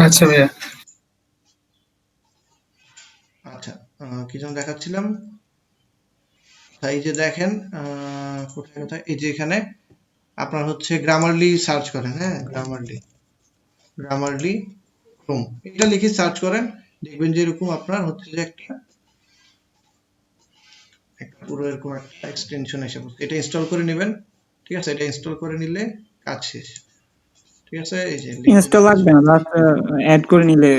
আচ্ছা ভাইয়া। আচ্ছা, কি যেন দেখাচ্ছিলাম। এই যে দেখেন, কোথায় কোথায়, এই যে এখানে আপনার হচ্ছে গ্রামারলি সার্চ করেন, হ্যাঁ, গ্রামারলি, গ্রামারলি ক্রোম, এটা লিখে সার্চ করেন, দেখবেন যে এরকম আপনার হচ্ছে যে একটা একটা পুরো এরকম একটা এক্সটেনশন এসে পড়ছে। এটা ইনস্টল করে নেবেন, ঠিক আছে? এটা ইনস্টল করে নিলে কাজ শেষ, ঠিক আছে? এই যে লিখবেন ইনস্টল লাগবে না, জাস্ট অ্যাড করে নিলে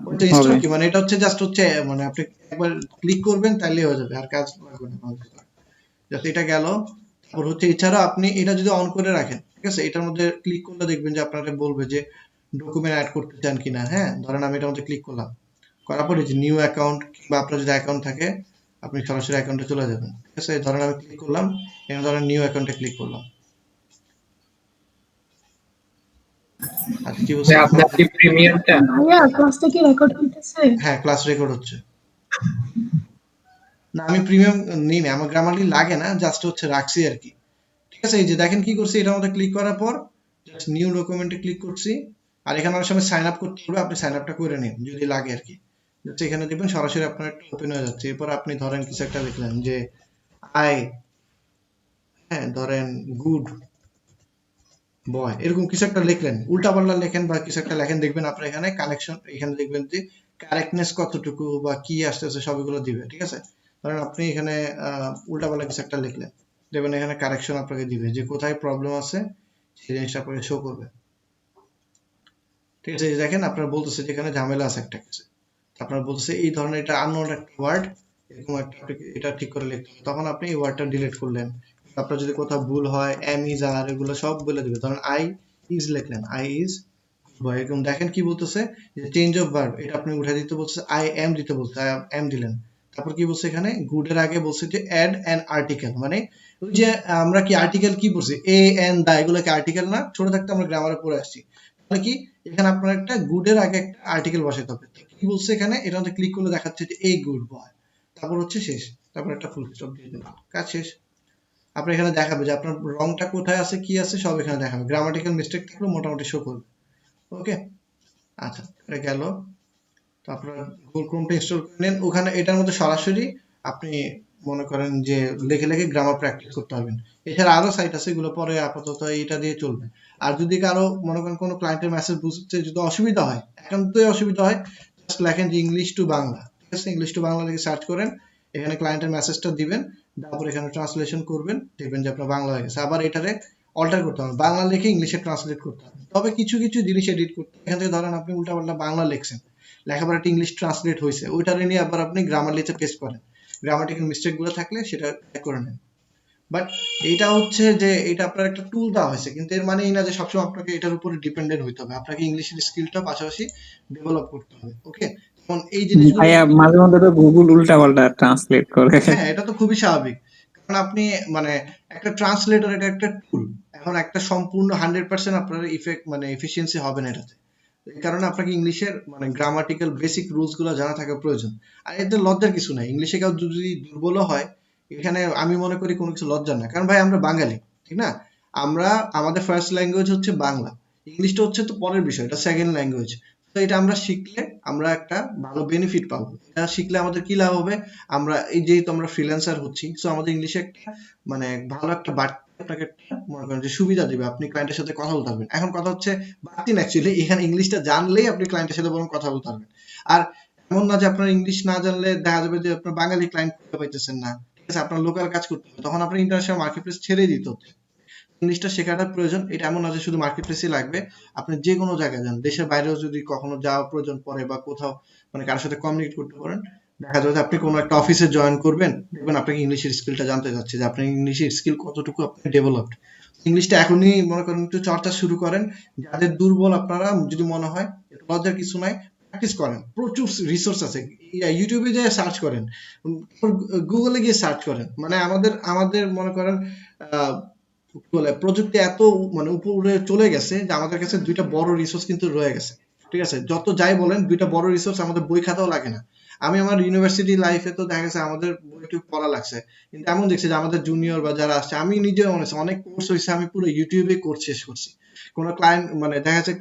ওইটা হবে। ইনস্টল কি মানে, এটা হচ্ছে জাস্ট হচ্ছে মানে আপনি একবার ক্লিক করবেন তাহলে হয়ে যাবে, আর কাজ লাগবে না। জাস্ট এটা গেল। তারপর হচ্ছে এছাড়া আপনি এটা যদি অন করে রাখেন, ঠিক আছে, এটার মধ্যে ক্লিক করলে দেখবেন যে আপনাকে বলবে যে ডকুমেন্ট অ্যাড করতে চান কিনা। হ্যাঁ, ধরেন আমি এটার মধ্যে ক্লিক করলাম, করার পরে যে নিউ অ্যাকাউন্ট, কিংবা আপনার যদি অ্যাকাউন্ট থাকে আপনি সরাসরি অ্যাকাউন্টে চলে যাবেন, ঠিক আছে? ধরেন আমি ক্লিক করলাম, এখানে ধরেন নিউ অ্যাকাউন্টে ক্লিক করলাম। আচ্ছা, কি বলছে? ভাইয়া আপনার কি প্রিমিয়ামটা? ভাইয়া ক্লাসটা কি রেকর্ড হইতেছে? হ্যাঁ, ক্লাস রেকর্ড হচ্ছে। না, আমি প্রিমিয়াম নিই না, আমার গ্রামারলি লাগে না, জাস্ট হচ্ছে রাখছি আর কি। ঠিক আছে, এই যে দেখেন কি করছি, এটার মধ্যে ক্লিক করার পর জাস্ট নিউ ডকুমেন্টে ক্লিক করছি। আর এখানে অনেক সময় সাইন আপ করতে হবে, আপনি সাইন আপটা করে নিন যদি লাগে আর কি। জাস্ট এখানে দেখবেন সরাসরি আপনার একটা ওপেন হয়ে যাচ্ছে। এরপর আপনি ধরেন কিছু একটা লিখলেন যে আই, হ্যাঁ, ধরেন গুড বয়, এরকম কিছু একটা লিখলেন, উল্টাপাল্টা লেখেন বা কিছু একটা লেখেন, দেখবেন আপনার এখানে কালেকশন, এখানে দেখবেন যে কারেক্টনেস কতটুকু বা কি আসতেছে সবগুলো দিবে, ঠিক আছে? ধরেন আপনি এখানে উল্টাপাল্টা কিছু একটা লিখলেন, দেখবেন এখানে কারেকশন আপনাকে দিবে, যে কোথায় প্রবলেম আছে সেই জিনিসটা আপনাকে শো করবে। ঠিক আছে, এই যে দেখেন আপনার বলতেছে যে এখানে ঝামেলা আছে একটা কিছু, আপনার বলতেছে এই ধরনের এটা আননোন একটা ওয়ার্ড, এরকম একটা আপনাকে এটা ঠিক করে লিখতে হবে। তখন আপনি এই ওয়ার্ডটা ডিলিট করলেন। আপনার যদি কোথাও ভুল হয়, এম ইজ আর এগুলো সব বলে দিবে। ধরেন আই ইজ লিখলেন, আই ইজ বা এরকম দেখেন কি বলতেছে যে চেঞ্জ অফ ভার্ব, এটা আপনি উঠে দিতে বলছে, আই এম দিতে বলছে, আই এম দিলেন। তারপর কি বলছে এখানে, গুডের আগে বলছে যে অ্যাড অ্যান আর্টিকেল, মানে ওই যে আমরা কি আর্টিকেল কি পড়ছি, এ এন দা, এগুলো কি আর্টিকেল না? ছোট থাকতে আমরা গ্রামারে পড়ে আসছি। তাহলে কি এখানে আপনার একটা গুডের আগে একটা আর্টিকেল বসাতে হবে। কি বলছে এখানে, এটা মধ্যে ক্লিক করলে দেখাচ্ছে যে এ গুড বয়, তারপর হচ্ছে শেষ, তারপর একটা ফুল স্টপ দিয়ে দেবেন, কাজ শেষ। আপনার এখানে দেখাবে যে আপনার রংটা কোথায় আছে, কি আছে, সব এখানে দেখাবে। গ্রামাটিক্যাল মিস্টেক থাকলে মোটামুটি শো করবে। ওকে, আচ্ছা, এটা গেল। তো আপনার গুগল ক্রোমটা ইনস্টল করে নেন, ওখানে এটার মধ্যে সরাসরি আপনি মনে করেন যে লিখে লিখে গ্রামার প্র্যাকটিস করতে পারবেন। এছাড়া আরো সাইট আছে, এগুলো পরে আপাতত এটা দিয়ে চলবে। আর যদি কারো মনে করেন কোনো ক্লায়েন্টের মেসেজ বুঝতে যদি অসুবিধা হয়, একান্তই অসুবিধা হয়, জাস্ট লেখেন যে ইংলিশ টু বাংলা, ঠিক আছে? ইংলিশ টু বাংলা লিখে সার্চ করেন, এখানে ক্লায়েন্টের মেসেজটা দিবেন, তারপর এখানে ট্রান্সলেশন করবেন, দেখবেন যে আপনার বাংলা হয়ে গেছে। আবার এটারে অল্টার করতে হবে, বাংলা লিখে ইংলিশে ট্রান্সলেট করতে হবে। তবে কিছু কিছু জিনিস এডিট করতে হবে। এখান থেকে ধরেন আপনি উল্টাপাল্টা বাংলা লিখছেন, লেখাপড়াটা ইংলিশ ট্রান্সলেট হয়েছে, ওইটারে নিয়ে আবার আপনি গ্রামারলিতে পেস্ট করেন, গ্রামাটিক্যাল মিস্টেক গুলো থাকলে সেটা করে নেন। বাট এইটা হচ্ছে যে এটা আপনার একটা টুল দেওয়া হয়েছে, কিন্তু এর মানে এই না যে সবসময় আপনাকে এটার উপরে ডিপেন্ডেন্ট হইতে হবে, আপনাকে ইংলিশের স্কিলটা পাশাপাশি ডেভেলপ করতে হবে। ওকে, এখন এই জিনিসগুলো, ভাইয়া মাঝে মধ্যে তো গুগল উল্টা পাল্টা ট্রান্সলেট করে। হ্যাঁ, এটা তো খুবই স্বাভাবিক, কারণ আপনি মানে একটা ট্রান্সলেটর, এটা একটা টুল। এখন একটা সম্পূর্ণ 100% আপনার ইফেক্ট মানে এফিসিয়েন্সি হবে না এটাতে। এই কারণে আপনাকে ইংলিশের মানে গ্রামাটিক্যাল বেসিক রুলস গুলো জানা থাকা প্রয়োজন। আর এতে লজ্জার কিছু নাই, ইংলিশে কেউ যদি দুর্বল হয়, এখানে আমি মনে করি কোনো কিছু লজ্জার না, কারণ ভাই আমরা বাঙালি, ঠিক না? আমরা, আমাদের ফার্স্ট ল্যাঙ্গুয়েজ হচ্ছে বাংলা, ইংলিশটা হচ্ছে তো পরের বিষয়, এটা সেকেন্ড ল্যাঙ্গুয়েজ। তো এটা আমরা শিখলে আমরা একটা ভালো বেনিফিট পাবো। এটা শিখলে আমাদের কি লাভ হবে, আমরা এই যেহেতু আমরা ফ্রিল্যান্সার হচ্ছি, সো আমাদের ইংলিশে একটা মানে ভালো একটা বাড়তি আপনাকে একটা মনে করেন যে সুবিধা দিবে, আপনি ক্লায়েন্টের সাথে কথা বলতে পারবেন। এখন কথা হচ্ছে বাড়তি না, অ্যাকচুয়ালি এখানে ইংলিশটা জানলেই আপনি ক্লায়েন্টের সাথে বরং কথা বলতে পারবেন। আর এমন না যে আপনার ইংলিশ না জানলে দেখা যাবে যে আপনার বাঙালি ক্লায়েন্ট খুঁজে পাইতেছেন না, ঠিক আছে? আপনার লোকাল কাজ করতে হবে, তখন আপনার ইন্টারন্যাশনাল মার্কেট প্লেস ছেড়ে দিতে হচ্ছে। ইংলিশটা শেখাটা প্রয়োজন, এটা এমন না যে শুধু মার্কেট প্লেসেই লাগবে, আপনি যে কোনো জায়গায় যান, দেশের বাইরেও যদি কখনো যাওয়া প্রয়োজন পড়ে বা কোথাও মানে কারোর সাথে কমিউনিকেট করতে পারেন, দেখা যাবে যে আপনি কোনো একটা অফিসে জয়েন করবেন, দেখবেন আপনাকে ইংলিশের স্কিলটা জানতে চাচ্ছে যে আপনার ইংলিশের স্কিল কতটুকু আপনি ডেভেলপড। ইংলিশটা এখনই মনে করেন একটু চর্চা শুরু করেন। যাদের দুর্বল আপনারা যদি মনে হয়, লজ্জার কিছু নাই, প্র্যাকটিস করেন, প্রচুর রিসোর্স আছে। ইউটিউবে যে সার্চ করেন, গুগলে গিয়ে সার্চ করেন, মানে আমাদের আমাদের মনে করেন আহ কি বলে প্রযুক্তি এত মানে উপরে চলে গেছে যে আমাদের কাছে দুইটা বড় রিসোর্স কিন্তু রয়ে গেছে। ঠিক আছে, যত যাই বলেন দুইটা বড় রিসোর্স, আমাদের বই খাতাও লাগে না। আমি আমার ইউনিভার্সিটি লাইফে তো দেখা গেছে আমাদের বইটুকু পড়া লাগছে, কিন্তু এমন দেখছি যে আমাদের জুনিয়র বা যারা আসছে, আমি নিজেও অনেক কোর্স হয়েছে, আমি পুরো ইউটিউবে কোর্স শেষ করছি। কোনো ক্লায়েন্ট মানে দেখা যাচ্ছে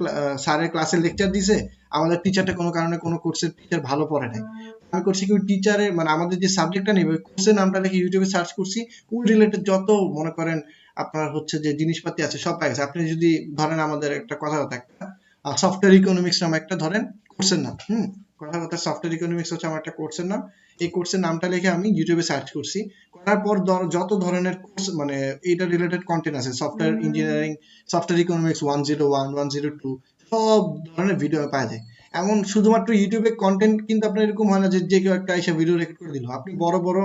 স্যারের ক্লাসে লেকচার দিছে, আমাদের টিচারটা কোনো কারণে কোনো কোর্সের টিচার ভালো পড়ে নাই, আমি করছি কি টিচারের মানে আমাদের যে সাবজেক্টটা নেবে কোর্সের নামটা লিখে ইউটিউবে সার্চ করছি, ওই রিলেটেড যত মনে করেন আপনার হচ্ছে যে জিনিসপাতি আছে সব পাই গেছে। আপনি যদি ধরেন আমাদের একটা কথা একটা সফটওয়্যার ইকোনমিক্স নামে একটা ধরেন কোর্সের নাম, কথা সফটওয়্যার ইকোনমিক্স হচ্ছে আমার একটা কোর্সের নাম, এই কোর্সের নামটা লিখে আমি ইউটিউবে সার্চ করছি, করার পর যত ধরনের কোর্স মানে এইটা রিলেটেড কন্টেন্ট আছে, সফটওয়্যার ইঞ্জিনিয়ারিং, সফটওয়্যার ইকোনমিক্স 101 102 সব ধরনের ভিডিও পাওয়া যায়। এমন শুধুমাত্র ইউটিউবে কন্টেন্ট কিন্তু আপনার এরকম হয় না যে যে কেউ একটা এসে ভিডিও রেকর্ড করে দিল, আপনি বড় বড়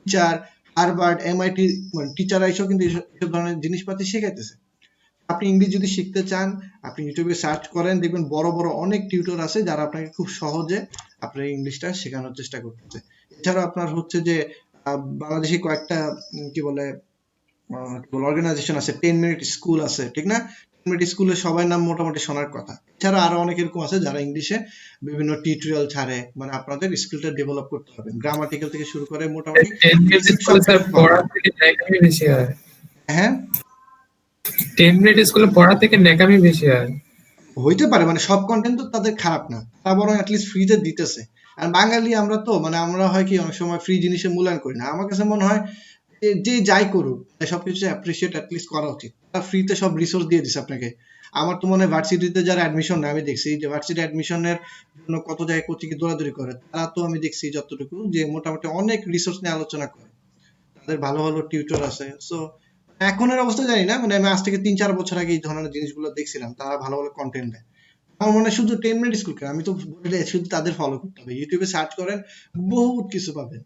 টিচার হার্ভার্ড এমআইটি মানে টিচার এসেও কিন্তু এইসব ধরনের জিনিসপাতি শেখাইতেছে। আপনি ইংলিশ যদি শিখতে চান আপনি ইউটিউবে সার্চ করেন, দেখবেন বড় বড় অনেক টিউটর আছে যারা আপনাকে খুব সহজে আপনার ইংলিশটা শেখানোর চেষ্টা করতেছে। এছাড়া আপনার হচ্ছে যে বাংলাদেশে কয়েকটা কি বলে অর্গানাইজেশন আছে, 10 মিনিট স্কুল আছে, ঠিক না? 10 মিনিট স্কুলে সবার নাম মোটামুটি শোনার কথা। এছাড়া আরো অনেক এরকম আছে যারা ইংলিশে বিভিন্ন টিউটোরিয়াল ছাড়ে, মানে আপনাদের স্কিলটা ডেভেলপ করতে হবে, গ্রামাটিক্যাল থেকে শুরু করে মোটামুটি 10 মিনিট স্কুলে স্যার পড়া থেকে ন্যাকামি বেশি হয়। হ্যাঁ 10 মিনিট স্কুলে পড়া থেকে ন্যাকামি বেশি হয়। হইতে পারে, মানে সব কন্টেন্ট তো তাদের খারাপ না, তারা বরং অ্যাটলিস্ট ফ্রিতে দিতেছে। আর বাঙালি আমরা তো মানে আমরা হয় কি অনেক সময় ফ্রি জিনিসের মূল্যায়ন করি না। আমার কাছে মনে হয় যে যাই করুক সবকিছু অ্যাপ্রিসিয়েট অ্যাটলিস্ট করা উচিত। তারা ফ্রিতে সব রিসোর্স দিয়ে দিছে আপনাকে। আমার তো মনে হয় ভার্সিটিতে যারা অ্যাডমিশন নেয় আমি দেখছি যে ভার্সিটি অ্যাডমিশনের জন্য কত জায়গায় কোচিংয়ে দৌড়াদৌড়ি করে, তারা তো আমি দেখছি যতটুকু যে মোটামুটি অনেক রিসোর্স নিয়ে আলোচনা করে, তাদের ভালো ভালো টিউটর আছে। সো এখনের অবস্থা জানি না, মানে আমি আজ থেকে 3-4 বছর আগে এই ধরনের জিনিসগুলো দেখছিলাম, তারা ভালো ভালো কন্টেন্ট দেয়। আমার মনে হয় শুধু 10 মিনিট স্কুল কেন, আমি তো বলি শুধু তাদের ফলো করতে হবে, ইউটিউবে সার্চ করেন বহুত কিছু পাবেন।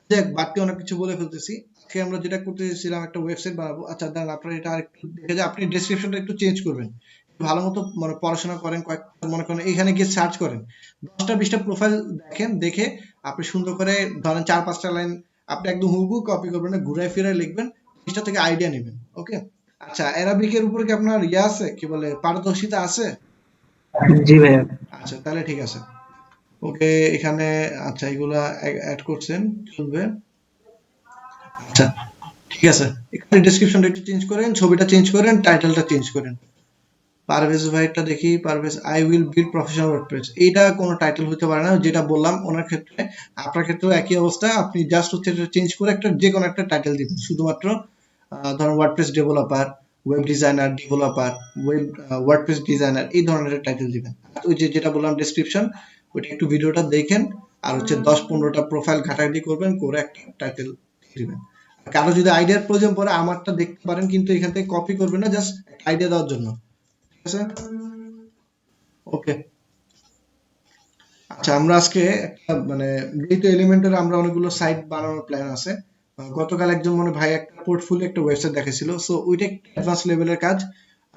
দেখ বাড়তি অনেক কিছু বলে ফেলতেছি। আজকে আমরা যেটা করতে চেয়েছিলাম একটা ওয়েবসাইট বানাবো। আচ্ছা দাঁড়ান আপনারা এটা আরেকটু দেখে যে আপনি ডেসক্রিপশনটা একটু চেঞ্জ করবেন, ভালো মতো মানে পড়াশোনা করেন, কয়েক মনে করেন এখানে গিয়ে সার্চ করেন, 10টা 20টা প্রোফাইল দেখেন, দেখে আপনি সুন্দর করে ধরেন 4-5টা লাইন আপনি একদম হুবহু কপি করবেন না, ঘুরায় ফিরায় লিখবেন, জিনিসটা থেকে আইডিয়া নেবেন। ওকে, আচ্ছা অ্যারাবিকের উপর কি আপনার ইয়ে আছে, কি বলে পারদর্শিতা আছে? জি ভাইয়া। আচ্ছা তাহলে ঠিক আছে। ওকে এখানে আচ্ছা এগুলা অ্যাড করছেন, চলবে। আচ্ছা ঠিক আছে, এখানে ডেসক্রিপশনটা একটু চেঞ্জ করেন, ছবিটা চেঞ্জ করেন, টাইটেলটা চেঞ্জ করেন। পারভেজ ভাইটা দেখি, Parvez I will build professional WordPress, এইটা কোনো টাইটেল হতে পারে না, যেটা বললাম ওনার ক্ষেত্রে আপনার ক্ষেত্রেও একই অবস্থা, আপনি জাস্ট হচ্ছে এটা চেঞ্জ করে একটা যে কোনো একটা টাইটেল দিবেন, শুধুমাত্র ধরুন WordPress developer, web designer developer, web WordPress designer, এই ধরনের টাইটেল দিবেন। ওই যে যেটা বললাম ডেসক্রিপশন, ওইটা একটু ভিডিওটা দেখেন, আর হচ্ছে 10-15টা প্রোফাইল ঘাটাঘাটি করবেন, করে একটা টাইটেল দিবেন। কারো যদি আইডিয়ার প্রয়োজন পড়ে আমারটা দেখতে পারেন, কিন্তু এখান থেকে কপি করবেন না, জাস্ট আইডিয়া দেওয়ার জন্য। ঠিক আছে, ওকে। আচ্ছা আমরা আজকে একটা মানে যেহেতু এলিমেন্টের আমরা অনেকগুলো সাইট বানানোর প্ল্যান আছে, গতকাল একজন মনে ভাই একটা পোর্টফোলিও একটা ওয়েবসাইট দেখাইছিল, সো ওইটা একটু অ্যাডভান্স লেভেলের কাজ,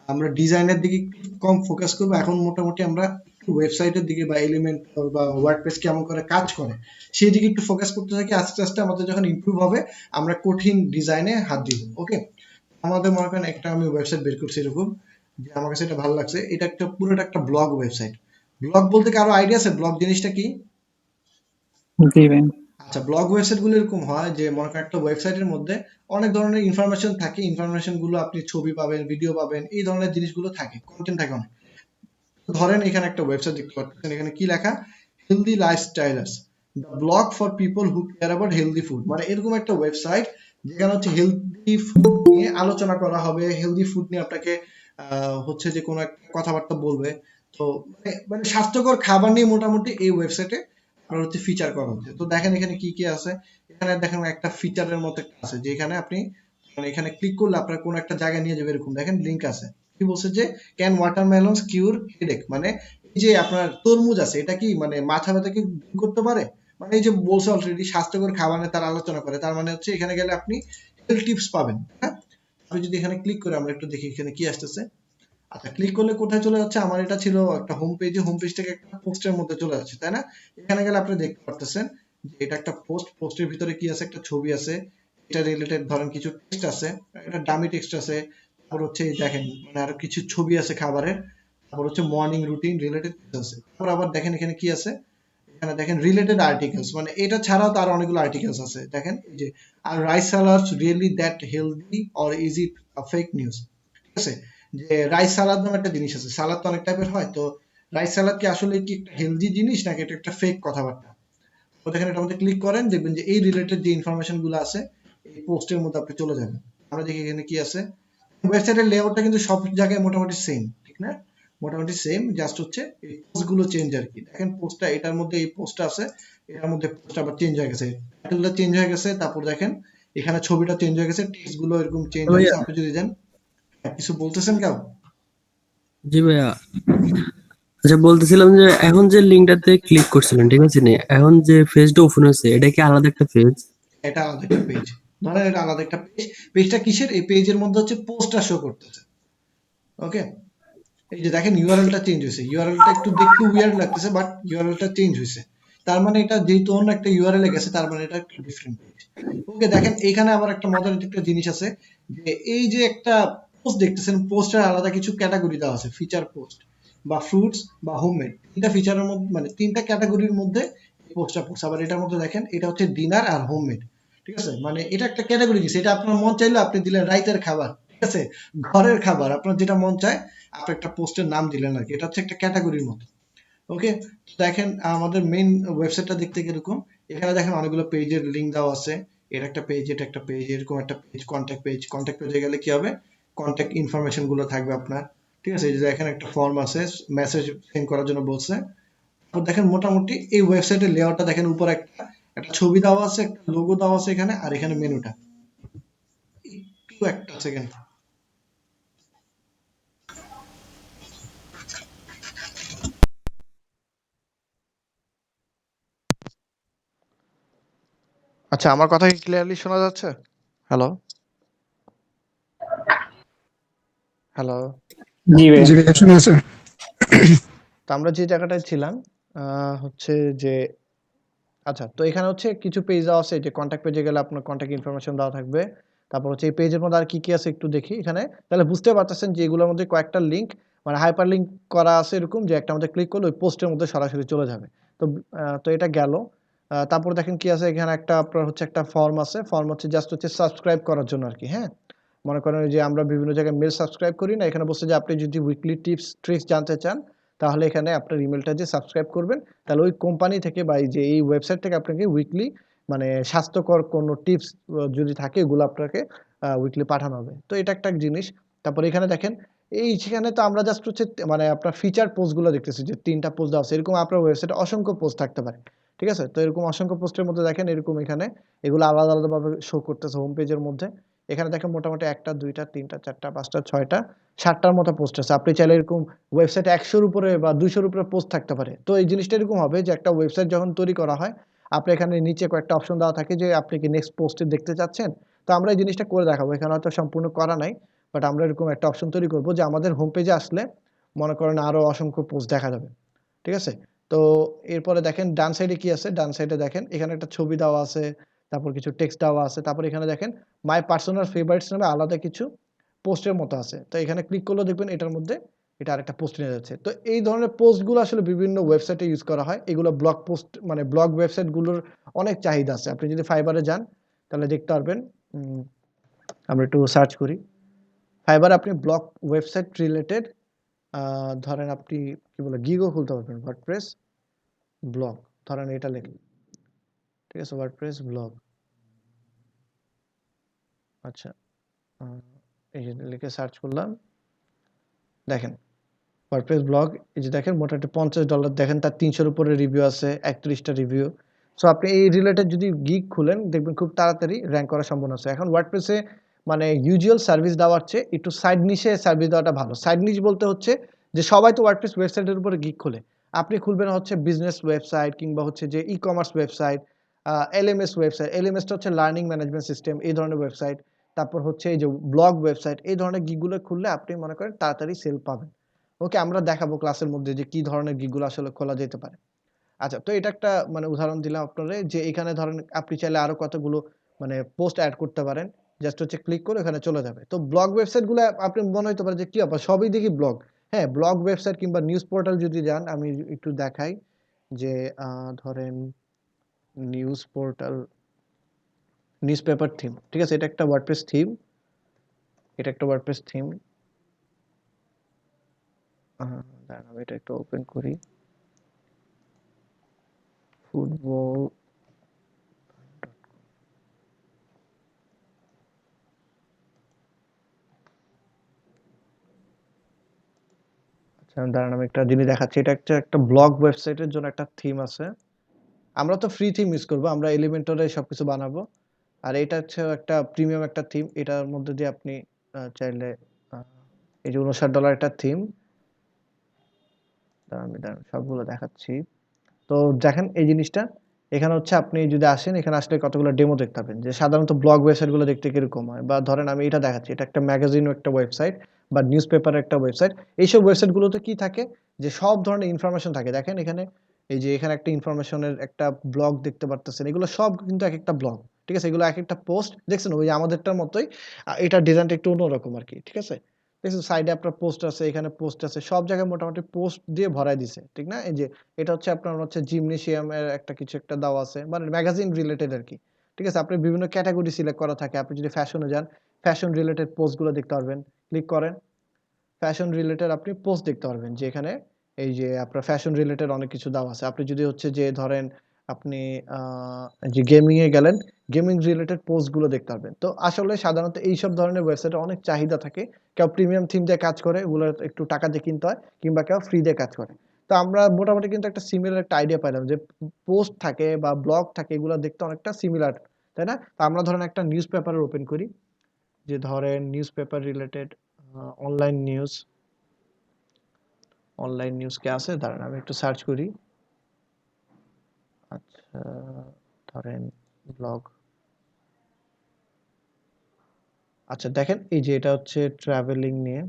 আমরা ডিজাইনের দিকে একটু কম ফোকাস করবো এখন, মোটামুটি আমরা একটু ওয়েবসাইটের দিকে বা এলিমেন্ট বা ওয়ার্ডপ্রেস কেমন করে কাজ করে সেই দিকে একটু ফোকাস করতে থাকি। আস্তে আস্তে আমাদের যখন ইমপ্রুভ হবে আমরা কঠিন ডিজাইনে হাত দিব। ওকে, আমাদের মনে করেন একটা আমি ওয়েবসাইট বের করছি এরকম, যে আমার কাছে এটা ভালো লাগছে, এটা একটা পুরোটা একটা ব্লগ ওয়েবসাইট। ব্লগ বলতে কারো আইডিয়া আছে ব্লগ জিনিসটা কি? জি ভাই। আচ্ছা ব্লগ ওয়েবসাইট গুলো এরকম হয় যে মনে করেন একটা ওয়েবসাইটের মধ্যে অনেক ধরনের ইনফরমেশন থাকে, ইনফরমেশন গুলো আপনি ছবি পাবেন, ভিডিও পাবেন, এই ধরনের জিনিসগুলো থাকে, কন্টেন্ট থাকে অনেক। ধরেন এখানে একটা ওয়েবসাইট দেখতে পাচ্ছেন, এখানে কি লেখা, healthy lifestylers the blog for people who care about healthy food, মানে এরকম একটা ওয়েবসাইট যেখানে হচ্ছে হেলদি ফুড নিয়ে আলোচনা করা হবে, হেলদি ফুড নিয়ে আপনাকে হচ্ছে যে কোনো একটা কথাবার্তা বলবে। তো মানে স্বাস্থ্যকর খাবার নিয়ে মোটামুটি এই ওয়েবসাইটে আপনার হচ্ছে ফিচার করা হচ্ছে। তো দেখেন এখানে কি কি আছে, এখানে দেখেন একটা ফিচারের মতো একটা আছে, যে এখানে আপনি মানে এখানে ক্লিক করলে আপনার কোনো একটা জায়গায় নিয়ে যাবে, এরকম দেখেন লিংক আছে, কি বলছে যে ক্যান ওয়াটারমেলনস কিউর হেডেক, মানে এই যে আপনার তরমুজ আছে এটা কি মানে মাথা ব্যথাকে দূর করতে পারে, মানে এই যে বলছে অলরেডি স্বাস্থ্যকর খাবার নিয়ে তারা আলোচনা করে, তার মানে হচ্ছে এখানে গেলে আপনি হেলথ টিপস পাবেন। হ্যাঁ, আপনি যদি এখানে ক্লিক করে আমরা একটু দেখি এখানে কি আসতেছে। আচ্ছা ক্লিক করলে কোথায় চলে যাচ্ছে, আমার এটা ছিল একটা হোম পেজে, হোম পেজ থেকে একটা পোস্টের মধ্যে চলে যাচ্ছে, তাই না? এখানে গেলে আপনি দেখতে পারতেছেন যে এটা একটা পোস্ট, পোস্টের ভিতরে কি আছে, একটা ছবি আছে, এটা রিলেটেড ধরেন কিছু টেক্সট আছে, একটা ডামি টেক্সট আছে, তারপর হচ্ছে এই দেখেন মানে আরো কিছু ছবি আছে খাবারের, তারপর হচ্ছে মর্নিং রুটিন রিলেটেড আছে, তারপর আবার দেখেন এখানে কি আছে, এখানে দেখেন রিলেটেড আর্টিকেলস, মানে এটা ছাড়াও তার অনেকগুলো আর্টিকেলস আছে, দেখেন এই যে are rice salads really that healthy or is it fake news, ঠিক আছে? যে রাইস সালাদ নামে একটা জিনিস আছে, সালাদ তো অনেক টাইপের হয়, তো রাইস সালাদ কি আসলে কি একটা হেলদি জিনিস নাকি এটা একটা ফেক কথাবার্তা? তো দেখেন এটার মধ্যে ক্লিক করেন, দেখবেন যে এই রিলেটেড যে ইনফরমেশন গুলো আছে এই পোস্টের মধ্যে আপনি চলে যাবেন। আমরা দেখি এখানে কি আছে। ওয়েবসাইটের লেআউটটা কিন্তু সব জায়গায় মোটামুটি সেম, ঠিক না? মোটামুটি সেম, জাস্ট হচ্ছে এই পোস্ট গুলো চেঞ্জ আর কি। দেখেন পোস্টটা এটার মধ্যে এই পোস্টটা আছে, এটার মধ্যে পোস্ট আবার চেঞ্জ হয়ে গেছে, টাইটেলটা চেঞ্জ হয়ে গেছে, তারপর দেখেন এখানে ছবিটা চেঞ্জ হয়ে গেছে, টেক্সট গুলো এরকম চেঞ্জ হয়ে ভাইয়া, গেছে। আপনি যদি দেন, কিছু বলতেছেন কেউ? জি ভাইয়া, আচ্ছা বলতেছিলাম যে এখন যে লিঙ্কটাতে ক্লিক করছিলেন, ঠিক আছে নি, এখন যে পেজটা ওপেন হয়েছে এটা কি আলাদা একটা পেজ? এটা আলাদা একটা পেজ, ধরেন এটা আলাদা একটা পেজ। পেজটা কিসের? এই পেজের মধ্যে হচ্ছে পোস্টটা শো করতেছে। ওকে, এই যে দেখেন ইউআরএলটা চেঞ্জ হয়েছে, ইউআরএলটা একটু দেখতে উইয়ার্ড লাগতেছে বাট ইউআরএলটা চেঞ্জ হয়েছে। তার মানে এটা যেহেতু অন্য একটা ইউআরএল এ গেছে, তার মানে এটা একটা ডিফারেন্ট পেজ। ওকে, দেখেন এখানে আবার একটা মজার একটা জিনিস আছে, যে এই যে একটা পোস্ট দেখতেছেন, পোস্টের আলাদা কিছু ক্যাটাগরি দেওয়া আছে, ফিচার পোস্ট বা ফ্রুটস বা হোমমেড, তিনটা ফিচারের মধ্যে মানে তিনটা ক্যাটাগরির মধ্যে পোস্টটা পড়ছে। আবার এটার মধ্যে দেখেন এটা হচ্ছে ডিনার আর হোমমেড, ঠিক আছে? মানে এটা একটা ক্যাটাগরি দিচ্ছে, এটা আপনার মন চাইলে আপনি দিলেন রাইতের খাবার, ঠিক আছে, ঘরের খাবার, আপনার যেটা মন চায় আপনি একটা পোস্টের নাম দিলেন আর কি। এটা হচ্ছে একটা ক্যাটাগরির মতো। ওকে, দেখেন আমাদের মেইন ওয়েবসাইটটা দেখতে কিরকম। এখানে দেখেন অনেকগুলো পেজের লিংক দেওয়া আছে, এটা একটা পেজ, এটা একটা পেজ, এরকম একটা পেজ, কন্ট্যাক্ট পেজ। কন্ট্যাক্ট পেজে গেলে কি হবে? কন্ট্যাক্ট ইনফরমেশন গুলো থাকবে আপনার, ঠিক আছে? এই যে এখানে একটা ফর্ম আছে, মেসেজ সেন্ড করার জন্য বলছে। তো দেখেন মোটামুটি এই ওয়েবসাইটের লেআউটটা দেখেন, উপরে একটা একটা ছবি দেওয়া আছে, একটা লোগো দেওয়া আছে এখানে, আর এখানে মেনুটা। একটু একটা সেকেন্ড। আচ্ছা, আমার কথা কি ক্লিয়ারলি শোনা যাচ্ছে? Hello, hello. জি ভাইয়া। জি ভাইয়া শুনে আছে। তো আমরা যে জায়গাটায় ছিলাম, হচ্ছে যে আচ্ছা, তো এখানে হচ্ছে কিছু পেজ দেওয়া আছে, যে কন্ট্যাক্ট পেজে গেলে আপনার কন্ট্যাক্ট ইনফরমেশন দেওয়া থাকবে। তারপর হচ্ছে এই পেজের মধ্যে আর কি কি আছে একটু দেখি এখানে। তাহলে বুঝতে পারতেছেন যে এগুলোর মধ্যে কয়েকটা লিঙ্ক মানে হাইপার লিঙ্ক করা আছে, এরকম যে একটা মধ্যে ক্লিক করলে ওই পোস্টের মধ্যে সরাসরি চলে যাবে। তো তো এটা গেল। তারপর দেখেন কি আছে এখানে, একটা আপনার হচ্ছে একটা ফর্ম আছে, ফর্ম হচ্ছে জাস্ট হচ্ছে সাবস্ক্রাইব করার জন্য আর কি। হ্যাঁ, মনে করেন যে আমরা বিভিন্ন জায়গায় মেল সাবস্ক্রাইব করি না, এখানে বলছে যে আপনি যদি উইকলি টিপস ট্রিক্স জানতে চান, তাহলে এখানে আপনার ইমেলটা যে সাবস্ক্রাইব করবেন, তাহলে ওই কোম্পানি থেকে বা এই যে এই ওয়েবসাইট থেকে আপনাকে উইকলি মানে স্বাস্থ্যকর কোনো টিপস যদি থাকে এগুলো আপনাকে উইকলি পাঠানো হবে। তো এটা একটা জিনিস। তারপর এখানে দেখেন এই সেখানে তো আমরা জাস্ট হচ্ছে মানে আপনার ফিচার পোস্টগুলো দেখতেছি, যে ৩টা পোস্ট দেওয়া আছে, এরকম আপনার ওয়েবসাইটে অসংখ্য পোস্ট থাকতে পারে, ঠিক আছে? তো এরকম অসংখ্য পোস্টের মধ্যে দেখেন এরকম এখানে এগুলো আলাদা আলাদাভাবে শো করতেছে হোম পেজের মধ্যে। এখানে দেখেন মোটামুটি ১টা ২টা ৩টা ৪টা ৫টা ৬টা ৭টার মতো পোস্ট আছে। আপনি চাইলে এরকম ওয়েবসাইটে ১০০ র উপরে বা ২০০ র উপরে পোস্ট থাকতে পারে। তো এই জিনিসটা এরকম হবে যে একটা ওয়েবসাইট যখন তৈরি করা হয়, আপনার এখানে নিচে কয়েকটা অপশন দেওয়া থাকে যে আপনি কি নেক্সট পোস্টে দেখতে চাচ্ছেন? তো আমরা এই জিনিসটা করে দেখাবো। এখানে হয়তো সম্পূর্ণ করা নাই। বাট আমরা এরকম একটা অপশন তৈরি করব যে আমাদের হোম পেজে আসলে মনে করেন আরো অসংখ্য পোস্ট দেখা যাবে। ঠিক আছে? তো এরপরে দেখেন ডান সাইডে কি আছে? ডান সাইডে দেখেন এখানে একটা ছবি দেওয়া আছে, তারপর কিছু টেক্সট দেওয়া আছে। তারপর এখানে দেখেন মাই পার্সোনাল ফেভারিটস নামে আলাদা কিছু পোস্টের মতো আছে। তো এখানে ক্লিক করলেও দেখবেন এটার মধ্যে এটা আরেকটা পোস্ট নিয়ে যাচ্ছে। তো এই ধরনের পোস্টগুলো আসলে বিভিন্ন ওয়েবসাইটে ইউজ করা হয়। এগুলো ব্লগ পোস্ট মানে ব্লগ ওয়েবসাইটগুলোর অনেক চাহিদা আছে। আপনি যদি ফাইবারে যান তাহলে দেখতে পারবেন। উম আমরা একটু সার্চ করি। ফাইবারে আপনি ব্লগ ওয়েবসাইট রিলেটেড ধরেন আপনি কি বলে গিগও খুলতে পারবেন। ওয়ার্ডপ্রেস ব্লগ ধরেন এটা লিখলেন। ঠিক আছে? WordPress blog. আচ্ছা, আ এই যে লিখে সার্চ করলাম। দেখেন ওয়ার্ডপ্রেস ব্লগ, এই যে দেখেন মোটামুটি $50 দেখেন, তার ৩০০ র উপরে রিভিউ আছে, ৩১ টা রিভিউ। সো আপনি এই রিলেটেড যদি গিগ খুলেন দেখবেন খুব তাড়াতাড়ি র‍্যাংক করার সম্ভাবনা আছে। এখন ওয়ার্ডপ্রেসে মানে ইউজুয়াল সার্ভিস দেওয়ার চেয়ে একটু সাইড নিশে সার্ভিস দেওয়াটা ভালো। সাইড নিশ বলতে হচ্ছে যে সবাই তো ওয়ার্ডপ্রেস ওয়েবসাইটের উপরে গিগ খোলে। আপনি খুলবেন হচ্ছে বিজনেস ওয়েবসাইট কিংবা হচ্ছে যে e-commerce website, LMS website. LMS টা হচ্ছে লার্নিং ম্যানেজমেন্ট সিস্টেম, এই ধরনের ওয়েবসাইট। তারপর হচ্ছে এই যে ব্লগ ওয়েবসাইট, এই ধরনের গিগগুলো খুললে আপনি মনে করেন তাড়াতাড়ি সেল পাবেন। ওকে, আমরা দেখাবো ক্লাসের মধ্যে যে কি ধরনের গিগগুলো আসলে খোলা যেতে পারে। আচ্ছা, তো এটা একটা মানে উদাহরণ দিলাম আপনারে, যে এখানে ধরেন আপনি চাইলে আরো কতগুলো মানে পোস্ট এড করতে পারেন। জাস্ট হচ্ছে ক্লিক করে ওখানে চলে যাবে। তো ব্লগ ওয়েবসাইট গুলো আপনি মনে হতে পারে যে কি ব্যাপার সবই দেখি ব্লগ। হ্যাঁ, ব্লগ ওয়েবসাইট কিংবা নিউজ পোর্টাল যদি যান, আমি একটু দেখাই যে ধরেন নিউজ পোর্টাল, নিউজপেপার থিম। ঠিক আছে? এটা একটা ওয়ার্ডপ্রেস থিম। এটা একটা ওয়ার্ডপ্রেস থিম। দাঁড়ান আমি এটা একটু ওপেন করি। ফুটবল আচ্ছা দাঁড়ান আমি একটা জিনিস দেখাচ্ছি। এটা একটা ব্লগ ওয়েবসাইটের জন্য একটা থিম আছে। আমরা তো ফ্রি থিম ইউজ করবো, আমরা এলিমেন্টরে সবকিছু বানাবো। আর এটা হচ্ছে একটা প্রিমিয়াম একটা থিম, এটার মধ্যে দিয়ে আপনি চাইলে এই যে $59 একটা থিম, দাঁড়ান সবগুলো দেখাচ্ছি। তো দেখেন এই জিনিসটা, এখানে হচ্ছে আপনি যদি আসেন, এখানে আসলে কতগুলো ডেমো দেখতে পাবেন যে সাধারণত ব্লগ ওয়েবসাইটগুলো দেখতে কিরকম হয়। বা ধরেন আমি এটা দেখাচ্ছি, এটা একটা ম্যাগাজিন একটা ওয়েবসাইট বা নিউজ পেপারের একটা ওয়েবসাইট। এইসব ওয়েবসাইটগুলোতে কি থাকে যে সব ধরনের ইনফরমেশন থাকে। দেখেন এখানে এই যে এখানে একটা ইনফরমেশনের একটা ব্লগ দেখতে পারতেছেন, এগুলো সব কিন্তু এক একটা ব্লগ, ঠিক আছে? এগুলো এক একটা পোস্ট দেখছেন ওই আমাদেরটার মতোই, এটার ডিজাইনটা একটু অন্যরকম আর কি, ঠিক আছে? দেখছেন সাইডে আপনার পোস্ট আছে, এখানে পোস্ট আছে, সব জায়গায় মোটামুটি পোস্ট দিয়ে ভরাই দিছে, ঠিক না? এই যে এটা হচ্ছে আপনার হচ্ছে জিমনেশিয়ামের একটা কিছু একটা দেওয়া আছে, মানে ম্যাগাজিন রিলেটেড আর কি, ঠিক আছে? আপনি বিভিন্ন ক্যাটাগরি সিলেক্ট করা থাকে, আপনি যদি ফ্যাশনে যান ফ্যাশন রিলেটেড পোস্টগুলো দেখতে পারবেন, ক্লিক করেন ফ্যাশন রিলেটেড আপনি পোস্ট দেখতে পারবেন যে এখানে এই যে আপনার ফ্যাশন রিলেটেড অনেক কিছু দেওয়া আছে। আপনি যদি হচ্ছে যে ধরেন আপনি যে গেমিং এ গেলেন, গেমিং রিলেটেড পোস্ট গুলো দেখতে পারবেন। তো আসলে সাধারণত এইসব ধরনের ওয়েবসাইটে অনেক চাহিদা থাকে। কেউ প্রিমিয়াম থিম দিয়ে কাজ করে, ওগুলো একটু টাকা দিয়ে কিনতে হয়, কিংবা কেউ ফ্রি দিয়ে কাজ করে। তো আমরা মোটামুটি কিন্তু একটা সিমিলার একটা আইডিয়া পাইলাম যে পোস্ট থাকে বা ব্লগ থাকে, এগুলো দেখতে অনেকটা সিমিলার, তাই না? তো আমরা ধরেন একটা নিউজ পেপার ওপেন করি, যে ধরেন newspaper related online news, online news কে আছে, দাঁড়ান আমি একটু সার্চ করি। আচ্ছা ধরেন ব্লগ, আচ্ছা দেখেন এই যে এটা হচ্ছে ট্রাভেলিং নিয়ে।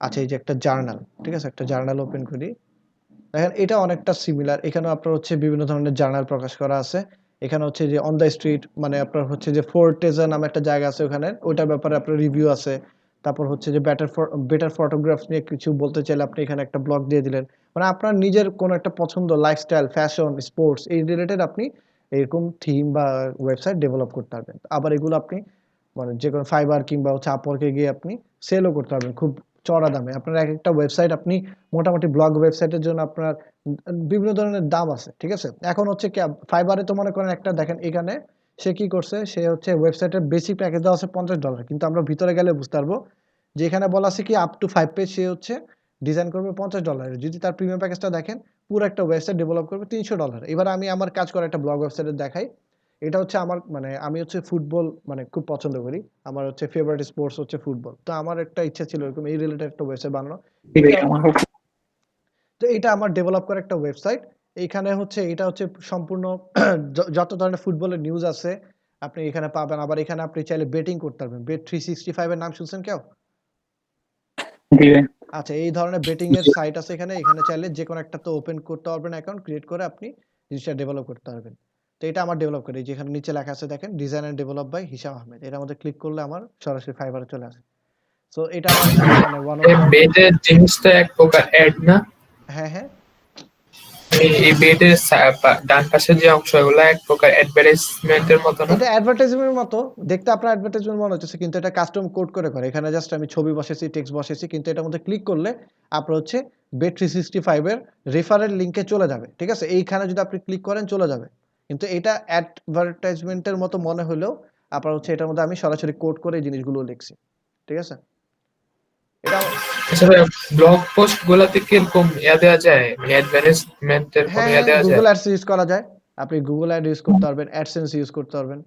আচ্ছা এই যে একটা জার্নাল, ঠিক আছে? একটা জার্নাল ওপেন করি, দেখেন এটা অনেকটা সিমিলার। এখানে আপনার হচ্ছে বিভিন্ন ধরনের জার্নাল প্রকাশ করা আছে। এখানে হচ্ছে যে অন দ্য স্ট্রিট, মানে আপনার হচ্ছে যে ফোর্টেজা নামে একটা জায়গা আছে, ওখানে ওইটার ব্যাপারে আপনার রিভিউ আছে। তারপর হচ্ছে যে বেটার ফটোগ্রাফ নিয়ে কিছু বলতে চাইলে আপনি এখানে একটা ব্লগ দিয়ে দিলেন। মানে আপনার নিজের কোনো একটা পছন্দ, লাইফস্টাইল, ফ্যাশন, স্পোর্টস এই রিলেটেড আপনি এরকম থিম বা ওয়েবসাইট ডেভেলপ করতে পারবেন। আবার এগুলো আপনি মানে যে কোনো ফাইবার কিংবা হচ্ছে আপওয়ার্কে গিয়ে আপনি সেলও করতে পারবেন খুব চড়া দামে। আপনার একটা ওয়েবসাইট আপনি মোটামুটি ব্লগ ওয়েবসাইটের জন্য আপনার বিভিন্ন ধরনের দাম আছে, ঠিক আছে? এখন হচ্ছে কি ফাইবারে তো মনে করেন একটা দেখেন এখানে সে কি করছে, সে হচ্ছে ওয়েবসাইটের বেসিক প্যাকেজ দেওয়া আছে $50, কিন্তু আমরা ভিতরে গেলে বুঝতে পারবো যে এখানে বলা আছে কি আপ টু 5 পেজ সে হচ্ছে ডিজাইন করবে $50। যদি তার প্রিমিয়াম প্যাকেজটা দেখেন পুরো একটা ওয়েবসাইট ডেভেলপ করবে $300। এবার আমি আমার কাজ করা একটা ব্লগ ওয়েবসাইটে দেখাই। এটা হচ্ছে আমার মানে আমি হচ্ছে ফুটবল মানে খুব পছন্দ করি, আমার হচ্ছে ফেভারিট স্পোর্টস হচ্ছে ফুটবল। তো আমার একটা ইচ্ছা ছিল এরকম এই রিলেটেড একটা ওয়েবসাইট বানানো। জি ভাই এটা আমারও। তো এটা আমার ডেভেলপ করা একটা ওয়েবসাইট। এইখানে হচ্ছে এটা হচ্ছে সম্পূর্ণ যত ধরনের ফুটবলের নিউজ আছে আপনি এখানে পাবেন। আবার এখানে আপনি চাইলে বেটিং করতে পারবেন। Bet365 এর নাম শুনছেন কেউ? জি ভাই। আচ্ছা এই ধরনের বেটিং এর সাইট আছে এখানে, এখানে চাইলে যে কোনো একটা তো ওপেন করতে পারবেন, অ্যাকাউন্ট ক্রিয়েট করে আপনি জিনিসটা ডেভেলপ করতে পারবেন। তো এটা আমার ডেভেলপ করি, যেখানে নিচে লেখা আছে দেখেন design and develop by Hisam Ahmed, এটার মধ্যে ক্লিক করলে আমার সরাসরি ফাইবারে চলে আসে। সো এটা আমার মানে ওয়ান অফ এই দ্য বেডের জিনিসটা এক প্রকার অ্যাড না? হ্যাঁ হ্যাঁ এই বেডের ডান পাশের যে অংশ ওগুলো এক প্রকার অ্যাডভার্টাইজমেন্টের মতো না? এটা অ্যাডভার্টাইজমেন্টের মতো দেখতে, আপনার অ্যাডভার্টাইজমেন্ট মনে হচ্ছে, কিন্তু এটা কাস্টম কোড করে। এখানে জাস্ট আমি ছবি বসেছি, টেক্সট বসেছি, কিন্তু এটার মধ্যে ক্লিক করলে আপনার হচ্ছে Bet365 এর রেফারেল লিংকে চলে যাবে, ঠিক আছে? এইখানে যদি আপনি ক্লিক করেন চলে যাবে। কিন্তু এটা অ্যাডভার্টাইজমেন্টের মতো মনে হলেও আপনার হচ্ছে এটার মধ্যে আমি সরাসরি কোড করে এই জিনিসগুলো লিখছি, ঠিক আছে? এটা আচ্ছা ভাই, ব্লগ পোস্ট গুলাতে কি এরকম দেওয়া যায়, মানে অ্যাডভার্টাইজমেন্টের কোনো হ্যাঁ দেওয়া যায়? গুগল অ্যাডস ইউজ করা যায়, আপনি গুগল অ্যাড ইউজ করতে পারবেন, অ্যাডসেন্স ইউজ করতে পারবেন,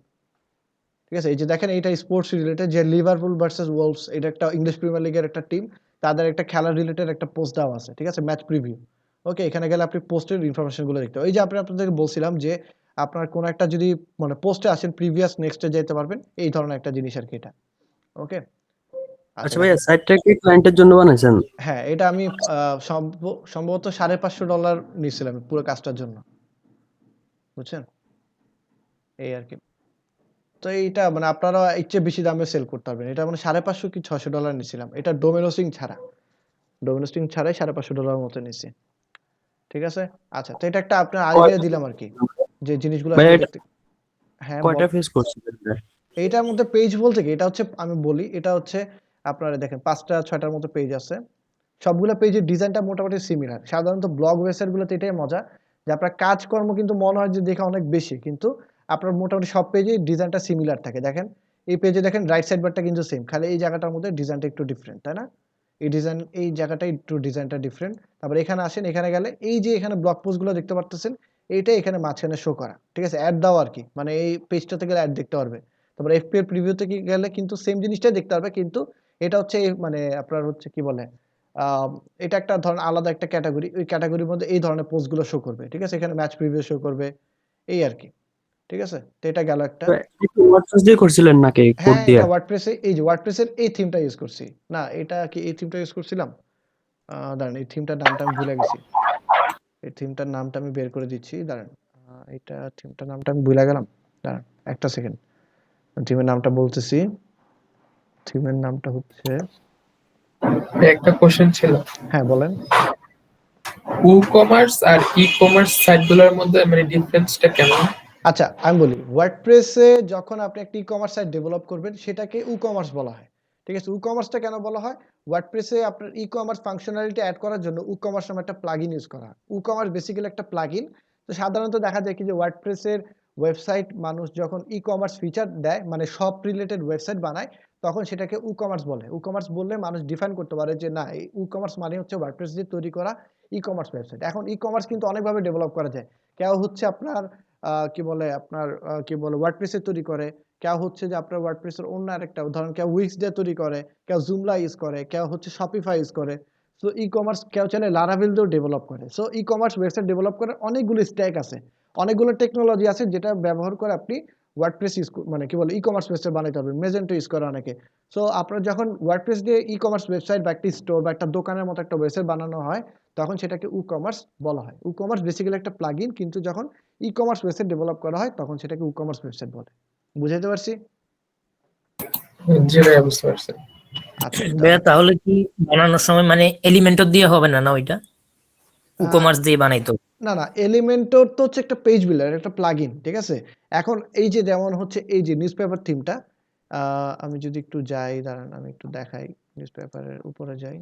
ঠিক আছে? এই যে দেখেন এটা স্পোর্টস রিলেটেড, যে লিভারপুল ভার্সেস ওলভস, এটা একটা ইংলিশ প্রিমিয়ার লিগের একটা টিম, তাদের একটা খেলা রিলেটেড একটা পোস্ট দেওয়া আছে, ঠিক আছে? Match preview. ওকে এখানে গেলে আপনি পোস্টের ইনফরমেশন গুলো দেখতে, ওই যে আপনাদেরকে বলছিলাম যে আপনার কোন একটা যদি মানে পোস্টে আসেন প্রিভিয়াস নেক্সটে যেতে পারবেন, এই ধরনের একটা জিনিস আর কি এটা। ওকে আচ্ছা আচ্ছা ভাইয়া, সাইটটা কি ক্লায়েন্টের জন্য বানাইছেন? হ্যাঁ এটা আমি সম্ভবত $550 নিয়েছিলাম পুরো কাজটার জন্য, বুঝছেন? এই আর কি। তো এইটা মানে আপনারা এর চেয়ে বেশি দামে সেল করতে পারবেন। এটা মানে $550 কি $600 নিছিলাম। এটা ডোমেইন ছাড়া। ডোমেইন ছাড়াই $550 মতো নিছি। ঠিক আছে? আচ্ছা তো এটা একটা আপনার আইডিয়া দিলাম আরকি। যে জিনিসগুলো ভাইয়া আসলে এটা দেখতে হ্যাঁ কয়টা ফেজ করছিলেন? এইটার মধ্যে পেজ বলতে কি এটা হচ্ছে আমি বলি এটা হচ্ছে আপনারা দেখেন ৫টা ৬টার মতো পেজ আছে। সবগুলো পেজের ডিজাইনটা মোটামুটি সিমিলার। সাধারণত ব্লগ ওয়েবসাইটগুলোতে এটাই মজা যে আপনার কাজকর্ম কিন্তু মনে হয় যে দেখে অনেক বেশি, কিন্তু আপনার মোটামুটি সব পেজেই ডিজাইনটা সিমিলার থাকে। দেখেন এই পেজে দেখেন রাইট সাইড বারটা কিন্তু সেম, খালি এই জায়গাটার মধ্যে ডিজাইনটা একটু ডিফারেন্ট, তাই না? এই জায়গাটা একটু ডিজাইনটা ডিফারেন্ট। তারপর এখানে আসেন, এখানে গেলে এই যে এখানে ব্লগ পোস্টগুলো দেখতে পারতেছেন, এইটাই এখানে মাঝখানে শো করা, ঠিক আছে? অ্যাড দাও আর কি, মানে এই পেজটাতে গেলে অ্যাড দেখতে পারবে। তারপর এফপিএল প্রিভিউতে গেলে কিন্তু সেম জিনিসটাই দেখতে পারবে, কিন্তু এটা হচ্ছে মানে আপনার হচ্ছে কি বলে এটা একটা ধরেন আলাদা একটা ক্যাটাগরি, ওই ক্যাটাগরির মধ্যে এই ধরনের পোস্টগুলো শো করবে, ঠিক আছে? এখানে ম্যাচ প্রিভিউ শো করবে, এই আর কি, ঠিক আছে? তো এটা গেল একটা। ওয়ার্ডপ্রেস দিয়ে করছিলেন নাকি কোড হ্যাঁ, দিয়ে? এটা ওয়ার্ডপ্রেসে, এই যে ওয়ার্ডপ্রেসের এই থিমটা ইউজ করছি। না, এটা কি এই থিমটা ইউজ করছিলাম? দাঁড়ান, এই থিমটার নামটা আমি ভুলে গেছি। এই থিমটার নামটা আমি বের করে দিচ্ছি, দাঁড়ান। এটা থিমটার নামটা আমি ভুলে গেলাম, দাঁড়ান একটা সেকেন্ড। থিমের নামটা বলতেছি। থিমের নামটা হচ্ছে, একটা কোশ্চেন ছিল, হ্যাঁ বলেন। কমার্স আর ই কমার্স সাইটগুলোর মধ্যে মানে ডিফারেন্সটা কেমন? আচ্ছা আমি বলি, ওয়ার্ডপ্রেসে যখন আপনি একটা ই কমার্স সাইট ডেভেলপ করবেন সেটাকে ই কমার্স বলা হয়, ঠিক আছে? ই কমার্সটা কেন বলা হয়? ওয়ার্ডপ্রেসে আপনার ই কমার্স ফাংশনালিটি অ্যাড করার জন্য ই কমার্স নামে একটা প্লাগইন ইউজ করা হয়। ই কমার্স বেসিক্যালি একটা প্লাগইন। তো সাধারণত দেখা যায় কি যে ওয়ার্ডপ্রেসের ওয়েবসাইট মানুষ যখন ই কমার্স ফিচার দেয়, মানে সব রিলেটেড ওয়েবসাইট বানায়, তখন সেটাকে ই কমার্স বলে। ই কমার্স বললে মানুষ ডিফাইন করতে পারে যে না, এই ই কমার্স মানে হচ্ছে ওয়ার্ডপ্রেস দিয়ে তৈরি করা ই কমার্স ওয়েবসাইট। এখন ই কমার্স কিন্তু অনেকভাবে ডেভেলপ করা যায়। কেউ হচ্ছে আপনার কি বলে আপনার কি বলে ওয়ার্ডপ্রেসে তৈরি করে, কেউ হচ্ছে যে আপনার ওয়ার্ডপ্রেসের অন্য আরেকটা উদাহরণ, কেউ উইক্স দিয়ে তৈরি করে, কেউ জুমলা ইউজ করে, কেউ হচ্ছে শপিফাই ইউজ করে। সো ই কমার্স কেউ চাইলে লারাভেল দিয়েও ডেভেলপ করে। So e commerce website develop করার অনেকগুলো স্ট্যাক আছে, অনেকগুলো টেকনোলজি আছে যেটা ব্যবহার করে আপনি ওয়ার্ডপ্রেস ইউজ মানে কি বলে ই কমার্স ওয়েবসাইট বানাতে পারবেন। মেজেন্টো ইউজ করে অনেকে। সো আপনার যখন ওয়ার্ডপ্রেস দিয়ে ই কমার্স ওয়েবসাইট বা একটা স্টোর বা একটা দোকানের মতো একটা ওয়েবসাইট বানানো হয়, তখন সেটাকে ই কমার্স বলা হয়। ই কমার্স বেসিক্যালি একটা প্লাগইন, কিন্তু যখন ই কমার্স ওয়েবসাইট ডেভেলপ করা হয় তখন সেটাকে ই কমার্স ওয়েবসাইট বলে। বুঝাইতে পারছি? জি ভাইয়া, বুঝতে পারছি। আচ্ছা ভাইয়া তাহলে কি বানানোর সময় মানে এলিমেন্টর দিয়ে হবে না, না ওইটা আহ, কমার্স দিয়ে বানাইতো? না না, এলিমেন্টর তো হচ্ছে একটা পেজ বিল্ডার, একটা প্লাগইন, ঠিক আছে? এখন এই যে যেমন হচ্ছে এই যে নিউজপেপার থিমটা, আমি যদি একটু যাই, দাঁড়ান আমি একটু দেখাই, নিউজপেপারের উপরে যাই।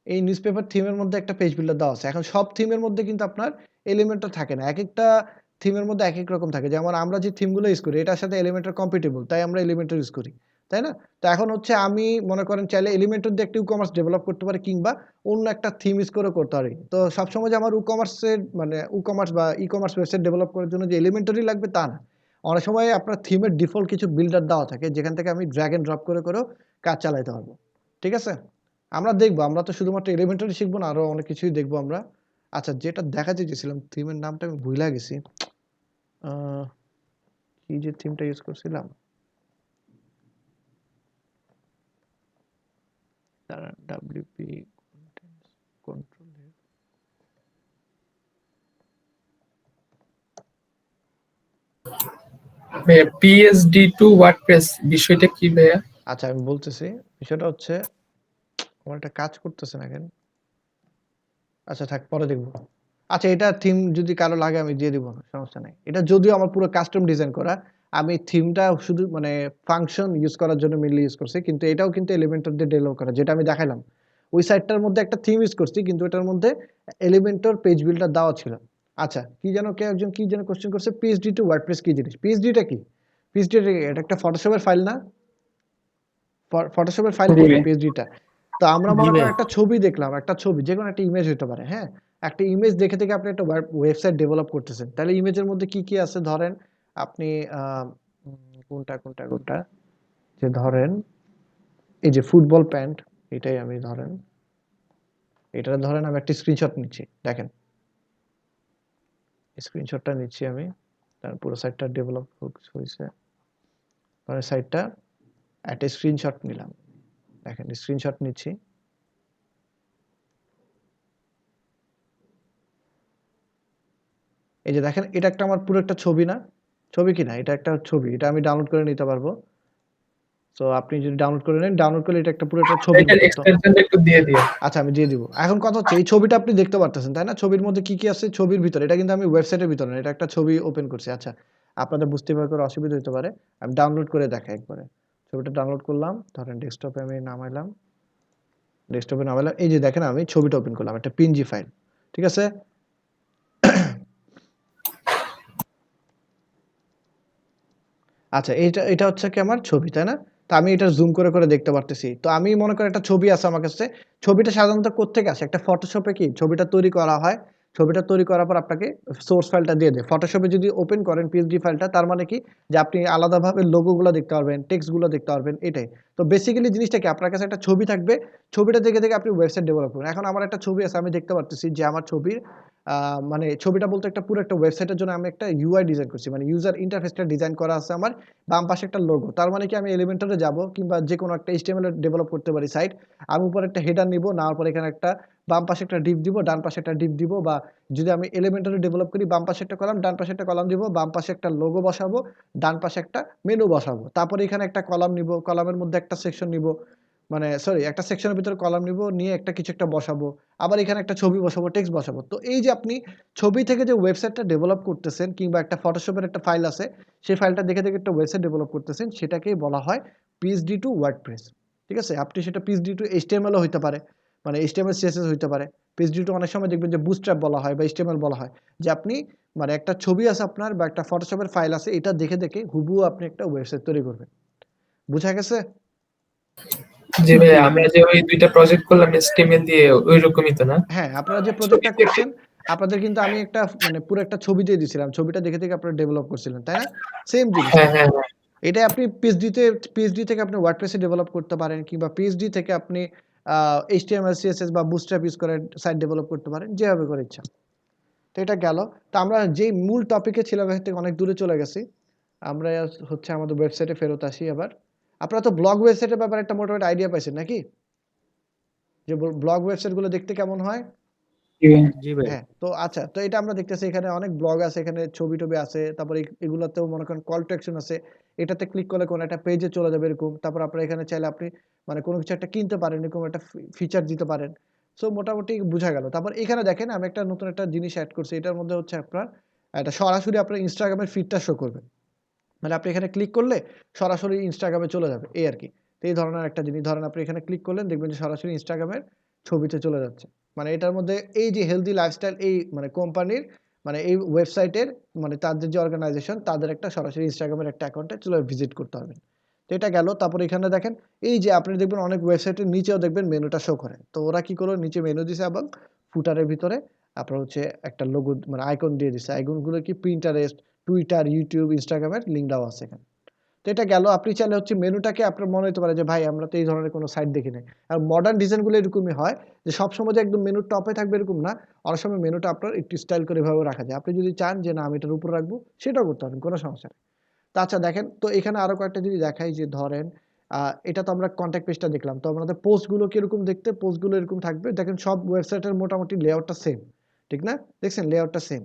এই নিউজপেপার থিমের মধ্যে একটা পেজ বিল্ডার দেওয়া আছে। এখন সব থিমের মধ্যে কিন্তু আপনার এলিমেন্টর থাকে না, এক একটা থিমের মধ্যে এক এক রকম থাকে। যেমন আমরা যে থিমগুলো ইউজ করি এটার সাথে এলিমেন্টর কম্পিটেবল, তাই আমরা এলিমেন্টর ইউজ করি, তাই না? তো এখন হচ্ছে আমি মনে করেন চাইলে এলিমেন্টর দিয়ে একটা ই কমার্স ডেভেলপ করতে পারি, কিংবা অন্য একটা থিম ইউজ করে করতে পারি। তো সবসময় যে আমার ই কমার্সের মানে ই কমার্স বা ই কমার্স ওয়েবসাইট ডেভেলপ করার জন্য যে এলিমেন্টরই লাগবে তা না। অনেক সময় আপনার থিমের ডিফল্ট কিছু বিল্ডার দেওয়া থাকে যেখান থেকে আমি ড্র্যাগ এন্ড ড্রপ করে করেও কাজ চালাতে পারবো, ঠিক আছে? আমরা দেখবো, আমরা তো শুধুমাত্র এলিমেন্টারি শিখবো না, আরো অনেক কিছুই দেখবো আমরা। আচ্ছা, যেটা দেখাতে চেয়েছিলাম থিমের নামটা আমি ভুলে গেছি। আহ, কি যে থিমটা ইউজ করছিলাম, ডাব্লিউপি কন্ট্রোল। ভাইয়া পিএইচডি টু ওয়ার্ডপ্রেস বিষয়টা কি ভাইয়া? আচ্ছা আমি বলতেছি, বিষয়টা হচ্ছে আমার একটা কাজ করতেছে না কেন। আচ্ছা থাক, পরে দেখবো। আচ্ছা, এটা থিম যদি কারো লাগে আমি দিয়ে দিব, সমস্যা নাই। এটা যদিও আমার পুরো কাস্টম ডিজাইন করা, আমি থিমটা শুধু মানে ফাংশন ইউজ করার জন্য মেইনলি ইউজ করছি, কিন্তু এটাও কিন্তু এলিমেন্টর দিয়ে ডেভেলপ করা, যেটা আমি দেখাইলাম। ওই সাইটটার মধ্যে একটা থিম ইউজ করছি, কিন্তু এটার মধ্যে এলিমেন্টর পেজ বিল্ডার দেওয়া ছিল। আচ্ছা, কি যেন কেউ একজন কি যেন কোশ্চেন করছে, পিএইচডি টু ওয়ার্ডপ্রেস কি জিনিস? পিএইচডিটা কি? পিএইচডি এটা একটা ফটোশপের ফাইল না? ফটোশপের ফাইল জি কোনটা ভাই। পিএইচডিটা? তো আমরা জি মনে করেন ভাইয়া। একটা ছবি দেখলাম, একটা ছবি যেকোনো একটা ইমেজ হতে পারে, হ্যাঁ? একটা ইমেজ দেখে থেকে আপনি একটা ওয়েবসাইট ডেভেলপ করতেছেন, তাহলে ইমেজের মধ্যে কি কি আছে ধরেন আপনি কোনটা যে ধরেন এই যে ফুটবল প্যান্ট, এটাই আমি ধরেন, এটা ধরেন আমি একটা স্ক্রিনশট নিচ্ছি, দেখেন স্ক্রিনশটটা নিচ্ছি আমি, তার পুরো সাইটটা ডেভেলপ হয়েছে, মানে সাইটটা একটা স্ক্রিনশট নিলাম, দেখেন স্ক্রিনশট নিচ্ছি। এই যে দেখেন, এটা একটা আমার পুরো একটা ছবি না? ছবি কি না, এটা একটা ছবি, এটা আমি ডাউনলোড করে নিতে পারবো। তো আপনি যদি ডাউনলোড করে নেন, ডাউনলোড করলে এটা একটা পুরো একটা ছবির এটার মতো। তো এক্সটেনশনটা একটু দিয়ে দিও। আচ্ছা আমি দিয়ে দিব। এখন কথা হচ্ছে এই ছবিটা আপনি দেখতে পারতেছেন, তাই না? ছবির মধ্যে কি কি আছে ছবির ভিতরে, এটা কিন্তু আমি ওয়েবসাইটের ভিতরে না, এটা একটা ছবি ওপেন করছি। আচ্ছা, আপনাদের বুঝতে পারে করে অসুবিধা হতে পারে, আমি ডাউনলোড করে দেখাই একবারে। ছবিটা ডাউনলোড করলাম, ধরেন ডেস্কটপে আমি নামাইলাম, এই যে দেখেন আমি ছবিটা ওপেন করলাম, একটা পিএনজি ফাইল, ঠিক আছে। আচ্ছা, এটা হচ্ছে কি আমার ছবি, তাই না? তো আমি এটা জুম করে করে দেখতে পারতেছি। তো আমি মনে করি একটা ছবি আছে আমার কাছে। ছবিটা সাধারণত কোত্থেকে আসে? একটা ফটোশপে কি ছবিটা তৈরি করা হয়। ছবিটা তৈরি করার পর আপনাকে সোর্স ফাইলটা দিয়ে দেয়। ফটোশপে যদি ওপেন করেন পিএসডি ফাইলটা, তার মানে কি যে আপনি আলাদাভাবে লোগোগুলো দেখতে পারবেন, টেক্সটগুলো দেখতে পারবেন, এটাই। তো বেসিক্যালি জিনিসটা কি, আপনার কাছে একটা ছবি থাকবে, ছবিটা দেখে দেখে আপনি ওয়েবসাইট ডেভেলপ করবেন। এখন আমার একটা ছবি আছে, আমি দেখতে পারতেছি যে আমার ছবির মানে ছবিটা বলতে একটা পুরো একটা ওয়েবসাইটের জন্য আমি একটা ইউআই ডিজাইন করছি, মানে ইউজার ইন্টারফেসটা ডিজাইন করা আছে আমার বাম পাশে একটা লোগো। তার মানে কি আমি এলিমেন্টরে যাব কিংবা যে কোনো একটা এইচটিএমএল এর ডেভেলপ করতে পারি সাইট। আমি উপরে একটা হেডার নিব, নেওয়ার পর এখানে একটা বাম পাশে একটা ডিভ দিব, ডান পাশে একটা ডিভ দিব, বা যদি আমি এলিমেন্টরে ডেভেলপ করি বাম পাশে একটা কলাম, ডান পাশে একটা কলাম দিব, বাম পাশে একটা লোগো বসাবো, ডান পাশে একটা মেনু বসাবো। তারপরে এখানে একটা কলাম নিব, কলামের মধ্যে একটা সেকশন নিব, মানে সরি একটা সেকশনের ভিতরে কলাম নিব, নিয়ে একটা কিছু একটা বসাবো, আবার এখানে একটা ছবি বসাবো, টেক্সট বসাবো। তো এই যে আপনি ছবি থেকে যে ওয়েবসাইটটা ডেভেলপ করতেছেন কিংবা একটা ফটোশপের একটা ফাইল আছে, সেই ফাইলটা দেখে দেখে একটা ওয়েবসাইট ডেভেলপ করতেছেন, সেটাকেই বলা হয় পিএইচডি টু ওয়ার্ডপ্রেস। ঠিক আছে? আপনি সেটা পিএইচডি টু এইচটিএমএল ও হইতে পারে, মানে এইচটিএমএল সিএসএস হইতে পারে। পিএইচডি টু অনেক সময় দেখবেন যে বুটস্ট্র্যাপ বলা হয় বা এইচটিএমএল বলা হয়, যে আপনি মানে একটা ছবি আছে আপনার বা একটা ফটোশপের ফাইল আছে, এটা দেখে দেখে হুবহু আপনি একটা ওয়েবসাইট তৈরি করবেন। বুঝা গেছে? জি ভাই, আমরা যে ওই 2টা প্রজেক্ট করলাম এসটিএমএল দিয়ে, ওইরকমই তো না? হ্যাঁ, আপনারা যে ছবি প্রজেক্টটা দেখে। করছেন, আপনাদের কিন্তু আমি একটা মানে পুরো একটা ছবি দিয়ে দিছিলাম। ছবিটা দেখে দেখে আপনারা ডেভেলপ করছিলেন, তাই না? সেম জিনিস। হ্যাঁ, হ্যাঁ, হ্যাঁ। এটাই আপনি পিএইচডি থেকে আপনি ওয়ার্ডপ্রেসে ডেভেলপ করতে পারেন, কিংবা পিএইচডি থেকে আপনি এইচটিএমএল, সিএসএস বা বুটস্ট্র্যাপ ইউজ করে সাইট ডেভেলপ করতে পারেন, যেভাবে করে ইচ্ছা। তো এটা গেল। তো আমরা যেই মূল টপিকে ছিলাম এর থেকে অনেক দূরে চলে গেছি। আমরা হচ্ছে আমাদের ওয়েবসাইটে ফেরত আসি আবার। আপনারা তো ব্লগ ওয়েবসাইটের ব্যাপারে একটা মোটামুটি আইডিয়া পাইছেন নাকি? যে ব্লগ ওয়েবসাইট গুলো দেখতে কেমন হয়? জি ভাইয়া। জি ভাই। হ্যাঁ, তো আচ্ছা, তো এটা আমরা দেখতেছি এখানে অনেক ব্লগ আছে, এখানে ছবি-টবি আছে। তারপরে এগুলাতেও মনে করেন কল টু অ্যাকশন আছে। এটাতে ক্লিক করলে কোনো একটা পেজে চলে যাবে এরকম। তারপর আপনারা এখানে চাইলে আপনি মানে কোনো কিছু একটা কিনতে পারেন, এরকম একটা ফিচার দিতে পারেন। সো মোটামুটি বুঝা গেল। তারপর এখানে দেখেন আমি একটা নতুন একটা জিনিস এড করছি। এটার মধ্যে হচ্ছে আপনার এটা সরাসরি আপনার ইনস্টাগ্রামের ফিডটা শো করবে। মানে আপনি এখানে ক্লিক করলে সরাসরি ইনস্টাগ্রামে চলে যাবে, এই আরকি। তো এই ধরনের একটা জিনিস, ধরেন আপনি এখানে ক্লিক করলেন, দেখবেন যে সরাসরি ইনস্টাগ্রামের ছবিতে চলে যাচ্ছে। মানে এটার মধ্যে এই যে হেলথি লাইফস্টাইল, এই মানে কোম্পানির মানে এই ওয়েবসাইটের মানে তাদের যে অর্গানাইজেশন, তাদের একটা সরাসরি ইনস্টাগ্রামের একটা অ্যাকাউন্টে চলে ভিজিট করতে পারবেন। তো এটা গেল। তারপর এখানে দেখেন এই যে আপনি দেখবেন অনেক ওয়েবসাইটের নিচেও দেখবেন মেনুটা শো করে। তো ওরা কি করলো, নিচে মেনু দিছে এবং ফুটারের ভিতরে আপনার হচ্ছে একটা লোগো মানে আইকন দিয়ে দিছে। আইকনগুলো কি Pinterest, টুইটার, ইউটিউব, ইনস্টাগ্রামের লিঙ্ক দেওয়া আছে এখানে। তো এটা গেল। আপনি চাইলে হচ্ছে মেনুটাকে আপনার মনে হতে পারে যে ভাই আমরা তো এই ধরনের কোনো সাইট দেখি নাই। আর মডার্ন ডিজাইন গুলো এরকমই হয় যে সবসময় যে একদম মেনুর টপে থাকবে এরকম না। অনেক সময় মেনুটা আপনার একটু স্টাইল করে এভাবে রাখা যায়। আপনি যদি চান যে না আমি এটার উপরে রাখবো, সেটাও করতে পারেন, কোনো সমস্যা নেই। তো আচ্ছা দেখেন, তো এখানে আরো কয়েকটা যদি দেখাই, যে ধরেন এটা তো আমরা কন্টাক্ট পেজটা দেখলাম। তো আমাদের পোস্ট গুলো কিরকম দেখতে, পোস্ট গুলো এরকম থাকবে। দেখেন সব ওয়েবসাইটের মোটামুটি লেআউটটা সেম, ঠিক না? দেখছেন লেআউটটা সেম,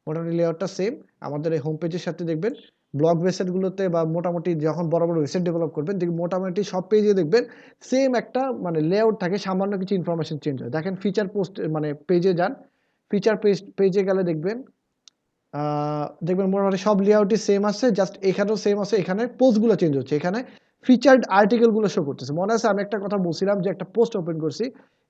মোটামুটি লেআউটটা সেম। আমাদের এই হোম পেজের সাথে দেখবেন ব্লগ ওয়েবসাইট গুলোতে বা মোটামুটি যখন বড় বড় ওয়েবসাইট ডেভেলপ করবেন, দেখবেন মোটামুটি সব পেজে দেখবেন সেম একটা মানে লেআউট থাকে, সামান্য কিছু ইনফরমেশন চেঞ্জ হয়। দেখেন ফিচার পোস্ট মানে পেজে যান, ফিচার পেজে গেলে দেখবেন দেখবেন মোটামুটি সব লেআউটই সেম আছে, জাস্ট এখানেও সেম আছে, এখানে পোস্টগুলো চেঞ্জ হচ্ছে, এখানে ফিচার্ড আর্টিকেল গুলো শো করতেছে। মনে আছে আমি একটা কথা বলছিলাম যে একটা পোস্ট ওপেন করছি,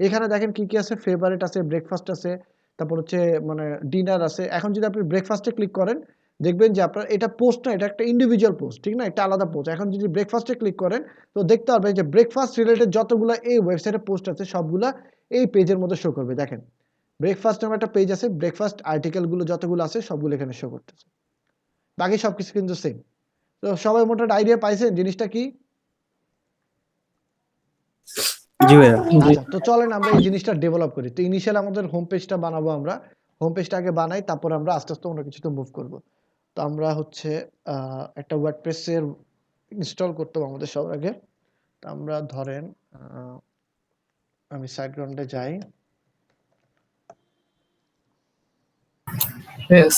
এখানে দেখেন কি কি আছে, ফেভারিট আছে, ব্রেকফাস্ট আছে, তারপর হচ্ছে মানে ডিনার আছে। এখন যদি আপনি ব্রেকফাস্টে ক্লিক করেন, দেখবেন যে আপনার এটা পোস্ট না, এটা একটা ইন্ডিভিজুয়াল পোস্ট, ঠিক না? একটা আলাদা পোস্ট। এখন যদি ব্রেকফাস্টে ক্লিক করেন, তো দেখতে পারবেন যে ব্রেকফাস্ট রিলেটেড যতগুলো এই ওয়েবসাইটে পোস্ট আছে সবগুলা এই পেজের মধ্যে শো করবে। দেখেন ব্রেকফাস্ট নামে একটা পেজ আছে, ব্রেকফাস্ট আর্টিকেল গুলো যতগুলো আছে সবগুলো এখানে শো করতেছে। বাকি সবকিছু কিন্তু সেম। তো সবাই মোটামুটি আইডিয়া পাইছেন জিনিসটা কি? জি ভাইয়া। জি। আচ্ছা, তো চলেন আমরা এই জিনিসটা ডেভেলপ করি। তো ইনিশিয়াল আমাদের হোম পেজটা বানাবো আমরা। হোম পেজটা আগে বানাই, তারপর আমরা আস্তে আস্তে অন্য কিছুতে মুভ করব। তো আমরা হচ্ছে একটা ওয়ার্ডপ্রেস এর ইনস্টল করতে হবে আমাদের সবার আগে। তো আমরা ধরেন আমি সাইড গ্রাউন্ডে যাই।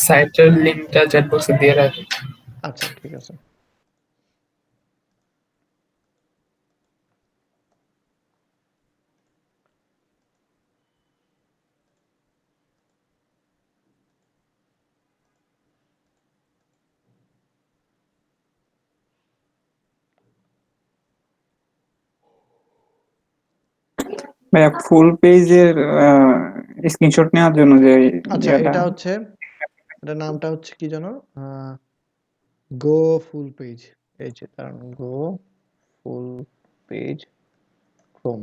সাইটের লিঙ্কটা চ্যাট বক্সে দিয়ে রাখি। আচ্ছা ঠিক আছে। ভাইয়া ফুল পেজের স্ক্রিনশট নেওয়ার জন্য যে আচ্ছা ইয়েটা, এটা হচ্ছে, এটার নামটা হচ্ছে কি জানো, গো ফুল পেজ, এই যে দাঁড়ান, গো ফুল পেজ ক্রোম।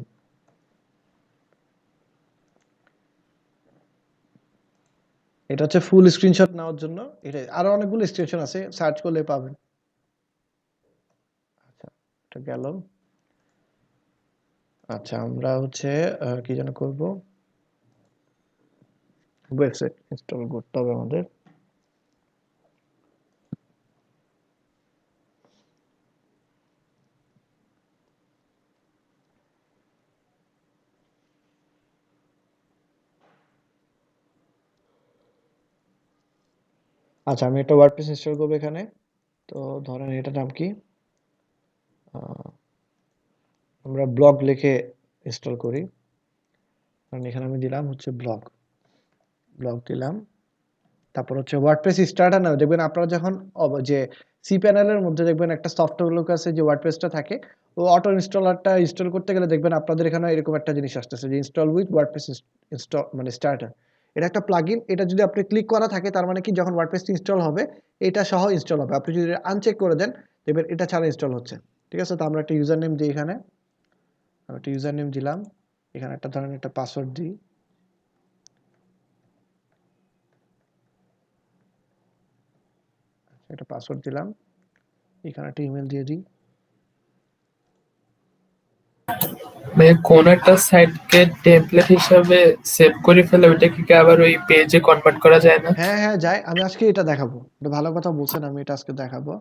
এটা হচ্ছে ফুল স্ক্রিনশট নেওয়ার জন্য। এটা আরো অনেকগুলো স্ক্রিনশট আছে, সার্চ করলে পাবেন। আচ্ছা এটা গেল। আচ্ছা আমরা হচ্ছে কি যেন করব, ওয়েবসাইট ইনস্টল করতে হবে আমাদের। আচ্ছা আমি একটা ওয়ার্ডপ্রেস ইনস্টল করবো এখানে। তো ধরেন এটার নাম কি, আহ, আমরা ব্লগ লিখে ইনস্টল করি। কারণ এখানে আমি দিলাম হচ্ছে ব্লগ, ব্লগ দিলাম। তারপর হচ্ছে ওয়ার্ডপ্রেস স্টার্টার নাও, দেখবেন আপনারা যখন যে সি প্যানেলের মধ্যে দেখবেন একটা সফটওয়্যার লোক আছে যে ওয়ার্ডপ্রেসটা থাকে, ও অটো ইনস্টলারটা ইনস্টল করতে গেলে দেখবেন আপনাদের এখানে এরকম একটা জিনিস আসতেছে যে ইনস্টল উইথ ওয়ার্ডপ্রেস ইনস্টল মানে স্টার্টার। এটা একটা প্লাগইন, এটা যদি আপনি ক্লিক করা থাকে তার মানে কি যখন ওয়ার্ডপ্রেস ইনস্টল হবে এটা সহ ইনস্টল হবে। আপনি যদি আনচেক করে দেন দেখবেন এটা ছাড়া ইনস্টল হচ্ছে। ঠিক আছে, তো আমরা একটা ইউজার নেম দিই এখানে, আমি একটা ইউজার নেম দিলাম, এখানে একটা ধরেন একটা পাসওয়ার্ড দিই। একটা পাসওয়ার্ড দিলাম, এখানে একটা ইমেল দিয়ে দিই। মানে কোন একটা সাইটকে টেমপ্লেট হিসাবে সেভ করে ফেলে ওইটাকে কি আবার ওই পেজে কনভার্ট করা যায় না? হ্যাঁ হ্যাঁ যাই, আমি আজকে এটা দেখাবো, এটা ভালো কথা বলছেন, আমি এটা আজকে দেখাবো।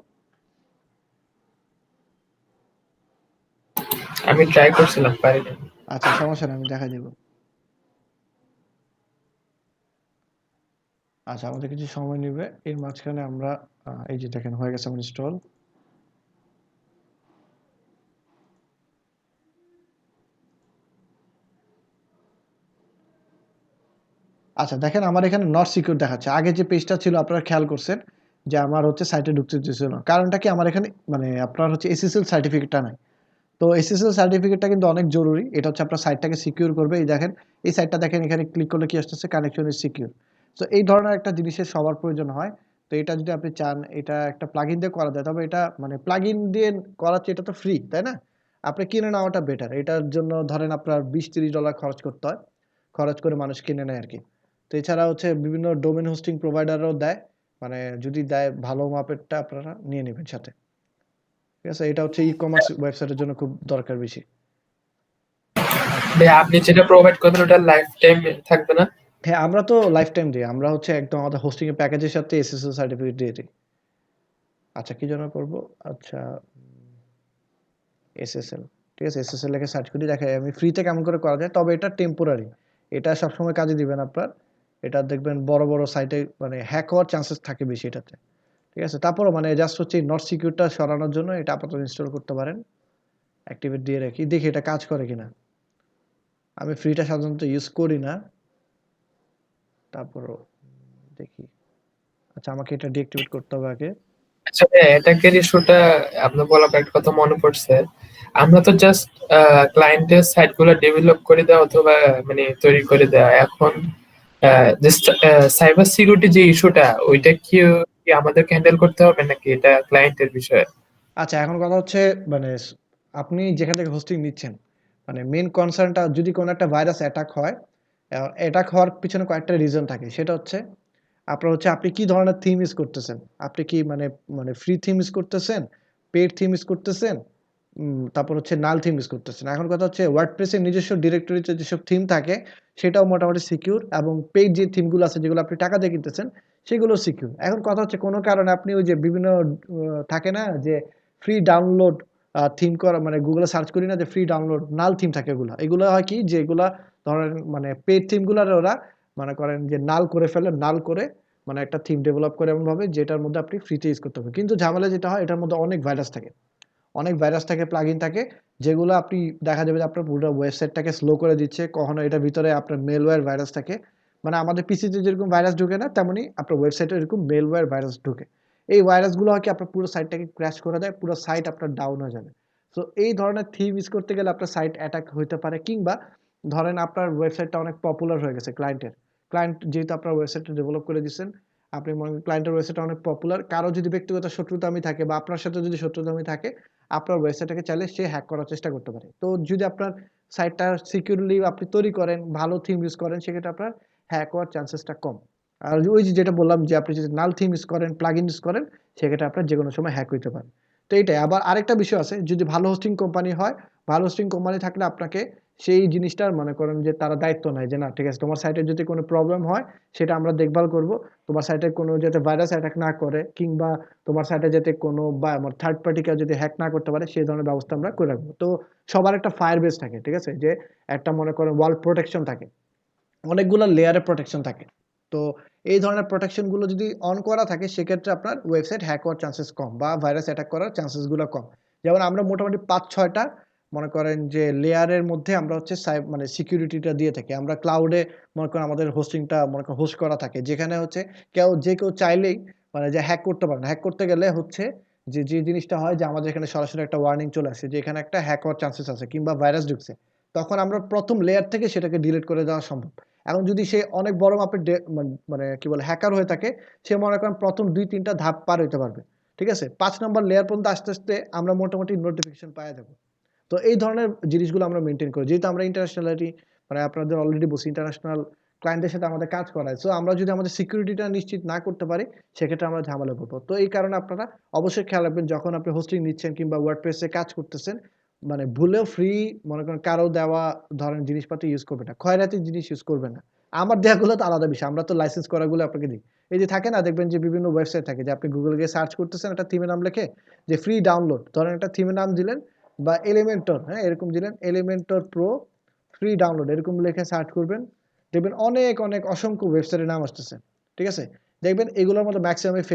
আমি ট্রাই করছিলাম, পারিনি। আচ্ছা সমস্যা নেই, আমি দেখাই দেবো। আচ্ছা আমাদের কিছু সময় নেবে, এর মাঝখানে আমরা এই যে দেখেন হয়ে গেছে আমার ইনস্টল। আচ্ছা দেখেন আমার এখানে নট সিকিউর দেখাচ্ছে। আগে যে পেজটা ছিল আপনারা খেয়াল করছেন যে আমার হচ্ছে সাইটে ঢুকতে দিচ্ছিল না, কারণটা কি আমার এখানে মানে আপনার হচ্ছে এসএসএল সার্টিফিকেটটা নাই। তো এসএসএল সার্টিফিকেটটা কিন্তু অনেক জরুরি, এটা হচ্ছে আপনার সাইটটাকে সিকিউর করবে। এই দেখেন এই সাইটটা দেখেন, এখানে ক্লিক করলে কি আসতেছে, কানেকশন ইজ সিকিউর। তো এই ধরনের একটা জিনিসের সবার প্রয়োজন হয়। তো এটা যদি আপনি চান এটা একটা প্লাগইন দিয়ে করা যায়, তবে এটা মানে প্লাগইন দিয়ে করার চেয়ে এটা তো ফ্রি তাই না, আপনি কিনে নেওয়াটা বেটার। এটার জন্য ধরেন আপনার $20-30 খরচ করতে হয়, খরচ করে মানুষ কিনে নেয় আর কি। তো এছাড়া হচ্ছে বিভিন্ন ডোমেন হোস্টিং প্রোভাইডারও দেয়, মানে যদি দেয় ভালো মাপেরটা আপনারা নিয়ে নেবেন সাথে। ঠিক আছে, এটা হচ্ছে ই কমার্স ওয়েবসাইটের জন্য খুব দরকার বেশি। আচ্ছা ভাই আপনি যেটা প্রোভাইড করবেন ওটা লাইফ টাইম থাকবে না? হ্যাঁ আমরা তো লাইফ টাইম দিই, আমরা হচ্ছে একদম আমাদের হোস্টিং এর প্যাকেজের সাথে এসএসএল সার্টিফিকেট দিয়ে দিই। আচ্ছা কি জন্য করব, আচ্ছা এসএসএল, ঠিক আছে এসএসএল লিখে সার্চ করি, দেখে আমি ফ্রিতে কেমন করে করা যায়। তবে এটা টেম্পোরারি, এটা সবসময় কাজে দিবেন আপনার। এটা দেখবেন বড় বড় সাইটে মানে হ্যাক হওয়ার চান্সেস থাকে বেশি এটাতে। ঠিক আছে, তারপরও মানে জাস্ট হচ্ছে নট সিকিউরটা সরানোর জন্য এটা আপাতত ইনস্টল করতে পারেন। অ্যাক্টিভেট দিয়ে রাখি, দেখি এটা কাজ করে কিনা। আমি ফ্রিটা সাধারণত ইউজ করি না, তারপরও দেখি। আচ্ছা আমাকে এটা ডিঅ্যাক্টিভেট করতে হবে আগে। আচ্ছা ভাই, অ্যাটাকের ইস্যুটা আপনার বলা পর একটা কথা মনে পড়ছে। আমরা তো জাস্ট ক্লায়েন্টের সাইট গুলো ডেভেলপ করে দেওয়া অথবা মানে তৈরি করে দেওয়া। এখন জাস্ট সাইবার সিকিউরিটি যে ইস্যুটা ওইটা কি আমাদেরকে হ্যান্ডেল করতে হবে নাকি এটা ক্লায়েন্টের বিষয়? আচ্ছা এখন কথা হচ্ছে মানে আপনি যেখান থেকে হোস্টিং নিচ্ছেন, মানে মেইন কনসার্নটা যদি কোনো একটা ভাইরাস অ্যাটাক হয়, অ্যাটাক হওয়ার পিছনে কয়েকটা রিজন থাকে। সেটা হচ্ছে আপনার হচ্ছে আপনি কি ধরনের থিম ইউজ করতেছেন, আপনি কি মানে মানে ফ্রি থিম ইউজ করতেছেন, পেড থিম ইউজ করতেছেন, তারপর হচ্ছে নাল থিম ইউজ করতেছেন। এখন কথা হচ্ছে ওয়ার্ডপ্রেসের নিজস্ব ডিরেক্টরিতে যেসব থিম থাকে সেটাও মোটামুটি সিকিউর, এবং পেইড যে থিমগুলো আছে যেগুলো আপনি টাকা দিয়ে কিনতেছেন সেগুলো সিকিউর। এখন কথা হচ্ছে কোনো কারণে আপনি ওই যে বিভিন্ন থাকে না যে ফ্রি ডাউনলোড থিম করা, মানে গুগলে সার্চ করি না যে ফ্রি ডাউনলোড নাল থিম থাকে, এগুলো এগুলো হয় কি যে এগুলা ধরেন মানে পেইড থিমগুলোর ওরা মনে করেন যে নাল করে ফেলে, নাল করে মানে একটা থিম ডেভেলপ করে এমনভাবে যেটার মধ্যে আপনি ফ্রিতে ইউজ করতে হবে। কিন্তু ঝামেলা যেটা হয় এটার মধ্যে অনেক ভাইরাস থাকে, অনেক ভাইরাস থাকে, প্লাগইন থাকে, যেগুলো আপনি দেখা যাবে যে আপনার পুরো ওয়েবসাইটটাকে স্লো করে দিচ্ছে। কখনো এটার ভিতরে আপনার মেলওয়্যার ভাইরাস থাকে, মানে আমাদের পিসিতে যেরকম ভাইরাস ঢুকে না তেমনি আপনার ওয়েবসাইটে এরকম মেলওয়্যার ভাইরাস ঢুকে। এই ভাইরাসগুলো হয় কি আপনার পুরো সাইটটাকে ক্র্যাশ করে দেয়, পুরো সাইট আপনার ডাউন হয়ে যাবে। তো এই ধরনের থিম ইউজ করতে গেলে আপনার সাইট অ্যাটাক হতে পারে, কিংবা ধরেন আপনার ওয়েবসাইটটা অনেক পপুলার হয়ে গেছে ক্লায়েন্ট যেহেতু আপনার ওয়েবসাইটটা ডেভেলপ করে দিচ্ছেন, আপনি মনে করেন ক্লায়েন্টের ওয়েবসাইটটা অনেক পপুলার, কারো যদি ব্যক্তিগত শত্রুতামি থাকে বা আপনার সাথে যদি শত্রুতামি থাকে, আপনার ওয়েবসাইটটাকে চাইলে সে হ্যাক করার চেষ্টা করতে পারে। তো যদি আপনার সাইটটা সিকিউরলি আপনি তৈরি করেন, ভালো থিম ইউজ করেন, সেক্ষেত্রে আপনার হ্যাক হওয়ার চান্সেসটা কম। আর ওই যে যেটা বললাম যে আপনি যদি নাল থিম ইউজ করেন, প্লাগইন ইউজ করেন, সেক্ষেত্রে আপনার যে কোনো সময় হ্যাক হইতে পারে। তো এইটাই। আবার আরেকটা বিষয় আছে, যদি ভালো হোস্টিং কোম্পানি হয়, ভালো হোস্টিং কোম্পানি থাকলে আপনাকে সেই জিনিসটার মনে করেন যে তারা দায়িত্ব নেয় যে না ঠিক আছে, তোমার সাইটে যদি কোনো প্রবলেম হয় সেটা আমরা দেখভাল করব, তোমার সাইটে কোনো যাতে ভাইরাস অ্যাটাক না করে, কিংবা তোমার সাইটে যাতে কোনো বা আমার থার্ড পার্টি কেউ যদি হ্যাক না করতে পারে, সেই ধরনের ব্যবস্থা আমরা করে রাখবো। তো সবার একটা ফায়ার বেস থাকে, ঠিক আছে, যে একটা মনে করেন ওয়াল প্রোটেকশন থাকে, অনেকগুলো লেয়ারে প্রোটেকশন থাকে। তো এই ধরনের প্রোটেকশন গুলো যদি অন করা থাকে, সেক্ষেত্রে আপনার ওয়েবসাইট হ্যাক হওয়ার চান্সেস কম বা ভাইরাস অ্যাটাক করার চান্সেস গুলো কম। যেমন আমরা মোটামুটি ৫-৬টা মনে করেন যে লেয়ারের মধ্যে আমরা হচ্ছে মানে সিকিউরিটিটা দিয়ে থাকি। আমরা ক্লাউডে মনে করেন আমাদের হোস্টিংটা মনে করেন হোস্ট করা থাকে, যেখানে হচ্ছে যে কেউ চাইলেই মানে যে হ্যাক করতে পারে না। হ্যাক করতে গেলে হচ্ছে যে জিনিসটা হয় যে আমাদের এখানে সরাসরি একটা ওয়ার্নিং চলে আসে যে এখানে একটা হ্যাক হওয়ার চান্সেস আছে কিংবা ভাইরাস ঢুকছে। তখন আমরা প্রথম লেয়ার থেকে সেটাকে ডিলিট করে দেওয়া সম্ভব। এখন যদি সে অনেক বড় মাপের মানে কি বলে হ্যাকার হয়ে থাকে, সে মনে করেন প্রথম ২-৩টা ধাপ পার হইতে পারবে। ঠিক আছে? ৫ নাম্বার লেয়ার পর্যন্ত আস্তে, আস্তে আমরা মোটামুটি নোটিফিকেশন পাইয়া যাবো। তো এই ধরনের জিনিসগুলো আমরা মেইনটেইন করি। যেহেতু আমরা ইন্টারন্যাশনালিটি মানে আপনাদের অলরেডি বলছি ইন্টারন্যাশনাল ক্লায়েন্টের সাথে আমাদের কাজ করায়। সো আমরা যদি আমাদের সিকিউরিটিটা নিশ্চিত না করতে পারি, সেক্ষেত্রে আমরা ঝামেলায় পড়বো। তো এই কারণে আপনারা অবশ্যই খেয়াল রাখবেন যখন আপনি হোস্টিং নিচ্ছেন কিংবা ওয়ার্ডপ্রেস এ কাজ করতেছেন, মানে ভুলেও ফ্রি মনে করেন কারো দেওয়া ধরেন জিনিসপাতি ইউজ করবেন না। খয়রাতি জিনিস ইউজ করবেন না। আমার দেয়াগুলো তো আলাদা বিষয়। আমরা তো লাইসেন্স করাগুলো আপনাকে দিই। এই যে থাকে না দেখবেন যে বিভিন্ন ওয়েবসাইট থাকে যে আপনি Google গিয়ে সার্চ করতেছেন একটা থিমের নাম লিখে, যে ফ্রি ডাউনলোড। ধরেন একটা থিমের নাম দিলেন বা এলিমেন্টর, হ্যাঁ? এরকম দিলেন এলিমেন্টর প্রো ফ্রি ডাউনলোড এরকম লিখে সার্চ করবেন। দেখবেন অনেক অসংখ্য ওয়েবসাইটের নাম আসতেছে। ঠিক আছে? দেখবেন এগুলোর মধ্যে ম্যাক্সিমামই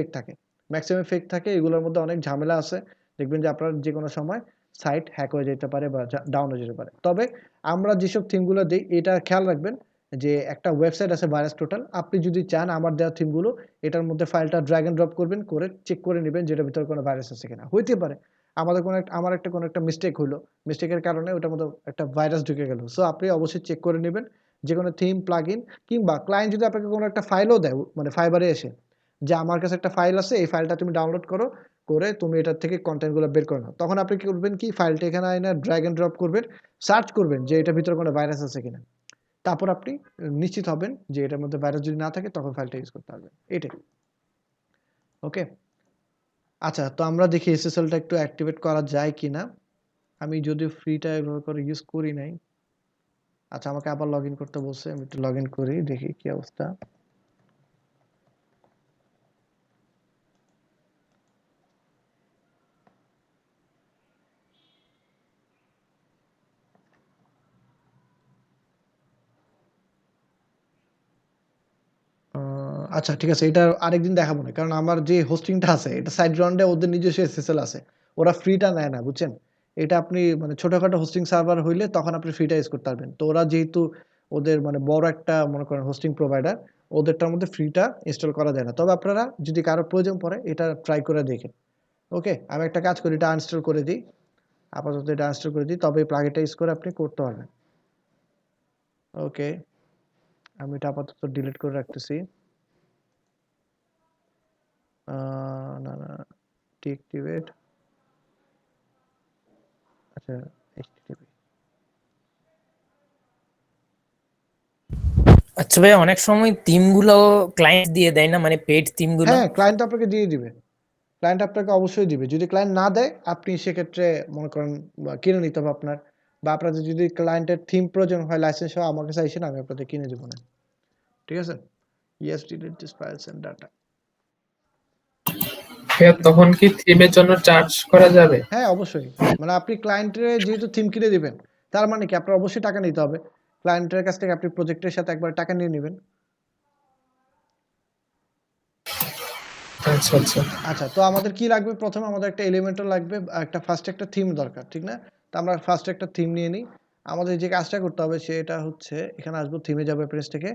ফেক থাকে। এগুলোর মধ্যে অনেক ঝামেলা আছে। দেখবেন যে আপনার যেকোনো সময় সাইট হ্যাক হয়ে যেতে পারে বা ডাউন হয়ে যেতে পারে। তবে আমরা যেসব থিমগুলো দেই এটা খেয়াল রাখবেন যে একটা ওয়েবসাইট আছে ভাইরাস টোটাল। আপনি যদি চান আমার দেওয়া থিমগুলো এটার মধ্যে ফাইলটা ড্র্যাগ এন্ড ড্রপ করবেন, করে চেক করে নিবেন যে এটার ভিতরে কোনো ভাইরাস আছে কিনা। হইতে পারে আমার কোনো একটা মিস্টেক হইলো। মিস্টেকের কারণে ওটার মধ্যে একটা ভাইরাস ঢুকে গেল। সো আপনি অবশ্যই চেক করে নিবেন। যেকোনো থিম, প্লাগইন কিংবা ক্লায়েন্ট যদি আপনাকে কোনো একটা ফাইলও দেয় মানে ফাইবারে এসে, যে আমার কাছে একটা ফাইল আছে, এই ফাইলটা তুমি ডাউনলোড করো, করে তুমি এটার থেকে কনটেন্ট গুলো বের করে নাও। তখন আপনি কি করবেন কি ফাইলটা এখানে আইনা ড্র্যাগ এন্ড ড্রপ করবেন, সার্চ করবেন যে এটার ভিতরে কোনো ভাইরাস আছে কিনা। তারপর আপনি নিশ্চিত হবেন যে এটার মধ্যে ভাইরাস যদি না থাকে তখন ফাইলটা ইউজ করতে পারবেন। এটাই। ওকে? আচ্ছা, তো আমরা দেখি এসএসএলটা একটু অ্যাক্টিভেট করা যায় কিনা। আমি যদিও ফ্রিটা এভাবে করে ইউজ করি নাই। আচ্ছা, আমাকে আবার লগইন করতে বলছে। আমি একটু লগইন করি, দেখি কি অবস্থা। আচ্ছা ঠিক আছে, এটা আরেকদিন দেখাবো না, কারণ আমার যে হোস্টিংটা আছে এটা সাইড গ্রাউন্ডে ওদের নিজস্ব এসএসএল আছে, ওরা ফ্রিটা নেয় না, বুঝছেন? এটা আপনি মানে ছোটখাটো হোস্টিং সার্ভার হইলে তখন আপনি ফ্রিটা ইউজ করতে পারবেন। তো ওরা যেহেতু ওদের মানে বড় একটা মনে করেন হোস্টিং প্রোভাইডার, ওদেরটার মধ্যে ফ্রিটা ইনস্টল করা যায় না। তবে আপনারা যদি কারো প্রয়োজন পড়ে এটা ট্রাই করে দেখেন। ওকে, আমি একটা কাজ করি, এটা আনইনস্টল করে দিই। আপাতত এটা আনইনস্টল করে দিই, তবে এই প্লাগইনটা ইউজ করে আপনি করতে পারবেন। ওকে, আমি এটা আপাতত ডিলিট করে রাখতেছি। না ডিএক্টিভেট। আচ্ছা, HTTP। আচ্ছা ভাই, অনেক সময় থিম গুলো ক্লায়েন্ট দিয়ে দেয় না, মানে পেড থিম গুলো? হ্যাঁ, ক্লায়েন্ট আপনাকে দিয়ে দিবে। ক্লায়েন্ট আপনাকে অবশ্যই দিবে। যদি ক্লায়েন্ট না দেয়, আপনি সেক্ষেত্রে মনে করেন কিনে নিতে হবে আপনার। বা আপনাদের যদি ক্লায়েন্টের থিম প্রয়োজন হয় লাইসেন্স সহ আমার কাছে আইসেন, আমি আপনাদের কিনে দেব না। ঠিক আছে? Yes, delete this files and data. ভাইয়া তখন কি থিমের জন্য চার্জ করা যাবে? হ্যাঁ, অবশ্যই। মানে আপনি ক্লায়েন্টের যেহেতু থিম কিনে দিবেন, তার মানে কি আপনার অবশ্যই টাকা নিতে হবে। ক্লায়েন্টের কাছ থেকে আপনি প্রজেক্টের সাথে একবার টাকা নিয়ে নিবেন। আচ্ছা আচ্ছা। আচ্ছা, তো আমাদের কি লাগবে? প্রথমে আমাদের একটা এলিমেন্টর লাগবে, একটা ফার্স্ট একটা থিম দরকার, ঠিক না? তো আমরা ফার্স্ট একটা থিম নিয়ে নিই। আমাদের যে কাজটা করতে হবে সেটা হচ্ছে এখানে আসবো, থিমে যাবো প্রেস থেকে।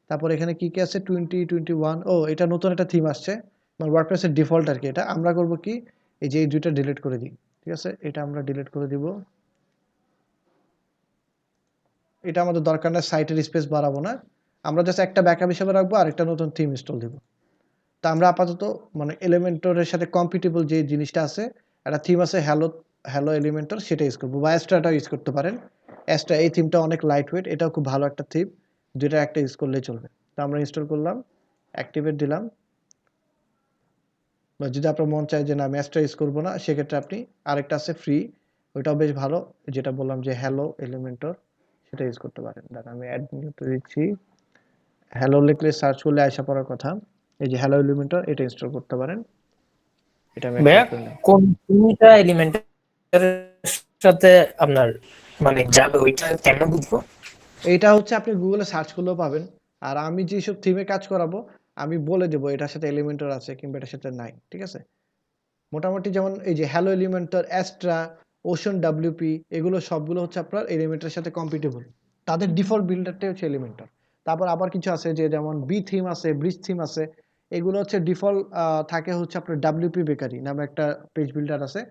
তারপর এখানে কি আছে 2021, ও এটা নতুন একটা থিম আসছে। মানে ওয়ার্ডপ্রেসের ডিফল্ট আরকি এটা। আমরা করব কি এই যে এই দুইটা ডিলিট করে দিই। ঠিক আছে? এটা আমরা ডিলিট করে দিব। এটা আমাদের দরকার না, সাইটের স্পেস বাড়াবো না, আমরা জাস্ট একটা ব্যাকআপ হিসেবে রাখবো আর একটা নতুন থিম ইনস্টল দিব। তা আমরা আপাতত মানে এলিমেন্টরের সাথে কম্পিটেবল যে জিনিসটা আছে, একটা থিম আছে হ্যালো হ্যালো এলিমেন্টর, সেটা ইউজ করবো, বা অ্যাস্ট্রাটাও ইউজ করতে পারেন। অ্যাস্ট্রা এই থিমটা অনেক লাইট ওয়েট, এটাও খুব ভালো একটা থিম, দুইটা একটা ইউজ করলেই চলবে। তো আমরা ইনস্টল করলাম, অ্যাক্টিভেট দিলাম, বা যদি আপনার মন চায় যে না আমি অ্যাস্ট্রা ইউজ করবো না, সেক্ষেত্রে আপনি আরেকটা আছে ফ্রি, ওইটাও বেশ ভালো, যেটা বললাম যে হ্যালো এলিমেন্টর, সেটা ইউজ করতে পারেন। দেন আমি অ্যাড নিতে দিচ্ছি, হ্যালো লিখলে সার্চ করলে আসা পড়ার কথা, এই যে হ্যালো এলিমেন্টর, এটা ইনস্টল করতে পারেন। এটা আমি ভাইয়া অ্যাক্টিভ করলাম। কোন কোনটা এলিমেন্টের সাথে আপনার মানে যাবে ওইটা কেমন বুঝবো? এইটা হচ্ছে আপনি গুগলে সার্চ করলেও পাবেন। আর আমি যেসব থিমে কাজ করাবো, আমি বলে দেবো এটার সাথে এলিমেন্টর আছে কিংবা এটার সাথে নাই, ঠিক আছে? মোটামুটি যেমন এই যে hello Elementor, Astra, ocean WP, এগুলো সবগুলো হচ্ছে আপনার এলিমেন্টের সাথে কম্পিটেবল। তাদের ডিফল্ট বিল্ডারটাই হচ্ছে এলিমেন্টর। তারপর আবার কিছু আছে যে যেমন বি থিম আছে, ব্রিজ থিম আছে, এগুলো হচ্ছে ডিফল্ট থাকে হচ্ছে আপনার ডাব্লিউপি বেকারি নামে একটা পেজ বিল্ডার আছে,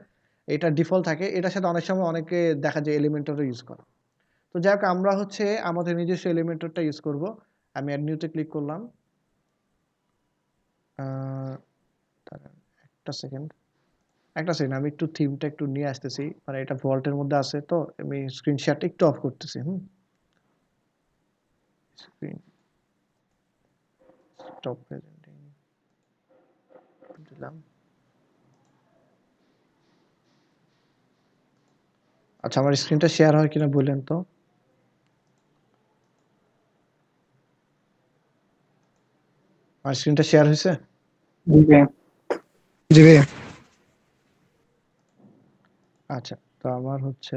এটা ডিফল্ট থাকে, এটার সাথে অনেক সময় অনেকে দেখা যায় এলিমেন্টরও ইউজ করে। তো যাই হোক, আমরা হচ্ছে আমাদের নিজস্ব এলিমেন্টরটা ইউজ করব। আমি অ্যাড নিউতে ক্লিক করলাম। দাঁড়ান, একটা সেকেন্ড, আমি একটু থিমটা একটু নিয়ে আসতেছি, মানে এটা ভল্টের মধ্যে আছে, তো আমি স্ক্রিনশটটা একটু অফ করতেছি। স্ক্রিন স্টপ প্রেজেন্টিং দিলাম। আচ্ছা, আমার স্ক্রিনটা শেয়ার হয় কিনা বললেন তো? আমার স্ক্রিনটা শেয়ার হয়েছে? জি ভাইয়া। জি ভাইয়া। আচ্ছা, তো আমার হচ্ছে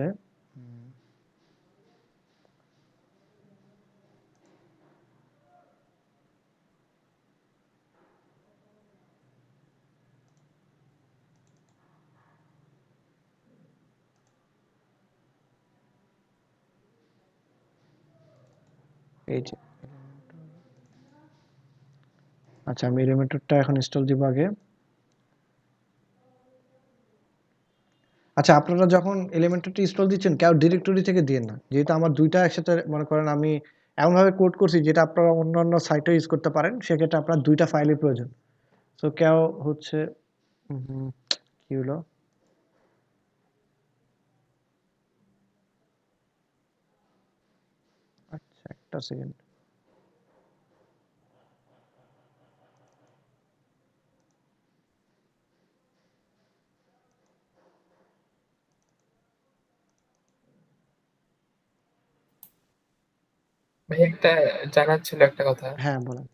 এই যে, আচ্ছা আমি এলিমেন্টরটা এখন ইনস্টল দিব আগে। আচ্ছা, আপনারা যখন এলিমেন্টরটা ইনস্টল দিচ্ছেন, কেউ ডিরেক্টরি থেকে দিয়েন না, যেহেতু আমার দুইটা একসাথে, মনে করেন আমি এমনভাবে কোড করছি যেটা আপনারা অন্যান্য সাইটে ইউজ করতে পারেন, সেক্ষেত্রে আপনার দুইটা ফাইলের প্রয়োজন। তো কেউ হচ্ছে কি হলো, আচ্ছা একটা সেকেন্ড, ভাই একটা জানার ছিল একটা কথা। হ্যাঁ বলেন।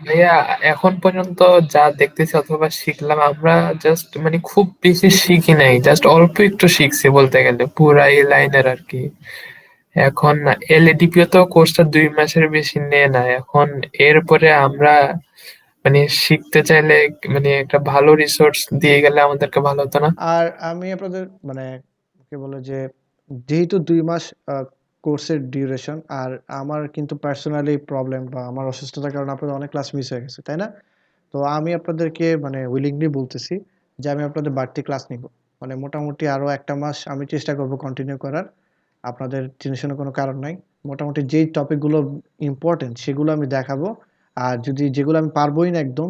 ভাইয়া এখন পর্যন্ত যা দেখতেছি অথবা শিখলাম, আমরা জাস্ট মানে খুব বেশি শিখি নাই, জাস্ট অল্প একটু শিখছি বলতে গেলে, পুরা এই লাইনের আর কি। এখন এলএডিপিও তো কোর্সটা 2 মাসের বেশি নেয় না এখন। এরপরে আমরা মানে শিখতে চাইলে মানে একটা ভালো রিসোর্স দিয়ে গেলে আমাদেরকে ভালো হতো না? আর আমি আপনাদের মানে কি বলে যে, যেহেতু 2 মাস কোর্সের ডিউরেশন, আর আমার কিন্তু পার্সোনালি প্রবলেম বা আমার অসুস্থতার কারণে আপনাদের অনেক ক্লাস মিস হয়ে গেছে, তাই না? তো আমি আপনাদেরকে মানে উইলিংলি বলতেছি যে আমি আপনাদের বাড়তি ক্লাস নিব, মানে মোটামুটি আরো একটা মাস আমি চেষ্টা করব কন্টিনিউ করার। আপনাদের টেনশনের কোনো কারণ নাই। মোটামুটি যেই টপিকগুলো ইম্পর্টেন্ট সেগুলো আমি দেখাবো। আর যদি যেগুলো আমি পারবোই না একদম,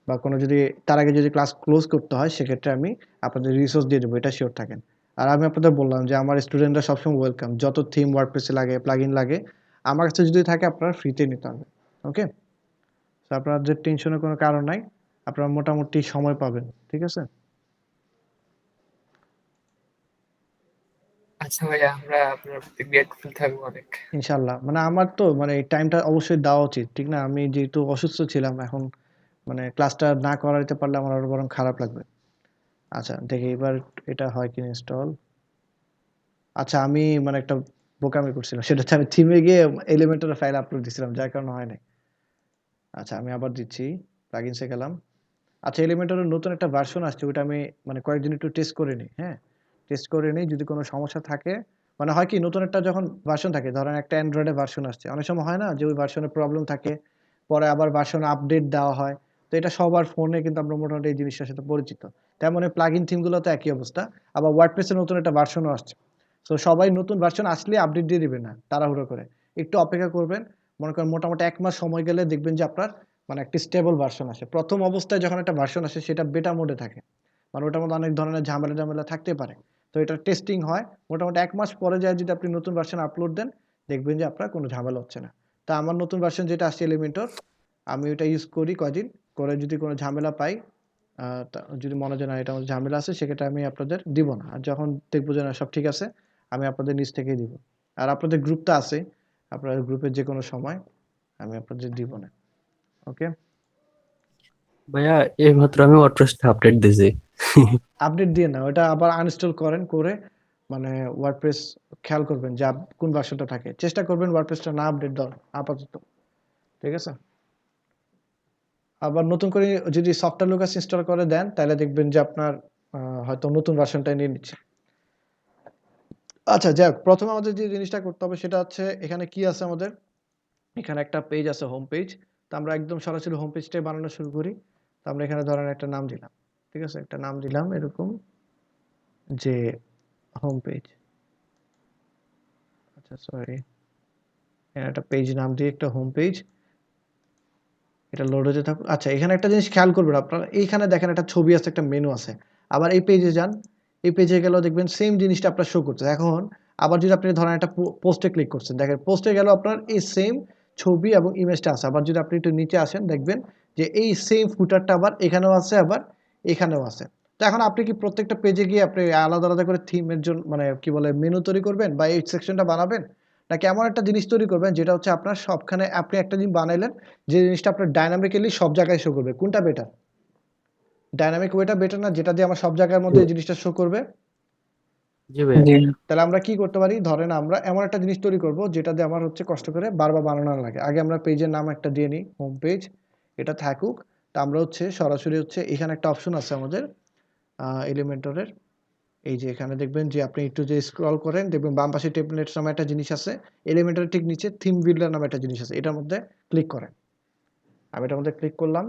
বা কোনো যদি তার আগে যদি ক্লাস ক্লোজ করতে হয়, সেক্ষেত্রে আমি আপনাদের রিসোর্স দিয়ে দেবো, এটা শিওর থাকেন। আর আমি আপনাদের বললাম যে আমার স্টুডেন্টরা সবসময় ওয়েলকাম, যত থিম ওয়ার্ডপ্রেসে লাগে, প্লাগইন লাগে, আমার কাছে যদি থাকে আপনারা ফ্রিতে নিতে হবে। ওকে, তো আপনাদের টেনশনের কোনো কারণ নাই, আপনারা মোটামুটি সময় পাবেন, ঠিক আছে? আচ্ছা ভাইয়া, আমরা আপনার প্রতি গ্রেটফুল থাকবো অনেক। ইনশাল্লাহ, মানে আমার তো মানে এই টাইমটা অবশ্যই দেওয়া উচিত, ঠিক না? আমি যেহেতু অসুস্থ ছিলাম, এখন মানে ক্লাসটা না করাইতে পারলে আমার আরো বরং খারাপ লাগবে। আচ্ছা দেখি এবার এটা হয় কিনা ইনস্টল। আচ্ছা, আমি মানে একটা বোকামি করছিলাম, সেটা হচ্ছে আমি থিমে গিয়ে এলিমেন্টারের ফাইল আপলোড দিছিলাম, যার কারণে হয় নাই। আচ্ছা আমি আবার দিচ্ছি, প্লাগইনসে গেলাম। আচ্ছা, এলিমেন্টরের নতুন একটা ভার্সন আসছে, ওইটা আমি মানে কয়েকদিন একটু টেস্ট করে নিই, হ্যাঁ? টেস্ট করে নিই, যদি কোনো সমস্যা থাকে, মানে হয় কি নতুন একটা যখন ভার্সন থাকে, ধরেন একটা অ্যান্ড্রয়েডের ভার্সন আসছে, অনেক সময় হয় না যে ওই ভার্সনে প্রবলেম থাকে, পরে আবার ভার্সন আপডেট দেওয়া হয়। তো এটা সবার ফোনে কিন্তু আমরা মোটামুটি এই জিনিসটার সাথে পরিচিত। তেমন এই প্লাগইন থিমগুলো তো একই অবস্থা। আবার ওয়ার্ডপ্রেসের নতুন একটা ভার্সনও আসছে। সো সবাই নতুন ভার্সন আসলে আপডেট দিয়ে দিবেন না তাড়াহুড়ো করে, একটু অপেক্ষা করবেন। মনে করেন মোটামুটি 1 মাস সময় গেলে দেখবেন যে আপনার মানে একটা স্টেবল ভার্সন আসে। প্রথম অবস্থায় যখন একটা ভার্সন আসে সেটা বেটা মোডে থাকে, মানে ওটার মধ্যে অনেক ধরনের ঝামেলা ঝামেলা থাকতে পারে। তো এটা টেস্টিং হয় মোটামুটি 1 মাস পরে যায় যদি আপনি নতুন ভার্সন আপলোড দেন, দেখবেন যে আপনার কোনো ঝামেলা হচ্ছে না। তা আমার নতুন ভার্সন যেটা আসছে এলিমেন্টর, আমি ওটা ইউজ করি কয়দিন করে, যদি কোনো ঝামেলা পাই যদি মনে হয় যে না এটা আমার ঝামেলা আছে, সেক্ষেত্রে আমি আপনাদের দিব না। আর যখন দেখবো যে না সব ঠিক আছে, আমি আপনাদের নিজ থেকেই দিব। আর আপনাদের গ্রুপ তো আছে, আপনাদের গ্রুপের যে কোনো সময় আমি আপনাদের দিব না। ওকে, ভাইয়া এইমাত্র আমি ওয়ার্ডপ্রেসটা আপডেট দিয়েছি। আপডেট দিয়ে না, ওটা আবার আনইনস্টল করেন, করে মানে ওয়ার্ডপ্রেস খেয়াল করবেন যে কোন ভার্সনটা থাকে, চেষ্টা করবেন ওয়ার্ডপ্রেসটা না আপডেট দেওয়ার আপাতত, ঠিক আছে। আবার নতুন করে যদি সফটওয়্যার লুকাস ইনস্টল করে দেন তাহলে দেখবেন যে আপনার হয়তো নতুন ভার্সনটাই নিয়ে নিচ্ছে। আচ্ছা যাক, প্রথমে আমাদের যে জিনিসটা করতে হবে সেটা হচ্ছে এখানে কি আছে আমাদের, এখানে একটা পেজ আছে হোম পেজ। তো আমরা একদম সরাসরি হোম পেজটাই বানানো শুরু করি। তো আমরা এখানে ধরেন একটা নাম দিলাম, ঠিক আছে, একটা নাম দিলাম এরকম যে হোম পেজ। আচ্ছা সরি, এখানে একটা পেজ নাম দিয়ে একটা হোম পেজ, এটা লোড হতে থাকুক। আচ্ছা এখানে একটা জিনিস খেয়াল করবেন আপনারা, এইখানে দেখেন একটা ছবি আছে, একটা মেনু আছে। আবার এই পেজে যান, এই পেজে গেলেও দেখবেন সেম জিনিসটা আপনার শো করছে। এখন আবার যদি আপনি ধরেন একটা পোস্টে ক্লিক করছেন, দেখেন পোস্টে গেল আপনার এই সেম ছবি এবং ইমেজটা আছে। আবার যদি আপনি একটু নিচে আসেন দেখবেন যে এই সেম ফুটারটা আবার এখানেও আছে, আবার এখানেও আছে। তো এখন আপনি কি প্রত্যেকটা পেজে গিয়ে আপনি আলাদা আলাদা করে থিমের জন্য মানে কি বলে মেনু তৈরি করবেন বা এই সেকশনটা বানাবেন, নাকি এমন একটা জিনিস তৈরি করবেন যেটা হচ্ছে আপনার সবখানে আপনি একটা জিনিস বানাইলেন, যে জিনিসটা আপনার ডাইনামিক্যালি সব জায়গায় শো করবে? কোনটা বেটার? ডাইনামিক ওয়েটা বেটার না, যেটা দিয়ে আমার সব জায়গার মধ্যে এই জিনিসটা শো করবে? জি ভাইয়া। জি। তাহলে আমরা কি করতে পারি, ধরেন আমরা এমন একটা জিনিস তৈরি করব যেটা দিয়ে আমার হচ্ছে কষ্ট করে বারবার বানানো না লাগে। আগে আমরা পেজের নাম একটা দিয়ে নিই, হোম পেজ, এটা থাকুক। তা আমরা হচ্ছে সরাসরি হচ্ছে এখানে একটা অপশন আছে আমাদের এলিমেন্টরের, এই যে এখানে দেখবেন যে আপনি একটু যে স্ক্রল করেন দেখবেন বাম পাশে টেমপ্লেটস নামে একটা জিনিস আছে, এলিমেন্টরের ঠিক নিচে থিম বিল্ডার নামে একটা জিনিস আছে, এটার মধ্যে ক্লিক করেন। আমি এটার মধ্যে ক্লিক করলাম।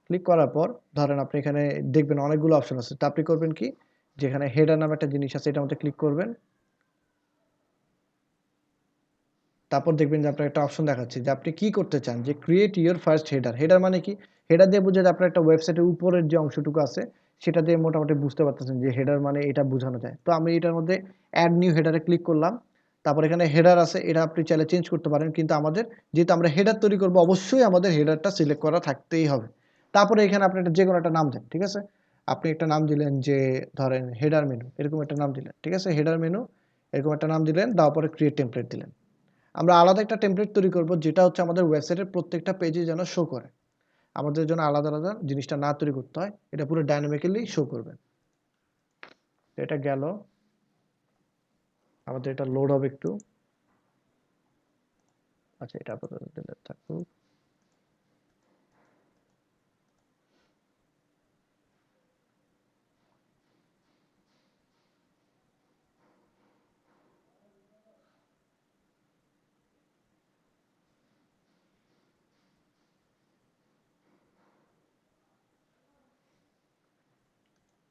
ক্লিক করার পর ধরেন আপনি এখানে দেখবেন অনেকগুলো অপশন আছে। তো আপনি করবেন কি, যেখানে হেডার নামে একটা জিনিস আছে এটার মধ্যে ক্লিক করবেন। তারপর দেখবেন যে আপনার একটা অপশন দেখাচ্ছে যে আপনি কি করতে চান, যে create your first header. Header মানে কি? হেডার দিয়ে বোঝায় যে আপনার একটা ওয়েবসাইটের উপরের যে অংশটুকু আছে সেটা দিয়ে মোটামুটি বুঝতে পারতেছেন যে হেডার মানে এটা বোঝানো যায়। তো আমি এটার মধ্যে অ্যাড নিউ হেডারে ক্লিক করলাম। তারপর এখানে হেডার আছে, এটা আপনি চাইলে চেঞ্জ করতে পারেন, কিন্তু আমাদের যেহেতু আমরা হেডার তৈরি করবো অবশ্যই আমাদের হেডারটা সিলেক্ট করা থাকতেই হবে। তারপরে এখানে আপনি যে কোনো একটা নাম দেন, ঠিক আছে। আপনি একটা নাম দিলেন যে ধরেন হেডার মেনু, এরকম একটা নাম দিলেন, ঠিক আছে, হেডার মেনু এরকম একটা নাম দিলেন, দেওয়ার পরে ক্রিয়েট টেমপ্লেট দিলেন। আমরা আলাদা একটা টেমপ্লেট তৈরি করব যেটা হচ্ছে আমাদের ওয়েবসাইটের প্রত্যেকটা পেজে যেন শো করে। আমাদের জন্য আলাদা আলাদা জিনিসটা না তৈরি করতে হয়, এটা পুরো ডাইনামিক্যালি শো করবে। এটা গেল, আমাদের এটা লোড হবে একটু। আচ্ছা এটা আপাতত ডিলিট থাকুক।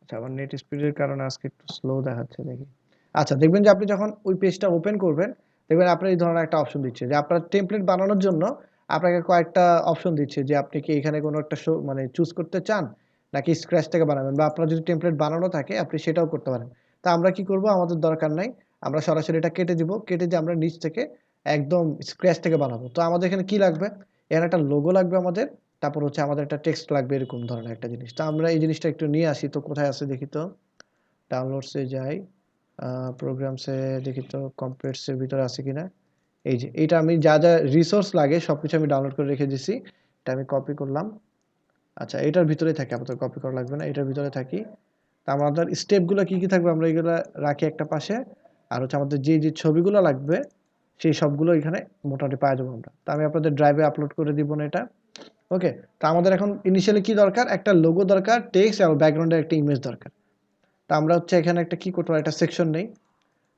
আচ্ছা আমার নেট স্পিডের কারণে আজকে একটু স্লো দেখাচ্ছে, দেখি। আচ্ছা দেখবেন যে আপনি যখন ওই পেজটা ওপেন করবেন দেখবেন আপনার এই ধরনের একটা অপশন দিচ্ছে যে আপনার টেমপ্লেট বানানোর জন্য আপনাকে কয়েকটা অপশন দিচ্ছে যে আপনি কি এখানে কোনো একটা শো মানে চুজ করতে চান, নাকি স্ক্র্যাচ থেকে বানাবেন, বা আপনার যদি টেমপ্লেট বানানো থাকে আপনি সেটাও করতে পারেন। তা আমরা কি করব, আমাদের দরকার নাই, আমরা সরাসরি এটা কেটে দিব, কেটে দিয়ে আমরা নিচ থেকে একদম স্ক্র্যাচ থেকে বানাবো। তো আমাদের এখানে কি লাগবে, এখানে একটা লোগো লাগবে আমাদের, তারপর হচ্ছে আমাদের একটা টেক্সট লাগবে, এরকম ধরনের একটা জিনিস। তো আমরা এই জিনিসটা একটু নিয়ে আসি, তো কোথায় আছে দেখি তো, ডাউনলোডসে যাই, প্রোগ্রামসে দেখি তো কমপ্লেটসের ভিতরে আছে কিনা। এই যে এইটা আমি যা যা রিসোর্স লাগে সবকিছু আমি ডাউনলোড করে রেখে দিছি, এটা আমি কপি করলাম। আচ্ছা এটার ভিতরেই থাকে, আমাদের কপি করা লাগবে না, এটার ভিতরে থাকি। তা আমাদের স্টেপগুলো কি কি থাকবে আমরা এগুলো রাখি একটা পাশে, আর হচ্ছে আমাদের যে যে ছবিগুলো লাগবে সেই সবগুলো এখানে মোটামুটি পাওয়া যাবো আমরা। তা আমি আপনাদের ড্রাইভে আপলোড করে দিব না এটা। ওকে, তো আমাদের এখন ইনিশিয়ালি কি দরকার, একটা লোগো দরকার, টেক্সট এবং ব্যাকগ্রাউন্ডের একটা ইমেজ দরকার। তা আমরা হচ্ছে এখানে একটা কি করতে পারি, একটা সেকশন নেই,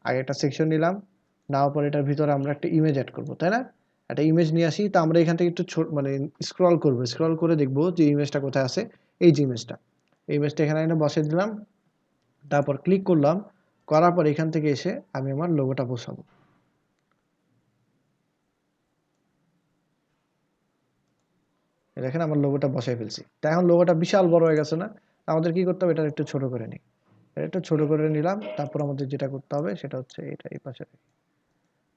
আগে একটা সেকশন নিলাম, নেওয়ার পর এটার ভিতরে আমরা একটা ইমেজ অ্যাড করবো, তাই না। একটা ইমেজ নিয়ে আসি, তা আমরা এখান থেকে একটু মানে স্ক্রল করবো, স্ক্রল করে দেখবো যে ইমেজটা কোথায় আছে। এই যে ইমেজটা, এই ইমেজটা এখানে এনে বসে দিলাম, তারপর ক্লিক করলাম, করার পর এখান থেকে এসে আমি আমার লোগোটা বসাবো। এই দেখেন আমার লোগোটা বসাই ফেলছি। তা এখন লোগোটা বিশাল বড় হয়ে গেছে না? আমাদের কি করতে হবে? এটা একটু ছোট করে নিই। এটা একটু ছোট করে নিলাম। তারপর আমাদের যেটা করতে হবে সেটা হচ্ছে এটা এই পাশে।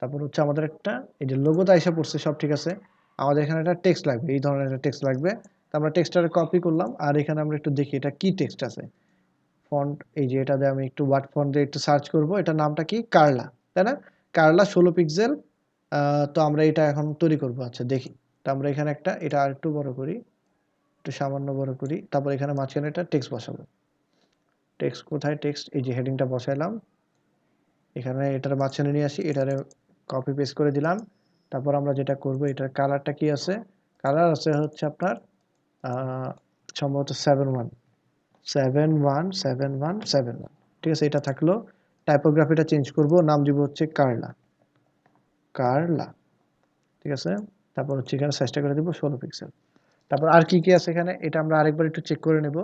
তারপর হচ্ছে আমাদের একটা এই যে লোগোটা এসে পড়ছে সব ঠিক আছে। আমাদের এখানে একটা টেক্সট লাগবে। এই ধরনের একটা টেক্সট লাগবে। তো আমরা টেক্সটটারে কপি করলাম আর এখানে আমরা একটু দেখি এটা কি টেক্সট আছে। ফন্ট এই যে এটা দিয়ে আমি একটু ওয়ার্ড ফন্ট দিয়ে একটু সার্চ করব। এটার নামটা কি? কার্লা। তাই না? কার্লা 16 পিক্সেল। তো আমরা এটা এখন তৈরি করব। আচ্ছা দেখি। তো আমরা এখানে একটা এটা আরেকটু বড় করি। একটু সামান্য বড় করি। তারপর এখানে মাঝখানে একটা টেক্সট বসাবো। টেক্সট কোথায়? টেক্সট এই যে হেডিংটা বসাইলাম। এখানে এটার মাঝখানে নিয়ে আসি। এটারে কপি পেস্ট করে দিলাম। তারপর আমরা যেটা করব এটার কালারটা কি আছে? কালার আছে হচ্ছে আপনার সম্ভবত 7-1 7-1 7-1 7-1 ঠিক আছে এটা থাকলো। টাইপোগ্রাফিটা চেঞ্জ করব। নাম দিব হচ্ছে কার্লা। কার্লা ঠিক আছে। তারপর হচ্ছে এখানে সাইজটা করে দিব 16 পিক্সেল। তারপর আর কি আছে এখানে? এটা আমরা আরেকবার একটু চেক করে নেব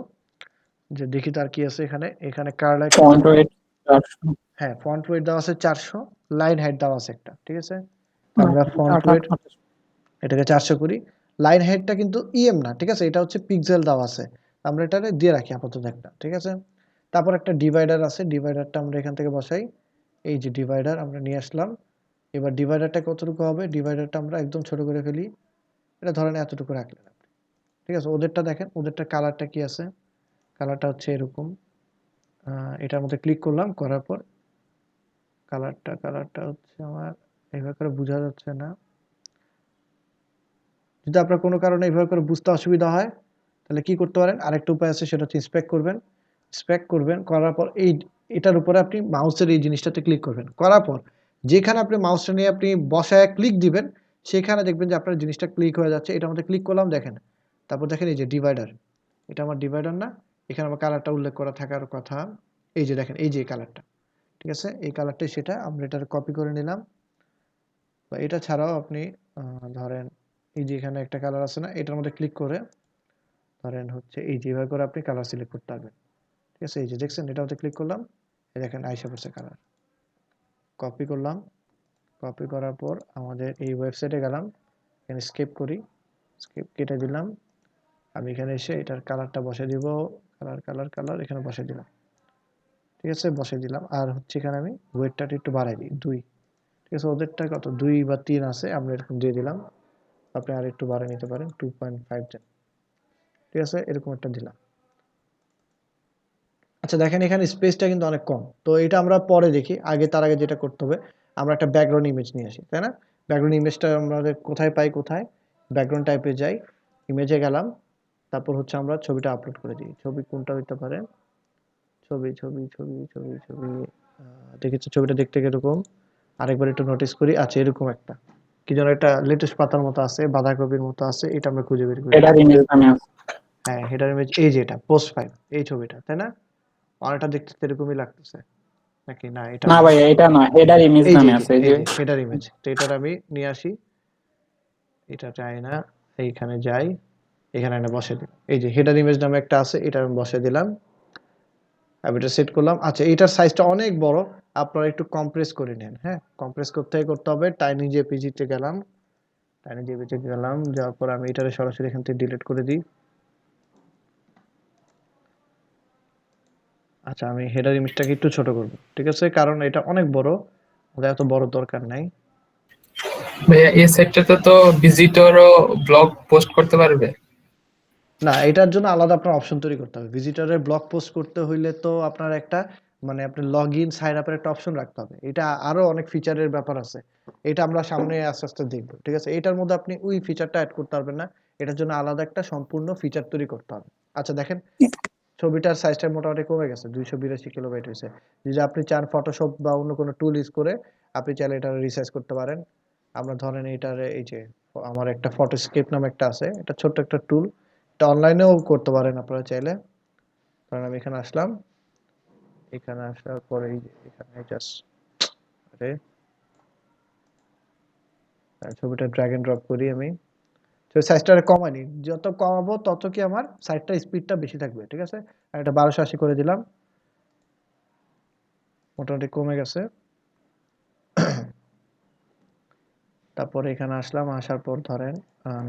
যে দেখি তো আর কি আছে এখানে। এখানে কার্লা ফন্ট ওয়েট 400 হ্যাঁ, ফন্ট ওয়েট দেওয়া আছে 400, লাইন হাইট দেওয়া আছে একটা। ঠিক আছে? তো আমরা ফন্ট ওয়েট 28 এটাকে 400 করি। লাইন হাইটটা কিন্তু ইএম না। ঠিক আছে? এটা হচ্ছে পিক্সেল দেওয়া আছে। আমরা এটারে দিয়ে রাখি আপাতত একটা। ঠিক আছে? তারপর একটা ডিভাইডার আছে। ডিভাইডারটা আমরা এখান থেকে বসাই। এই যে ডিভাইডার আমরা নিয়ে আসলাম। এবার ডিভাইডারটা কতটুকু হবে? ডিভাইডারটা আমরা একদম ছোট করে ফেলি। এটা ধরেন এতটুকু রাখলেন আপনি। ঠিক আছে? ওদেরটা দেখেন। ওদেরটা কালারটা কি আছে? কালারটা হচ্ছে এরকম। এটার মধ্যে ক্লিক করলাম। করার পর কালারটা হচ্ছে আমার এভাবে করে বোঝা যাচ্ছে না। যদি আপনার কোনো কারণে এভাবে করে বুঝতে অসুবিধা হয় তাহলে কি করতে পারেন? আরেকটা উপায় আছে সেটা হচ্ছে ইন্সপেক্ট করবেন। ইন্সপেক্ট করবেন, করার পর এটার উপরে আপনি মাউসের এই জিনিসটাতে ক্লিক করবেন। করার পর যেখানে আপনি মাউসটা নিয়ে আপনি বসায় ক্লিক দিবেন, সেখানে দেখবেন যে আপনার জিনিসটা ক্লিক হয়ে যাচ্ছে। এটার মধ্যে ক্লিক করলাম দেখেন। তারপর দেখেন এই যে ডিভাইডার। এটা আমার ডিভাইডার না? এখানে আমার কালারটা উল্লেখ করা থাকার কথা। এই যে দেখেন এই যে কালারটা। ঠিক আছে? এই কালারটাই সেটা। আমরা এটার কপি করে নিলাম। বা এটা ছাড়াও আপনি ধরেন এই যে এখানে একটা কালার আছে না? এটার মধ্যে ক্লিক করে ধরেন হচ্ছে এই যে এভাবে করে আপনি কালার সিলেক্ট করতে পারবেন। ঠিক আছে? এই যে দেখছেন এটার মধ্যে ক্লিক করলাম। এই দেখেন আইসা পড়ছে কালার। কপি করলাম। কপি করার পর আমাদের এই ওয়েবসাইটে গেলাম। এখানে স্কেপ করি। স্কেপ কেটে দিলাম। আমি এখানে এসে এটার কালারটা বসায় দিব। কালার এখানে বসায় দিলাম। ঠিক আছে? বসায় দিলাম। আর হচ্ছে এখানে আমি ওয়েটটা একটু বাড়াই দিই 2। ঠিক আছে? ওদেরটা কত 2 বা 3 আছে। আমরা এরকম দিয়ে দিলাম। আপনি আরেকটু বাড়িয়ে নিতে পারেন 2.5 দেন। ঠিক আছে? এরকম একটা দিলাম। আচ্ছা দেখেন এখানে স্পেসটা কিন্তু অনেক কম। তো এটা আমরা পরে দেখি। তার আগে যেটা করতে হবে আমরা একটা ব্যাকগ্রাউন্ড ইমেজ নিয়ে আসি। তাই না? ব্যাকগ্রাউন্ড ইমেজটা আমাদের কোথায় পাই? ব্যাকগ্রাউন্ড টাইপে যাই। ইমেজে গেলাম। তারপর হচ্ছে আমরা ছবিটা আপলোড করে দিই। ছবি কোনটা হইতে পারে? ছবি। দেখেছি ছবিটা দেখতে কিরকম? আরেকবার একটু নোটিস করি। আচ্ছা এরকম একটা। কি যেন একটা লেটুস পাতার মতো আছে, বাঁধাকপির মতো আছে। এটা আমরা খুঁজে বের করি। হেডার ইমেজ নামে আছে। হ্যাঁ, হেডার ইমেজ এই যে এটা পোস্ট 5 এই ছবিটা, তাই না? অনেকটা দেখতে তো এরকমই লাগতেছে। নাকি না এটা না না। ভাই এটা নয়, হেডার ইমেজ এই যে নামে এই যে আছে এই এই যে। যে হেডার ইমেজ। তো এটার আমি নিয়ে আসি। এটা চাই না। এইখানে যাই। এখানে একটা বসে দিই। এই যে হেডার ইমেজ নামে একটা আছে। এটা আমি বসে দিলাম। আমি এটা সেট করলাম। আচ্ছা এটার সাইজটা অনেক বড়। আপনারা একটু কম্প্রেস করে নেন। হ্যাঁ? কম্প্রেস করতে হবে। টাইনি জেপিজি তে গেলাম। টাইনি জেপিজি তে গেলাম। যাওয়ার পর আমি এটারে সরাসরি এখান থেকে ডিলিট করে দিই। আচ্ছা আমি হেডার ইমেজটাকে একটু ছোট করব। ঠিক আছে? কারণ এটা অনেক বড়। আমাদের এত বড় দরকার নাই। ভাইয়া এই সেক্টরতে তো ভিজিটরও ব্লগ পোস্ট করতে পারবে। না, এটার জন্য আলাদা আপনার অপশন তৈরি করতে হবে। ভিজিটরের ব্লগ পোস্ট করতে হইলে তো আপনার একটা মানে আপনার লগইন সাইন আপের একটা অপশন রাখতে হবে। এটা আরো অনেক ফিচারের ব্যাপার আছে। এটা আমরা সামনে আস্তে আস্তে দেখব। ঠিক আছে? এটার মধ্যে আপনি ওই ফিচারটা এড করতে পারবেন না। এটার জন্য আলাদা একটা সম্পূর্ণ ফিচার তৈরি করতে হবে। আচ্ছা দেখেন ছবিটার সাইজটা মোটামুটি কমে গেছে। 282 কিলোবাইট হয়েছে। যদি আপনি চান ফটোশপ বা অন্য কোনো টুল ইউজ করে আপনি চাইলে এটা রিসাইজ করতে পারেন। আমরা ধরেন এটার এই যে আমার একটা ফটোস্কেপ নামে একটা আছে। এটা ছোট্ট একটা টুল। এটা অনলাইনেও করতে পারেন আপনারা চাইলে। কারণ আমি এখানে আসলাম। এখানে আসার পরে এই যে এখানে জাস্ট আরে ছবিটা ড্র্যাগ এন্ড ড্রপ করি আমি। তো সাইজটা কমাইনি। যত কমাবো তত কি আমার সাইটটা স্পিডটা বেশি থাকবে। ঠিক আছে? আর এটা 1280 করে দিলাম। মোটামুটি কমে গেছে। তারপরে এখানে আসলাম, আসার পর ধরেন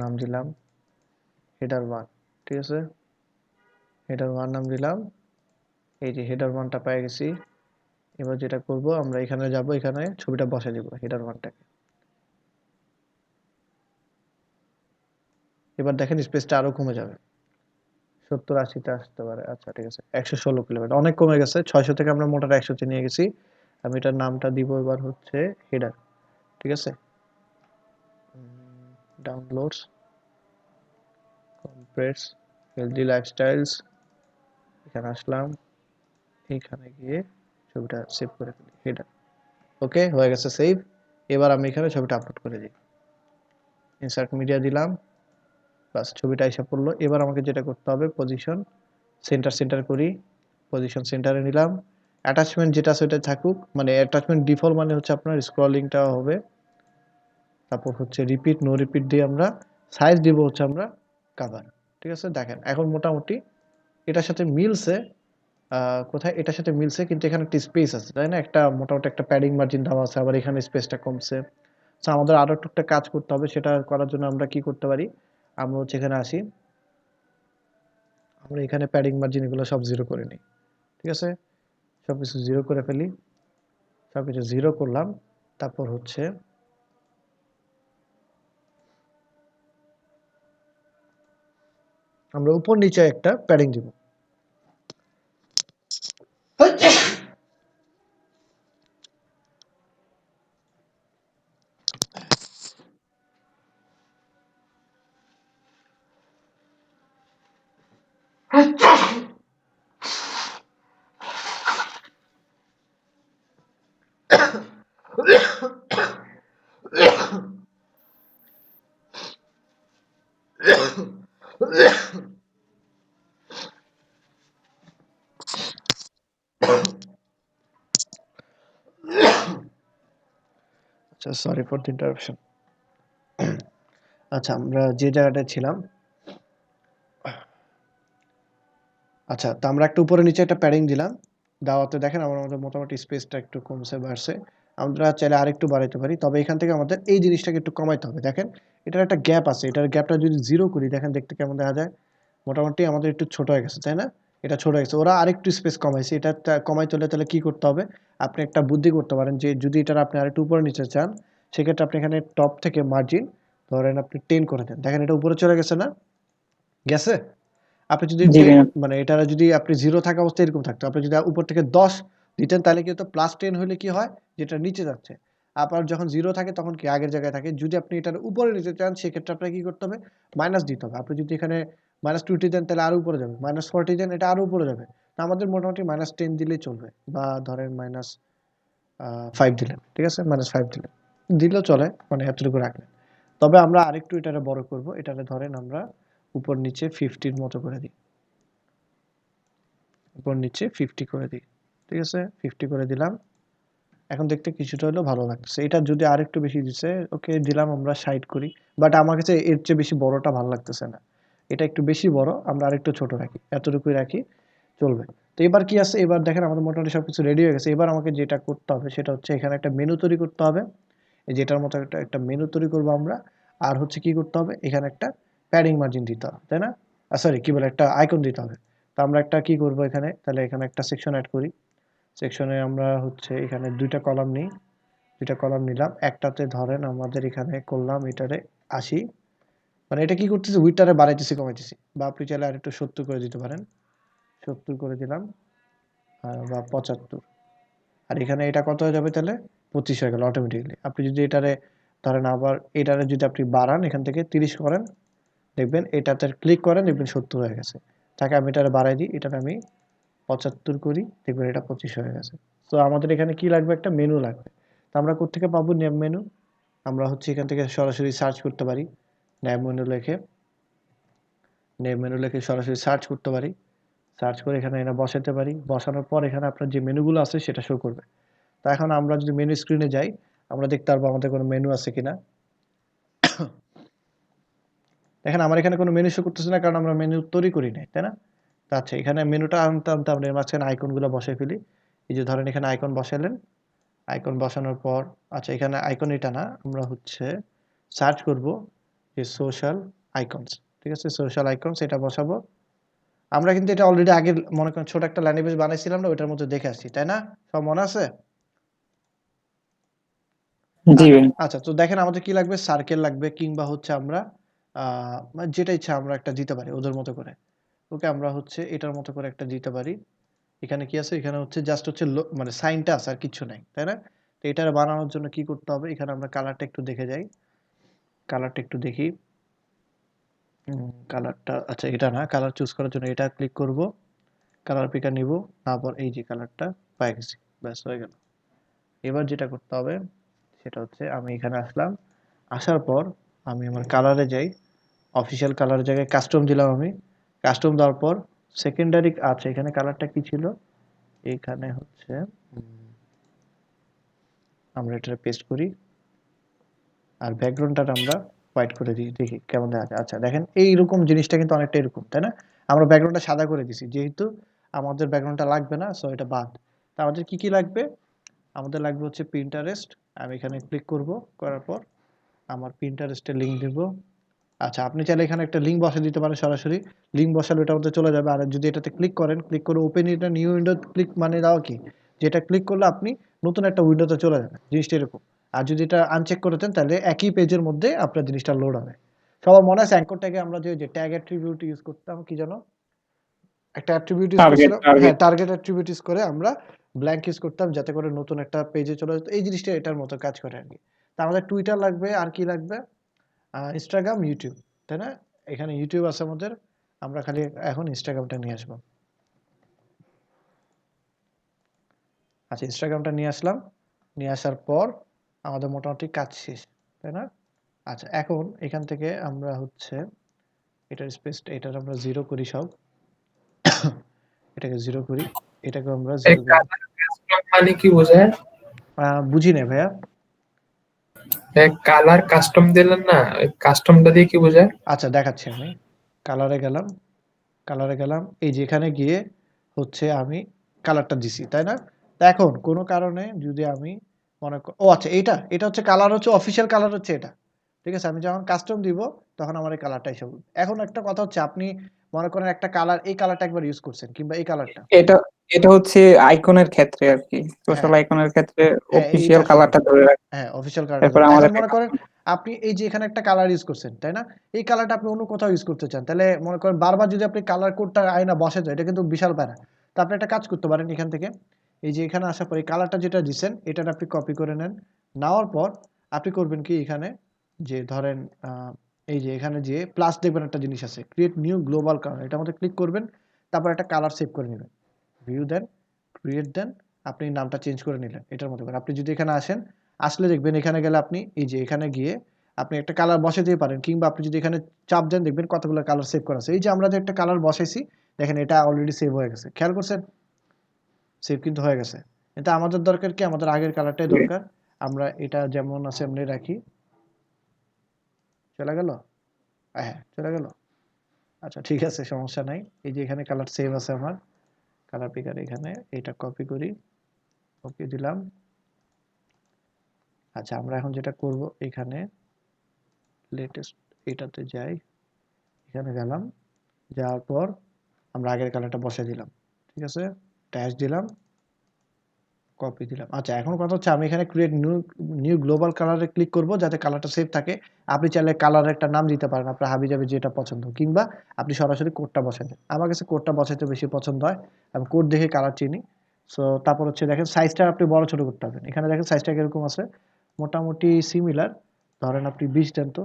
নাম দিলাম হেডার 1, ঠিক আছে? হেডার 1 নাম দিলাম। এই যে হেডার 1টা পেয়ে গেছি। এবার যেটা করব, আমরা এখানে যাব, এখানে ছবিটা বসে দিব হেডার 1টাকে। এবার দেখেন স্পেসটা আরো কমে যাবে, 70-80-তে আসতে পারে। আচ্ছা ঠিক আছে, 116 কিলোমিটার, অনেক কমে গেছে। 600 থেকে আমরা মোটাটা 100-তে নিয়ে গেছি। আমি এটার নামটা দিব এবার হচ্ছে হেডার, ঠিক আছে? ডাউনলোডস, কমপ্রেস, হেলদি লাইফস্টাইলস, এখানে আসলাম, এখানে গিয়ে ছবিটা সেভ করে ফেলি, হেডার। ওকে, হয়ে গেছে সেভ। এবার আমি এখানে ছবিটা আপলোড করে দিই, ইনসার্ট মিডিয়া দিলাম, বাস ছবিটা এসে পড়লো। এবার আমাকে যেটা করতে হবে, পজিশন সেন্টার করি, পজিশন সেন্টারে নিলাম। অ্যাটাচমেন্ট যেটা সেটা থাকুক, মানে অ্যাটাচমেন্ট ডিফল্ট মানে হচ্ছে আপনার স্ক্রলিংটা হবে। তারপর হচ্ছে রিপিট, নো রিপিট দিয়ে আমরা সাইজ দিব হচ্ছে আমরা কভার, ঠিক আছে? দেখেন এখন মোটামুটি এটার সাথে মিলছে। কোথায় এটার সাথে মিলছে, কিন্তু এখানে একটা স্পেস আছে, তাই না? একটা মোটামুটি একটা প্যাডিং মার্জিন দেওয়া আছে, আবার এখানে স্পেসটা কমছে। তো আমাদের আরো একটা কাজ করতে হবে, সেটা করার জন্য আমরা কি করতে পারি, আমরা হচ্ছে এখানে আসি, আমরা এখানে প্যাডিং মার্জিন এগুলো সব জিরো করে নিই, ঠিক আছে? সবকিছু জিরো করে ফেলি, সবকিছু জিরো করলাম। তারপর হচ্ছে আমরা উপর নিচে একটা প্যাডিং দিব। আচ্ছা, সরি ফর দ্য ইন্টারাপশন। আচ্ছা, আমরা যে জায়গাটায় ছিলাম, আচ্ছা, তো আমরা একটা উপরে নিচে একটা প্যাডিং দিলাম। দেওয়াতে দেখেন আমার আমাদের মোটামুটি স্পেসটা একটু কমছে, বাড়ছে। আমরা চাইলে আরেকটু বাড়াইতে পারি, তবে এখান থেকে আমাদের এই জিনিসটাকে একটু কমাইতে হবে। দেখেন এটার একটা গ্যাপ আছে, এটার গ্যাপটা যদি জিরো করি, দেখেন দেখতে কেমন দেখা যায়। মোটামুটি আমাদের একটু ছোট হয়ে গেছে, তাই না? এটা ছোট হয়ে গেছে, ওরা আরেকটু স্পেস কমাইছে। এটা কমাইতে হলে তাহলে কি করতে হবে, আপনি একটা বুদ্ধি করতে পারেন, যে যদি এটার আপনি আরেকটু উপরে নিচে চান, সেক্ষেত্রে আপনি এখানে টপ থেকে মার্জিন ধরেন আপনি 10 করে দেন। দেখেন এটা উপরে চলে গেছে না? গেছে? আপনি যদি জি ভাইয়া। মানে এটা যদি আপনি 0 থাকা অবস্থায় এরকম থাকতো। আপনি যদি উপর থেকে 10 দিতেন, তাহলে কি হতো, +10 হলে কি হয়, যেটা নিচে যাচ্ছে। আবার যখন 0 থাকে তখন কি আগের জায়গায় থাকে। যদি আপনি এটার উপরে নিতে চান, সেক্ষেত্রে আপনাকে কি করতে হবে, মাইনাস দিতে হবে। আপনি যদি এখানে -20 দেন, তাহলে আরো উপরে যাবে। -40 দেন, এটা আরো উপরে যাবে। তো আমাদের মোটামুটি -10 দিলেই চলবে, বা ধরেন -5 দিলেন, ঠিক আছে? -5 দিলেন, দিলেও চলে, মানে এতটুকু রাখলেন। তবে আমরা আরেকটু এটারে বড় করব। এটারে ধরেন আমরা উপর নিচে 50 মতো করে দিই, উপর নিচে 50 করে দিই, ঠিক আছে? 50 করে দিলাম। এখন দেখতে কিছুটা হলেও ভালো লাগতেছে। এটা যদি আরেকটু বেশি দিছে, ওকে দিলাম আমরা 60 করি। বাট আমার কাছে এর চেয়ে বেশি বড়টা ভালো লাগতেছে না। এটা একটু বেশি বড়, আমরা আরেকটু ছোট রাখি, এতটুকুই রাখি, চলবে। তো এবার কি আছে, এবার দেখেন আমাদের মোটামুটি সবকিছু রেডি হয়ে গেছে। এবার আমাকে যেটা করতে হবে, সেটা হচ্ছে এখানে একটা মেনু তৈরি করতে হবে। এই যেটার মতো একটা মেনু তৈরি করবো আমরা। আর হচ্ছে কি করতে হবে, এখানে একটা প্যাডিং মার্জিন দিতে হবে, তাই না? সরি, কি বলে, একটা আইকন দিতে হবে। তো আমরা একটা কি করব এখানে, তাহলে এখানে একটা সেকশন অ্যাড করি। সেকশনে আমরা হচ্ছে এখানে 2টা কলাম নিই, 2টা কলাম নিলাম। একটাতে ধরেন আমাদের এখানে করলাম এটারে 80, মানে এটা কি করতেছি, উইডথটারে বাড়াইতেছি কমাইতেছি। বা আপনি চাইলে আরেকটু 70 করে দিতে পারেন, 70 করে দিলাম, বা 75। আর এখানে এটা কত হয়ে যাবে, তাহলে 25 হয়ে গেল অটোমেটিক্যালি। আপনি যদি এটারে ধরেন আবার এটারে যদি আপনি বাড়ান, এখান থেকে 30 করেন, দেখবেন এটাতে ক্লিক করেন, দেখবেন 70 হয়ে গেছে। তাকে আমি এটারে বাড়াই দিই, এটারে আমি 75 করি, দেখবেন এটা 25 হয়ে গেছে। তো আমাদের এখানে কি লাগবে, একটা মেনু লাগবে। তো আমরা কোত্থেকে পাবো নেম মেনু, আমরা হচ্ছে এখান থেকে সরাসরি সার্চ করতে পারি। নেম মেনু লিখে, নেম মেনু লিখে সরাসরি সার্চ করতে পারি। সার্চ করে এখানে এনে বসাতে পারি। বসানোর পর এখানে আপনার যে মেনুগুলো আছে সেটা শো করবে। তো এখন আমরা যদি মেনু স্ক্রিনে যাই, আমরা দেখতে পারবো আমাদের কোনো মেনু আছে কিনা। দেখেন আমার এখানে কোনো মেনু শো করতেছে না, কারণ আমরা মেনু তৈরি করি নাই, তাই না? তো আচ্ছা, এখানে মেনুটা আনতে আনতে আমরা এর মাঝখানে আইকনগুলো বসাই ফেলি। এই যে ধরেন এখানে আইকন বসালেন, আইকন বসানোর পর আচ্ছা এখানে আইকন এটা না, আমরা হচ্ছে সার্চ করব যে সোশ্যাল আইকনস, ঠিক আছে, সোশ্যাল আইকনস এটা বসাবো। আমরা কিন্তু এটা অলরেডি আগে মনে করেন ছোট একটা ল্যান্ডিং পেজ বানাইছিলাম না, ওইটার মধ্যে দেখে আসছি, তাই না? সব মনে আছে? জি ভাইয়া। আচ্ছা, তো দেখেন আমাদের কি লাগবে, সার্কেল লাগবে, কিংবা হচ্ছে আমরা মানে যেটা ইচ্ছা আমরা একটা দিতে পারি ওদের মতো করে। ওকে, আমরা হচ্ছে এটার মতো করে একটা দিতে পারি। এখানে কি আছে, এখানে হচ্ছে জাস্ট হচ্ছে মানে সাইনটা আছে আর কিছু নাই, তাই না? তো এটা বানানোর জন্য কি করতে হবে, এখানে আমরা কালারটা একটু দেখে যাই, কালারটা একটু দেখি। কালারটা আচ্ছা এটা না, কালার চুজ করার জন্য এটা ক্লিক করব, কালার পিকার নিব, তারপর এই যে কালারটা পাই গেছি, ব্যাস হয়ে গেল। এবার যেটা করতে হবে সেটা হচ্ছে আমি এখানে আসলাম, আসার পর আমি আমার কালারে যাই, অফিসিয়াল কালার জায়গায় কাস্টম দিলাম আমি, কাস্টম দেওয়ার পর সেকেন্ডারি আচ্ছা এখানে কালারটা কি ছিল, এখানে হচ্ছে আমরা এটা পেস্ট করি, আর ব্যাকগ্রাউন্ডটা আমরা হোয়াইট করে দিই, দেখি কেমন দেখা যায়। আচ্ছা দেখেন এইরকম জিনিসটা কিন্তু অনেকটা এরকম, তাই না? আমরা ব্যাকগ্রাউন্ডটা সাদা করে দিছি, যেহেতু আমাদের ব্যাকগ্রাউন্ডটা লাগবে না, সো এটা বাদ। তা আমাদের কি কি লাগবে, আমাদের লাগবে হচ্ছে পিন্টারেস্ট। আমি এখানে ক্লিক করব, করার পর আমার পিন্টারেস্টের লিঙ্ক দেব। আচ্ছা আপনি চাইলে এখানে একটা লিঙ্ক বসিয়ে দিতে পারেন, সরাসরি লিঙ্ক বসালে ওটার মধ্যে চলে যাবে। আর যদি এটাতে ক্লিক করেন, ক্লিক করে ওপেন এটা নিউ উইন্ডো ক্লিক মানে দাও কি, যেটা ক্লিক করলে আপনি নতুন একটা উইন্ডোতে চলে যাবেন, জিনিসটা এরকম। আর যদি এটা আনচেক করে দেন তাহলে একই পেজের মধ্যে আপনার জিনিসটা লোড হবে। সবার মনে আছে অ্যাঙ্কর ট্যাগে আমরা যে ট্যাগ অ্যাট্রিবিউট ইউজ করতাম, কি জানো একটা অ্যাট্রিবিউট ইউজ টার্গেট করছিলাম, হ্যাঁ টার্গেট টার্গেট অ্যাট্রিবিউট ইউজ করে আমরা ব্ল্যাঙ্ক ইউজ করতাম, যাতে করে নতুন একটা পেজে চলে যেত। এই জিনিসটা এটার মতো কাজ করে আর কি। তা আমাদের টুইটার লাগবে, আর কি লাগবে, ইনস্টাগ্রাম, ইউটিউব, তাই না? এখানে ইউটিউব আছে আমাদের, আমরা খালি এখন ইনস্টাগ্রামটা নিয়ে আসবো। আচ্ছা ইনস্টাগ্রামটা নিয়ে আসলাম, নিয়ে আসার পর আমাদের মোটামুটি কাজ শেষ, তাই না? আচ্ছা এখন এখান থেকে আমরা হচ্ছে এটার স্পেসটা এটার আমরা জিরো করি সব, এটাকে জিরো করি, এটাকে আমরা এই জিরো করি। কালার কাস্টম মানে কি বোঝায়? বুঝি না ভাইয়া। কালার কাস্টম দিলেন না, ওই কাস্টমটা দিয়ে কি বোঝায়? আচ্ছা দেখাচ্ছি আমি, কালারে গেলাম, কালারে গেলাম, এই যে এখানে গিয়ে হচ্ছে আমি কালারটা দিছি, তাই না? তা এখন কোনো কারণে যদি আমি ও আচ্ছা এইটা এটা হচ্ছে কালার, হচ্ছে অফিসিয়াল কালার হচ্ছে এটা, ঠিক আছে? আমি যখন কাস্টম দিব তখন আমার এই কালারটা এসে বলবে। এখন একটা কথা হচ্ছে, আপনি মনে করেন একটা কালার, এই কালারটা একবার ইউজ করছেন, কিংবা এই কালারটা, এটা এটা হচ্ছে আইকনের ক্ষেত্রে আর কি, হ্যাঁ সোশ্যাল আইকনের ক্ষেত্রে হ্যাঁ অফিসিয়াল এইটা সুন্দর, কালারটা ধরে রাখে। হ্যাঁ অফিসিয়াল কালারটা তারপর ধরে। আমাদের এখন মনে করেন আপনি এই যে এখানে একটা কালার ইউজ করছেন, তাই না? এই কালারটা আপনি অন্য কোথাও ইউজ করতে চান, তাহলে মনে করেন বারবার যদি আপনি কালার কোডটা আয়না বসে যায়, এটা কিন্তু বিশাল প্যারা। তো আপনি একটা কাজ করতে পারেন, এখান থেকে এই যে এখানে আসার পর এই কালারটা যেটা দিচ্ছেন এটা আপনি কপি করে নেন, নেওয়ার পর আপনি করবেন কি, এখানে যে ধরেন এই যে এখানে যে প্লাস দেখবেন একটা জিনিস আছে, ক্রিয়েট নিউ গ্লোবাল কালার, এটা মধ্যে ক্লিক করবেন, তারপর একটা কালার সেভ করে নেবেন, ভিউ দেন, ক্রিয়েট দেন, আপনি নামটা চেঞ্জ করে নিলেন এটার মতো করে। আপনি যদি এখানে আসেন, আসলে দেখবেন এখানে গেলে আপনি এই যে এখানে গিয়ে আপনি একটা কালার বসাতেই পারেন, কিংবা আপনি যদি এখানে চাপ দেন দেখবেন কতগুলো কালার সেভ করা আছে। এই যে আমরা যে একটা কালার বসাইছি, দেখেন এটা অলরেডি সেভ হয়ে গেছে, খেয়াল করছেন? সেভ কিন্তু হয়ে গেছে। এটা আমাদের দরকার কি, আমাদের আগের কালারটাই দরকার। আমরা এটা যেমন আছে এমনি রাখি, চলে গেল, হ্যাঁ চলে গেল। আচ্ছা ঠিক আছে, সমস্যা নাই। এই যে এখানে কালার সেভ আছে আমার, কালার পিকার এখানে এটা কপি করি, ওকে দিলাম। আচ্ছা আমরা এখন যেটা করব, এখানে লেটেস্ট এটাতে যাই, এখানে গেলাম, যাওয়ার পর আমরা আগের কালারটা বসাই দিলাম, ঠিক আছে, ড্যাশ দিলাম, কপি দিলাম। আচ্ছা এখন কথা হচ্ছে আমি এখানে ক্রিয়েট নিউ গ্লোবাল কালারে ক্লিক করব, যাতে কালারটা সেভ থাকে। আপনি চাইলে কালারের একটা নাম দিতে পারেন আপনার হাবিজাবি যেটা পছন্দ, কিংবা আপনি সরাসরি কোডটা বসাই দেন। আমার কাছে কোডটা বসাইতে বেশি পছন্দ হয়, আমি কোড দেখে কালার চিনি। সো তারপর হচ্ছে দেখেন সাইজটা আপনি বড় ছোট করতে পারবেন। এখানে দেখেন সাইজটা কিরকম আছে, মোটামুটি সিমিলার। ধরেন আপনি 20 দেন, তো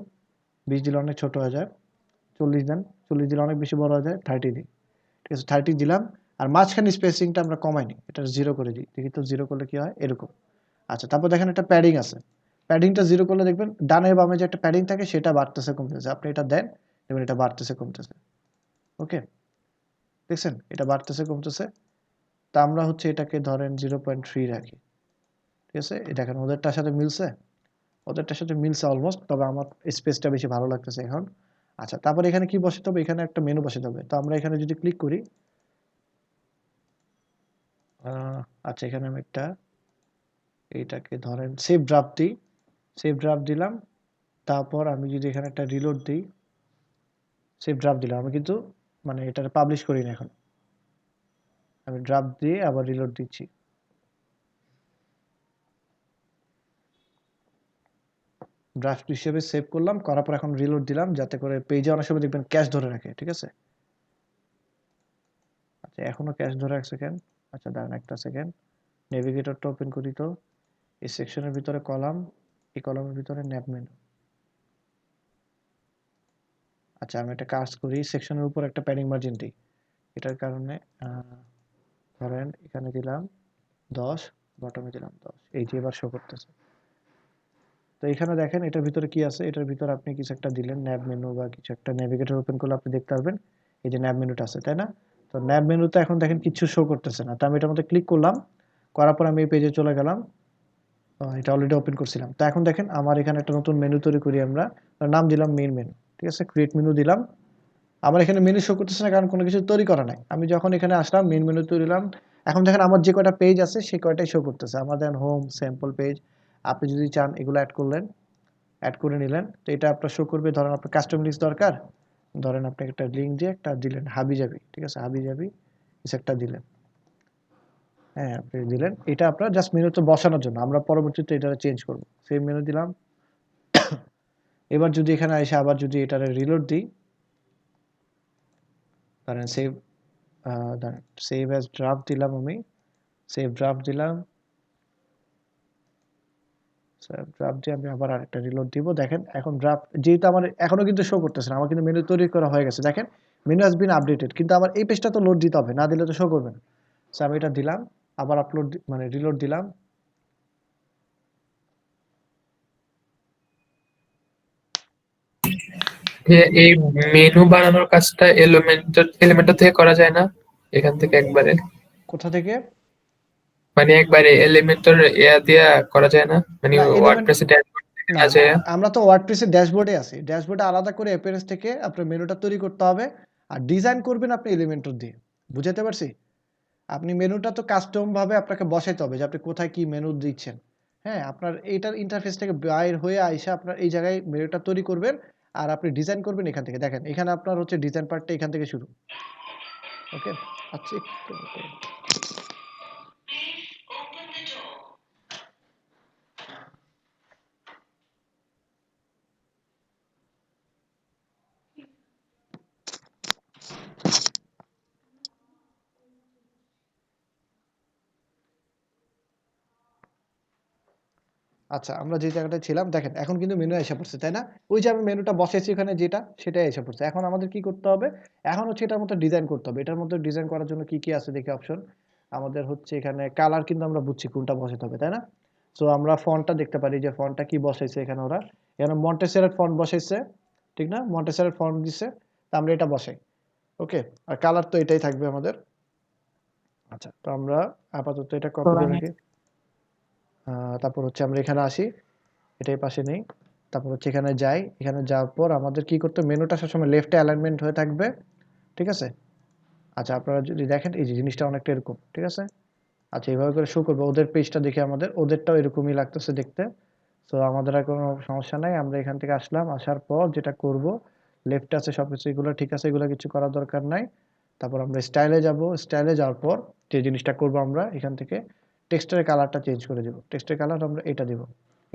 20 দিলে অনেক ছোট হয়ে যায়। 40 দেন, 40 দিলে অনেক বেশি বড় হয়ে যায়। 30 দিই, ঠিক আছে 30 দিলাম। আর মাঝখানে স্পেসিংটা আমরা কমাই নি, এটা 0 করে দিই, দেখি তো 0 করলে কি হয়, এরকম। আচ্ছা তারপর দেখেন একটা প্যাডিং আছে, প্যাডিংটা 0 করলে দেখবেন ডানে বামে যে একটা প্যাডিং থাকে সেটা বাড়তেছে কমতেছে, আপনি এটা দেন দেখবেন এটা বাড়তেছে কমতেছে। ওকে, দেখছেন এটা বাড়তেছে কমতেছে। তা আমরা হচ্ছে এটাকে ধরেন 0.3 রাখি, ঠিক আছে। এই দেখেন ওদেরটার সাথে মিলছে, ওদেরটার সাথে মিলছে অলমোস্ট, তবে আমার স্পেসটা বেশি ভালো লাগতেছে এখন। আচ্ছা তারপর এখানে কি বসাতে হবে, এখানে একটা মেনু বসাতে হবে। তো আমরা এখানে যদি ক্লিক করি, আচ্ছা এখানে আমি একটা এইটাকে ধরেন সেভ ড্রাফট দিই, সেভ ড্রাফট দিলাম। তারপর আমি যদি এখানে একটা রিলোড দিই, সেভ ড্রাফট দিলাম, আমি কিন্তু মানে এটা পাবলিশ করি না এখন, আমি ড্রাফট দিয়ে আবার রিলোড দিচ্ছি। ড্রাফট হিসেবে সেভ করলাম, করার পর এখন রিলোড দিলাম, যাতে করে পেজে অনেক সময় দেখবেন ক্যাশ ধরে রাখে, ঠিক আছে? আচ্ছা এখনো ক্যাশ ধরে 1 সেকেন্ড। আচ্ছা দাঁড়ান একটা সেকেন্ড, নেভিগেটরটা ওপেন করি। তো এই সেকশনের ভিতরে কলাম, এই কলামের ভিতরে ন্যাপ মেনু। আচ্ছা আমি একটা কাজ করি, সেকশনের উপর একটা প্যাডিং মার্জিন দিই, এটার কারণে ধরেন এখানে দিলাম 10, বটমে দিলাম 10, এই যে এবার শো করতেছে। তো এখানে দেখেন এটার ভিতরে কি আছে, এটার ভিতরে আপনি কিছু একটা দিলেন ন্যাব মেনু বা কিছু একটা, নেভিগেটর ওপেন করলে আপনি দেখতে পারবেন এই যে ন্যাব মেনুটা আছে, তাই না? তো ন্যাব মেনুতে এখন দেখেন কিছু শো করতেছে না, তো আমি এটার মধ্যে ক্লিক করলাম, করার পর আমি এই পেজে চলে গেলাম। এটা অলরেডি ওপেন করছিলাম। তো এখন দেখেন আমার এখানে একটা নতুন মেনু তৈরি করি আমরা, তার নাম দিলাম মেইন মেনু, ঠিক আছে? ক্রিয়েট মেনু দিলাম। আমার এখানে মেনু শো করতেছে না, কারণ কোনো কিছু তৈরি করা নাই। আমি যখন এখানে আসলাম মেইন মেনু তৈরি দিলাম, এখন দেখেন আমার যে কয়টা পেজ আছে সেই কয়টাই শো করতেছে। আমার দেখেন হোম, স্যাম্পল পেজ, আপনি যদি চান এগুলো অ্যাড করলেন, অ্যাড করে নিলেন, তো এটা আপনার শো করবে। ধরেন আপনার কাস্টম লিস্ট দরকার, ধরেন আপনি একটা লিঙ্ক দিয়ে একটা দিলেন হাবিজাবি, ঠিক আছে? হাবিজাবি কিছু একটা দিলেন, হ্যাঁ আপনি দিলেন, এটা আপনার জাস্ট মেনুতে বসানোর জন্য, আমরা পরবর্তীতে এটা চেঞ্জ করব। সেম মেনু দিলাম। এবার যদি এখানে এসে আবার যদি এটারে রিলোড দিই, ধরেন সেভ, ধরেন সেভ অ্যাজ ড্রাফট দিলাম, আমি সেভ ড্রাফট দিলাম, সেভ ড্রাফট দিয়ে আমি আবার আরেকটা রিলোড দিব। দেখেন এখন ড্রাফট যেহেতু আমার এখনো কিন্তু শো করতেছে না, আমার কিন্তু মেনু তৈরি করা হয়ে গেছে, দেখেন মেনু হ্যাজ বিন আপডেটেড, কিন্তু আমার এই পেজটা তো লোড দিতে হবে, না দিলে তো শো করবে না। সো আমি এটা দিলাম, আবার আপলোড মানে রিলোড দিলাম। যে এই মেনু বানানোর কাজটা এলিমেন্টর থেকে করা যায় না, এখান থেকে একবারে, কোথা থেকে? মানে একবারে এলিমেন্টর ইয়া দিয়া করা যায় না, মানে না এলিমেন্ট, ওয়ার্ডপ্রেসে ড্যাশবোর্ড থেকে না না যায়? আমরা তো ওয়ার্ডপ্রেসের ড্যাশবোর্ডে আছি, ড্যাশবোর্ডে আলাদা করে অ্যাপিয়ারেন্স থেকে আপনার মেনুটা তৈরি করতে হবে, আর ডিজাইন করবেন আপনি এলিমেন্টর দিয়ে। বুঝাতে পারছি? আপনি মেনুটা তো কাস্টম ভাবে আপনাকে বসাইতে হবে যে আপনি কোথায় কি মেনু দিচ্ছেন। হ্যাঁ, আপনার এইটার ইন্টারফেস থেকে বাইর হয়ে আইসা আপনার এই জায়গায় মেনুটা তৈরি করবেন, আর আপনি ডিজাইন করবেন এখান থেকে। দেখেন এখানে আপনার হচ্ছে ডিজাইন পার্টটা এখান থেকে শুরু। ওকে? আচ্ছা একটু wait। আচ্ছা আমরা যে জায়গাটায় ছিলাম দেখেন এখন কিন্তু মেনু এসে পড়ছে, তাই না? ওই যে আমি মেনুটা বসাইছি ওখানে যেটা, সেটাই এসে পড়ছে। এখন আমাদের কি করতে হবে? এখন হচ্ছে এটার মধ্যে ডিজাইন করতে হবে। এটার মধ্যে ডিজাইন করার জন্য কি কি আছে দেখি অপশন। আমাদের হচ্ছে এখানে কালার কিন্তু আমরা বুঝছি কোনটা বসাতে হবে, তাই না? সো আমরা ফন্টটা দেখতে পারি যে ফন্টটা কি বসাইছে এখানে ওরা। এখানে মন্টেসেরাট ফন্ট বসাইছে, ঠিক না? মন্টেসেরাট ফন্ট দিছে, তা আমরা এটা বসাই। ওকে? আর কালার তো এটাই থাকবে আমাদের। আচ্ছা তো আমরা আপাতত এটা কপি করে রাখি। তারপর হচ্ছে আমরা এখানে আসি, এটাই পাশে নেই। তারপর হচ্ছে এখানে যাই, এখানে যাওয়ার পর আমাদের কি করতে হবে? মেনুটা সবসময় লেফটে অ্যালাইনমেন্ট হয়ে থাকবে, ঠিক আছে? আচ্ছা আপনারা যদি দেখেন এই যে জিনিসটা অনেকটা এরকম, ঠিক আছে? আচ্ছা এইভাবে করে শো করবে ওদের পেজটা দেখে, আমাদের ওদেরটাও এরকমই লাগতেছে দেখতে। তো আমাদের আর কোনো সমস্যা নাই, আমরা এখান থেকে আসলাম, আসার পর যেটা করব, লেফটে আছে সবকিছু, এগুলো ঠিক আছে, এগুলো কিছু করার দরকার নাই। তারপর আমরা স্টাইলে যাব, স্টাইলে যাওয়ার পর যে জিনিসটা করব আমরা এখান থেকে টেক্সটের কালারটা চেঞ্জ করে দেব। টেক্সটের কালার আমরা এটা দেব।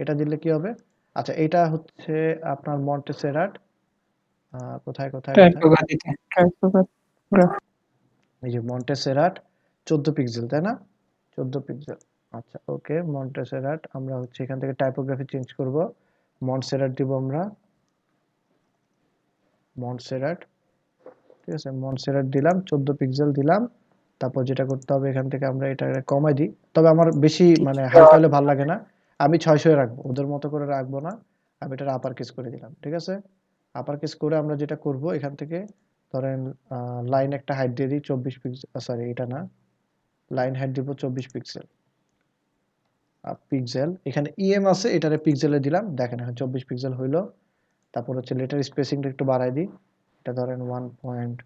এটা দিলে কি হবে? আচ্ছা এটা হচ্ছে আপনার মন্টেসেরাট, কোথায় কোথায় কোথায়, টাইপোগ্রাফিতে টাইপোগ্রাফি এই যে মন্টেসেরাট 14 পিক্সেল, তাই না? 14 পিক্সেল। আচ্ছা ওকে, মন্টেসেরাট আমরা হচ্ছে এখান থেকে টাইপোগ্রাফি চেঞ্জ করব, মন্টসেরাট দিব আমরা, মন্টসেরাট, ঠিক আছে? মন্টসেরাট দিলাম, 14 পিক্সেল দিলাম। তারপর যেটা করতে হবে এখান থেকে আমরা এটা কমাই দিই, তবে আমার বেশি মানে হালকা হলে ভালো লাগে না, আমি 600 রাখবো, ওদের মতো করে রাখবো না। আমি এটা আপার কেস করে দিলাম, ঠিক আছে? আপার কেস করে আমরা যেটা করব এখান থেকে ধরেন লাইন একটা হাইট দিয়ে দিই 24 পিক্সেল, সরি এটা না, লাইন হাইট দিব 24 পিক্সেল। পিক্সেল এখানে ইএম আছে, এটারে পিক্সেলে দিলাম, দেখেন এখন 24 পিক্সেল হইলো। তারপর হচ্ছে লেটার স্পেসিংটা একটু বাড়াই দিই, এটা ধরেন 1 পয়েন্ট,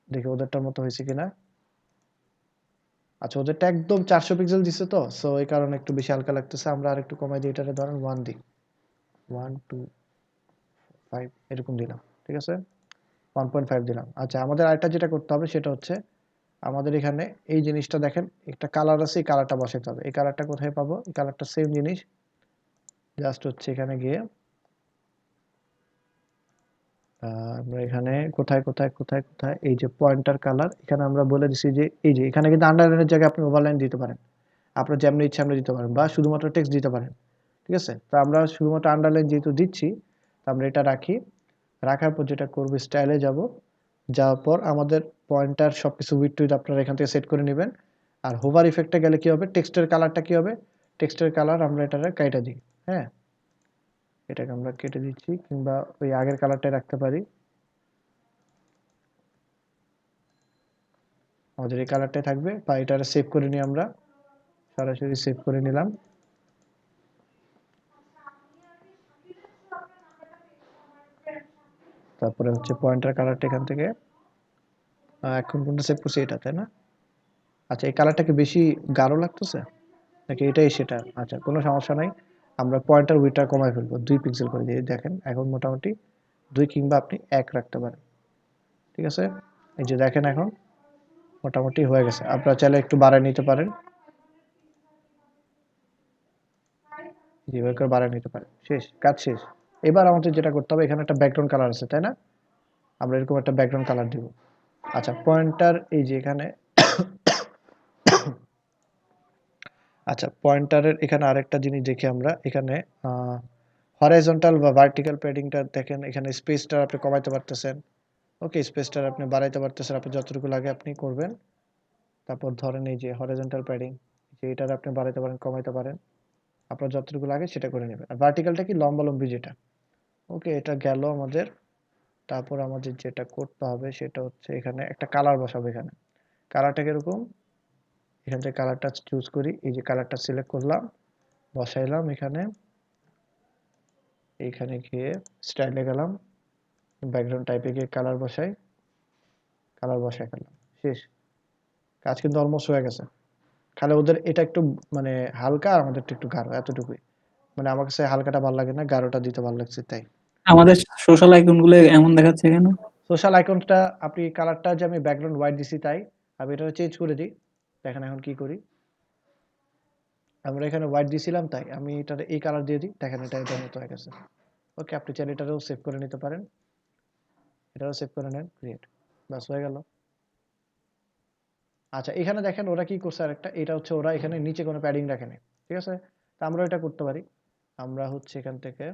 দেখি ওদেরটার মতো হয়েছে কিনা। আচ্ছা ওদেরটা একদম 400 পিক্সেল দিছে তো, সো এই কারণে একটু বেশি হালকা লাগতেছে। আমরা আর একটু কমাই দিই, এটারে ধরেন 1 দিই, 1 2 5 এরকম দিলাম, ঠিক আছে, 1.5 দিলাম। আচ্ছা আমাদের আরেকটা যেটা করতে হবে সেটা হচ্ছে আমাদের এখানে এই জিনিসটা দেখেন একটা কালার আছে, এই কালারটা বসাতে হবে। এই কালারটা কোথায় পাবো? এই কালারটা সেম জিনিস, জাস্ট হচ্ছে এখানে গিয়ে আমরা এখানে কোথায় কোথায় কোথায় কোথায় এই যে পয়েন্টার কালার, এখানে আমরা বলে দিছি যে এই যে এখানে কিন্তু আন্ডারলাইনের জায়গায় আপনি ওভারলাইন দিতে পারেন, আপনার যেমনি ইচ্ছা আপনি দিতে পারেন, বা শুধুমাত্র টেক্সট দিতে পারেন, ঠিক আছে। তো আমরা শুধুমাত্র আন্ডারলাইন যেহেতু দিচ্ছি, তো আমরা এটা রাখি। রাখার পর যেটা করবো, স্টাইলে যাব, যাওয়ার পর আমাদের পয়েন্টার সবকিছু উইথ টুইথ আপনারা এখান থেকে সেট করে নেবেন। আর হোভার ইফেক্টে গেলে কি হবে, টেক্সটের কালারটা কি হবে, টেক্সটের কালার আমরা এটারে কাইটা দিই, হ্যাঁ, এটাকে আমরা কেটে দিচ্ছি, কিংবা ওই আগের কালারটাই রাখতে পারি। আমাদের এই কালারটাই থাকবে, বা এটারে সেভ করে নিই, আমরা সরাসরি সেভ করে নিলাম। তারপরে হচ্ছে পয়েন্টার কালারটা এখান থেকে এখন কোনটা সেভ করছি, এটা, তাই না? আচ্ছা এই কালারটা কি বেশি গাঢ় লাগতেছে নাকি এটাই সেটা? আচ্ছা কোনো সমস্যা নাই, আমরা পয়েন্টার উইডথটা কমায় ফেলবো, 2 পিক্সেল করে দিয়ে দেখেন এখন মোটামুটি 2 কিংবা আপনি 1 রাখতে পারেন, ঠিক আছে। এই যে দেখেন এখন মোটামুটি হয়ে গেছে, আপনারা চাইলে একটু বাড়ায় নিতে পারেন, যেভাবে করে বাড়ায় নিতে পারেন। শেষ, কাজ শেষ। এবার আমাদের যেটা করতে হবে, এখানে একটা ব্যাকগ্রাউন্ড কালার আছে তাই না, আমরা এরকম একটা ব্যাকগ্রাউন্ড কালার দিব। আচ্ছা পয়েন্টার এই যে এখানে আচ্ছা পয়েন্টারের এখানে আরেকটা জিনিস দেখি আমরা, এখানে হরাইজন্টাল বা ভার্টিক্যাল প্যাডিংটা দেখেন, এখানে স্পেসটা আপনি কমাইতে পারতেছেন, ওকে, স্পেসটা আপনি বাড়াইতে পারতেছেন, আপনি যতটুকু লাগে আপনি করবেন। তারপর ধরেন এই যে হরাইজন্টাল প্যাডিং, যে এটার আপনি বাড়াইতে পারেন কমাইতে পারেন, আপনার যতটুকু লাগে সেটা করে নেবেন। আর ভার্টিক্যালটা কি, লম্বালম্বি যেটা, ওকে, এটা গেল আমাদের। তারপর আমাদের যেটা করতে হবে সেটা হচ্ছে এখানে একটা কালার বসাবো, এখানে কালারটা কিরকম, এখান থেকে কালারটা চুজ করি, এই যে কালারটা সিলেক্ট করলাম, বসাইলাম এখানে, এইখানে গিয়ে স্টাইলে গেলাম, ব্যাকগ্রাউন্ড টাইপে গিয়ে কালার বসাই, কালার বসাই ফেললাম, শেষ। কাজ কিন্তু অলমোস্ট হয়ে গেছে, খালি ওদের এটা একটু মানে হালকা আর আমাদেরটা একটু গাঢ়, এতটুকুই। মানে আমার কাছে হালকাটা ভালো লাগে না, গাঢ়টা দিতে ভালো লাগছে তাই। আমাদের সোশ্যাল আইকন গুলো এমন দেখাচ্ছে কেন? সোশ্যাল আইকনটা আপনি কালারটা যে আমি ব্যাকগ্রাউন্ড হোয়াইট দিছি তাই, আমি এটা চেঞ্জ করে দিই, দেখেন এখন কি করি, আমরা এখানে হোয়াইট দিছিলাম তাই আমি এটা এই কালার দিয়ে দিই, দেখেন এটা এটার মতো হয়ে গেছে। ওকে, আপনি চাইলে এটারও সেভ করে নিতে পারেন, এটারও সেভ করে নেন, ক্রিয়েট, বাস হয়ে গেল। আচ্ছা এখানে দেখেন ওরা কি করছে আরেকটা, এটা হচ্ছে ওরা এখানে নিচে কোনো প্যাডিং রাখে নাই, ঠিক আছে। তা আমরা এটা করতে পারি, আমরা হচ্ছে এখান থেকে,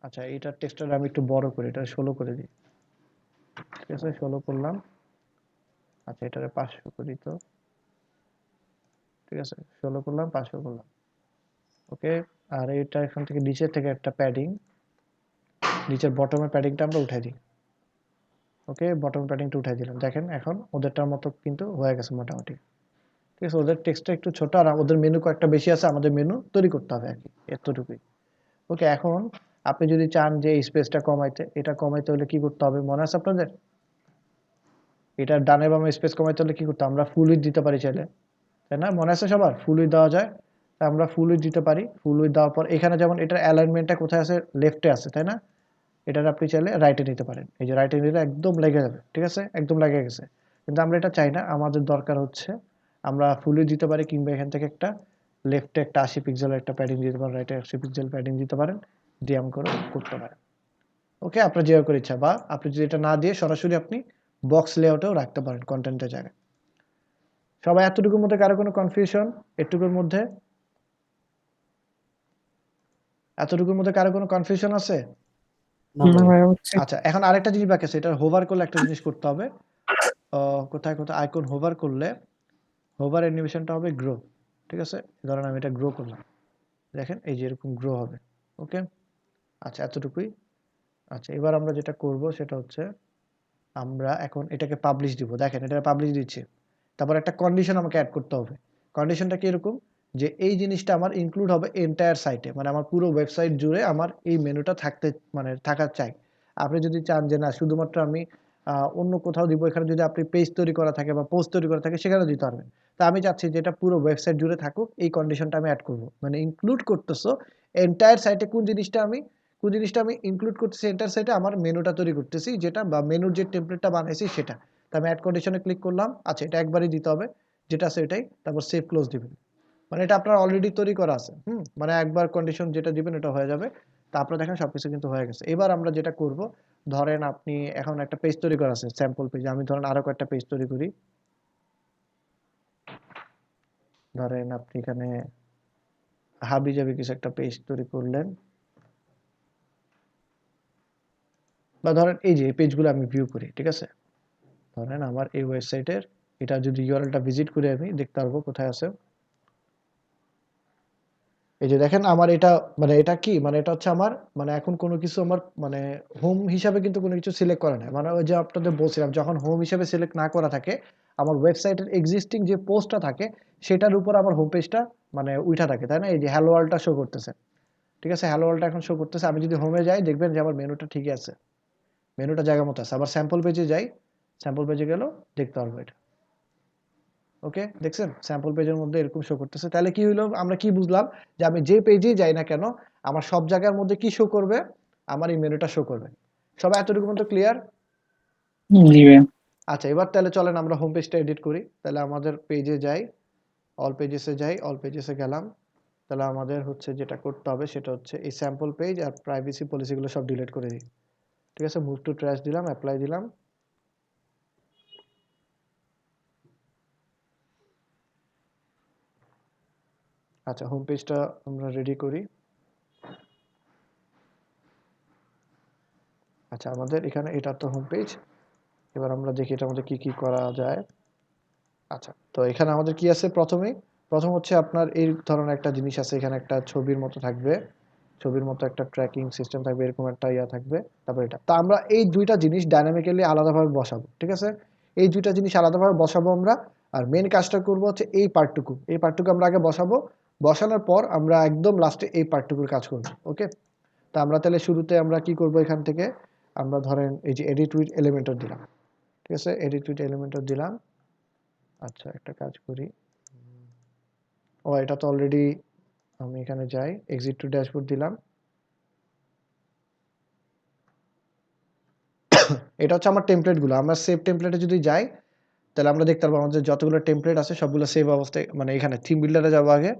আচ্ছা এইটার টেক্সটটা আমি একটু বড় করি, এটা 16 করে দিই, ঠিক আছে, 16 করলাম। আচ্ছা এটারে 500 করি তো, ঠিক আছে, 16 করলাম, 500 করলাম, ওকে। আর এটা এখান থেকে নিচের থেকে একটা প্যাডিং, নিচের বটমের প্যাডিংটা আমরা উঠাই দিই, ওকে, বটম প্যাডিংটা উঠাই দিলাম, দেখেন এখন ওদেরটার মতো কিন্তু হয়ে গেছে মোটামুটি, ঠিক আছে। ওদের টেক্সটটা একটু ছোট আর ওদের মেনু কয়েকটা বেশি আছে, আমাদের মেনু তৈরি করতে হবে আর কি, এতটুকুই। ওকে, এখন আপনি যদি চান যে এই স্পেসটা কমাইতে, এটা কমাইতে হলে কি করতে হবে মনে আছে আপনাদের, এটা ডানে বামে স্পেস কমাইতে হলে কি করতে হবে? আমরা ফুল উইডথ দিতে পারি চাইলে, তাই না, মনে আছে সবার, ফুল উইডথ দেওয়া যায়, তা আমরা ফুল উইডথ দিতে পারি। ফুল উইডথ দেওয়ার পর এখানে যেমন এটার অ্যালাইনমেন্টটা কোথায় আছে, লেফটে আছে তাই না, এটার আপনি চাইলে রাইটে নিতে পারেন, এই যে রাইটে নিলে একদম লেগে যাবে, ঠিক আছে, একদম লেগে গেছে। কিন্তু আমরা এটা চাই না, আমাদের দরকার হচ্ছে আমরা ফুল উইডথ দিতে পারি, কিংবা এখান থেকে একটা লেফটে একটা 80 পিক্সেলের একটা প্যাডিং দিতে পারেন, রাইটে 80 পিক্সেল প্যাডিং দিতে পারেন, দিয়ে করে করতে পারেন। ওকে, আপনার যেভাবে করে ইচ্ছা, বা আপনি যদি এটা না দিয়ে সরাসরি আপনি বক্স লেআউটেও রাখতে পারেন কন্টেন্টের জায়গায়। সবাই এতটুকুর মধ্যে কারো কোনো কনফিউশন, এটুকুর মধ্যে, এতটুকুর মধ্যে কারো কোনো কনফিউশন আছে? না ভাই হচ্ছে আচ্ছা এখন আরেকটা জিনিস বাকি আছে, এটা হোভার করলে একটা জিনিস করতে হবে, কোথায় কোথায় আইকন হোভার করলে হোভার অ্যানিমেশনটা হবে গ্রো, ঠিক আছে, ধরেন আমি এটা গ্রো করলাম, দেখেন এই যে এরকম গ্রো হবে, ওকে। আচ্ছা এতটুকুই। আচ্ছা এবার আমরা যেটা করব সেটা হচ্ছে আমরা এখন এটাকে পাবলিশ দিব, দেখেন এটা পাবলিশ দিচ্ছে। তারপর একটা কন্ডিশন আমাকে অ্যাড করতে হবে, কন্ডিশনটা কি এরকম, যে এই জিনিসটা আমার ইনক্লুড হবে এন্টায়ার সাইটে, মানে আমার পুরো ওয়েবসাইট জুড়ে আমার এই মেনুটা থাকতে মানে থাকা চাই। আপনি যদি চান যে না শুধুমাত্র আমি অন্য কোথাও দিব, এখানে যদি আপনি পেজ তৈরি করা থাকে বা পোস্ট তৈরি করা থাকে সেখানেও দিতে পারবেন। তো আমি চাচ্ছি যে এটা পুরো ওয়েবসাইট জুড়ে থাকুক, এই কন্ডিশনটা আমি অ্যাড করব। মানে ইনক্লুড করতেছো এন্টায়ার সাইটে, কোন জিনিসটা আমি ইনক্লুড করতেছি এন্টায়ার সাইটে, আমার মেনুটা তৈরি করতেছি যেটা, বা মেনুর যে টেমপ্লেটটা বানাইছি সেটা। তো আমি অ্যাড কন্ডিশনে ক্লিক করলাম। আচ্ছা, এটা একবারই দিতে হবে, যেটা আছে এটাই, তারপর সেভ ক্লোজ দিবেন। মানে এটা আপনার অলরেডি তৈরি করা আছে, মানে একবার কন্ডিশন যেটা দিবেন এটা হয়ে যাবে। তারপর দেখেন সবকিছু কিন্তু হয়ে গেছে। এবার আমরা যেটা করব, ধরেন আপনি এখন একটা পেজ তৈরি করা আছে স্যাম্পল পেজ, আমি ধরেন আরো কয়েকটা পেজ তৈরি করি। ধরেন আপনি এখানে হাবি জাবি কিছু একটা পেজ তৈরি করলেন, বা ধরেন এই যে এই পেজগুলো আমি ভিউ করি, ঠিক আছে। ধরেন আমার এই ওয়েবসাইটের এটা যদি ইউআরএলটা ভিজিট করে আমি দেখতে পারবো কোথায় আছে। এই যে দেখেন আমার এটা, মানে এটা কি, মানে এটা হচ্ছে আমার, মানে এখন কোনো কিছু আমার মানে হোম হিসাবে কিন্তু কোনো কিছু সিলেক্ট করা নাই। মানে ওই যে আপনাদের বলছিলাম, যখন হোম হিসাবে সিলেক্ট না করা থাকে, আমার ওয়েবসাইটের এক্সিস্টিং যে পোস্টটা থাকে সেটার উপর আমার হোম পেজটা মানে উঠা থাকে, তাই না। এই যে হ্যালো ওয়ার্ল্ডটা শো করতেছে, ঠিক আছে, হ্যালো ওয়ার্ল্ডটা এখন শো করতেছে। আমি যদি হোমে যাই দেখবেন যে আমার মেনুটা ঠিকই আছে, মেনুটা জায়গা মতো আছে। আবার স্যাম্পল পেজে যাই, স্যাম্পল পেজে গেলেও দেখতে পারবো এটা। ওকে, দেখছেন স্যাম্পল পেজের মধ্যে এরকম শো করতেছে। তাহলে কি হলো, আমরা কি বুঝলাম, যে আমি যে পেজেই যাই না কেন আমার সব জায়গার মধ্যে কি শো করবে, আমার এই মেনুটা শো করবে। সবাই এতটুকু পর্যন্ত ক্লিয়ার? জি ভাইয়া। আচ্ছা, এবার তাহলে চলেন আমরা হোম পেজটা এডিট করি। তাহলে আমাদের পেজে যাই, অল পেজেসে যাই, অল পেজেসে গেলাম। তাহলে আমাদের হচ্ছে যেটা করতে হবে সেটা হচ্ছে এই স্যাম্পল পেজ আর প্রাইভেসি পলিসিগুলো সব ডিলিট করে দিই, ঠিক আছে। মুভ টু ট্র্যাশ দিলাম, অ্যাপ্লাই দিলাম। আচ্ছা, হোম পেজটা আমরা রেডি করি। আচ্ছা, আমাদের এখানে এটা তো হোম পেজ। এবার আমরা দেখি এটার মধ্যে কি কি করা যায়। আচ্ছা, তো এখানে আমাদের কি আছে, প্রথম হচ্ছে আপনার এই ধরনের একটা জিনিস আছে, এখানে একটা ছবির মতো থাকবে, ছবির মতো একটা ট্র্যাকিং সিস্টেম থাকবে, এরকম একটা ইয়া থাকবে। তারপর এটা, তো আমরা এই দুইটা জিনিস ডাইনামিক্যালি আলাদাভাবে বসাবো, ঠিক আছে। এই দুইটা জিনিস আলাদাভাবে বসাবো আমরা। আর মেন কাজটা করবো হচ্ছে এই পার্টটুকু আমরা আগে বসাবো। বসানোর পর আমরা একদম লাস্টে এই পার্টটুকুর কাজ করবো। ওকে, তা আমরা তাহলে শুরুতে আমরা কি করব, এখান থেকে আমরা ধরেন এই যে এডিট উইথ এলিমেন্টর দিলাম, ঠিক আছে, এডিট উইথ এলিমেন্টর দিলাম। আচ্ছা, একটা কাজ করি, এটা তো অলরেডি, আমি এখানে যাই, এক্সিট টু ড্যাশবোর্ড দিলাম। এটা হচ্ছে আমার টেমপ্লেটগুলো। আমরা সেভ টেমপ্লেটে যদি যাই তাহলে আমরা দেখতে পারবো আমাদের যতগুলো টেমপ্লেট আছে সবগুলো সেভ অবস্থায়, মানে এখানে থিম বিল্ডারে যাবো আগে।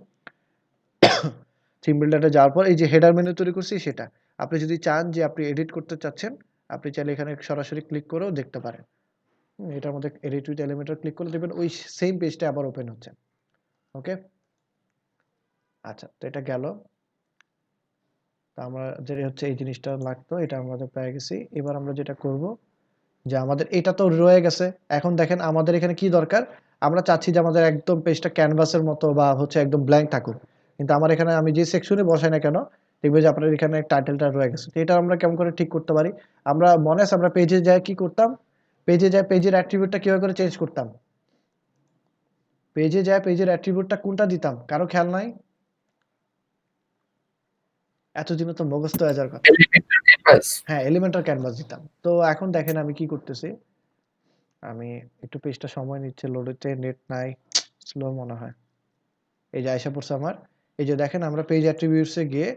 থিম বিল্ডারে যাওয়ার পর এই যে হেডার মেনু তৈরি করছি সেটা, আপনি যদি চান যে আপনি এডিট করতে চাচ্ছেন, আপনি চাইলে এখানে সরাসরি ক্লিক করেও দেখতে পারেন। এটার মধ্যে এডিট উইথ এলিমেন্টর ক্লিক করলে দেখবেন ওই সেম পেজটা আবার ওপেন হচ্ছে। ওকে, আচ্ছা, তো এটা গেল। তা আমাদের হচ্ছে এই জিনিসটা লাগতো, এটা আমাদের পেয়ে গেছি। এবার আমরা যেটা করব, যে আমাদের এটা তো রয়ে গেছে। এখন দেখেন আমাদের এখানে কি দরকার, আমরা চাচ্ছি যে আমাদের একদম পেজটা ক্যানভাসের মতো বা হচ্ছে একদম ব্ল্যাঙ্ক থাকুক। কিন্তু আমার এখানে আমি যে সেকশনে বসাই না কেন, দেখবে যে আপনার এখানে টাইটেলটা রয়ে গেছে। তো এটা আমরা কেমন করে ঠিক করতে পারি, আমরা মনে আছে আমরা পেজে যাই কি করতাম, পেজে যায় পেজের অ্যাট্রিবিউটটা কিভাবে করে চেঞ্জ করতাম, পেজে যায় পেজের অ্যাট্রিবিউটটা কোনটা দিতাম, কারো খেয়াল নাই? এতদিনে তো মুখস্থ হয়ে যাওয়ার কথা। Elemental canvas. হ্যাঁ, এলিমেন্টাল ক্যানভাস দিতাম। তো এখন দেখেন আমি কি করতেছি, আমি একটু পেজটা সময় নিচ্ছে লোড হতে, নেট নাই, স্লো মনে হয়। এই যে আইসা পড়ছে আমার। এই যে দেখেন আমরা পেজ অ্যাট্রিবিউটসে গিয়ে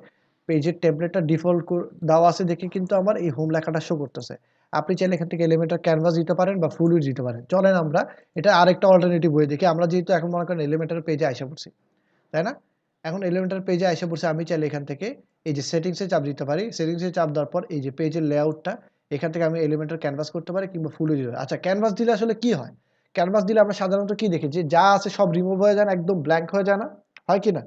পেজের টেমপ্লেটটা ডিফল্ট দেওয়া আছে দেখে কিন্তু আমার এই হোম লেখাটা শো করতেছে। আপনি চাইলে এখান থেকে এলিমেন্টাল ক্যানভাস দিতে পারেন বা ফুল উইডথ দিতে পারেন। চলেন আমরা এটা আরেকটা অল্টারনেটিভ ওয়ে দেখি। আমরা যেহেতু এখন মনে করেন এলিমেন্টাল পেজে আইসা পড়ছি, তাই না। এখন এলিমেন্টাল পেজে আইসা পড়ছে, আমি চাইলে এখান থেকে এই যে সেটিংসে চাপ দিতে পারি। সেটিংসে চাপ দেওয়ার পর এই যে পেজের লেআউটটা, এখান থেকে আমি এলিমেন্টাল ক্যানভাস করতে পারি কিংবা ফুল উইডথ। আচ্ছা, ক্যানভাস দিলে আসলে কি হয়, ক্যানভাস দিলে আমরা সাধারণত কি দেখি, যে যা আছে সব রিমুভ হয়ে যায় না, একদম ব্ল্যাঙ্ক হয়ে যায় না, হয় কি না।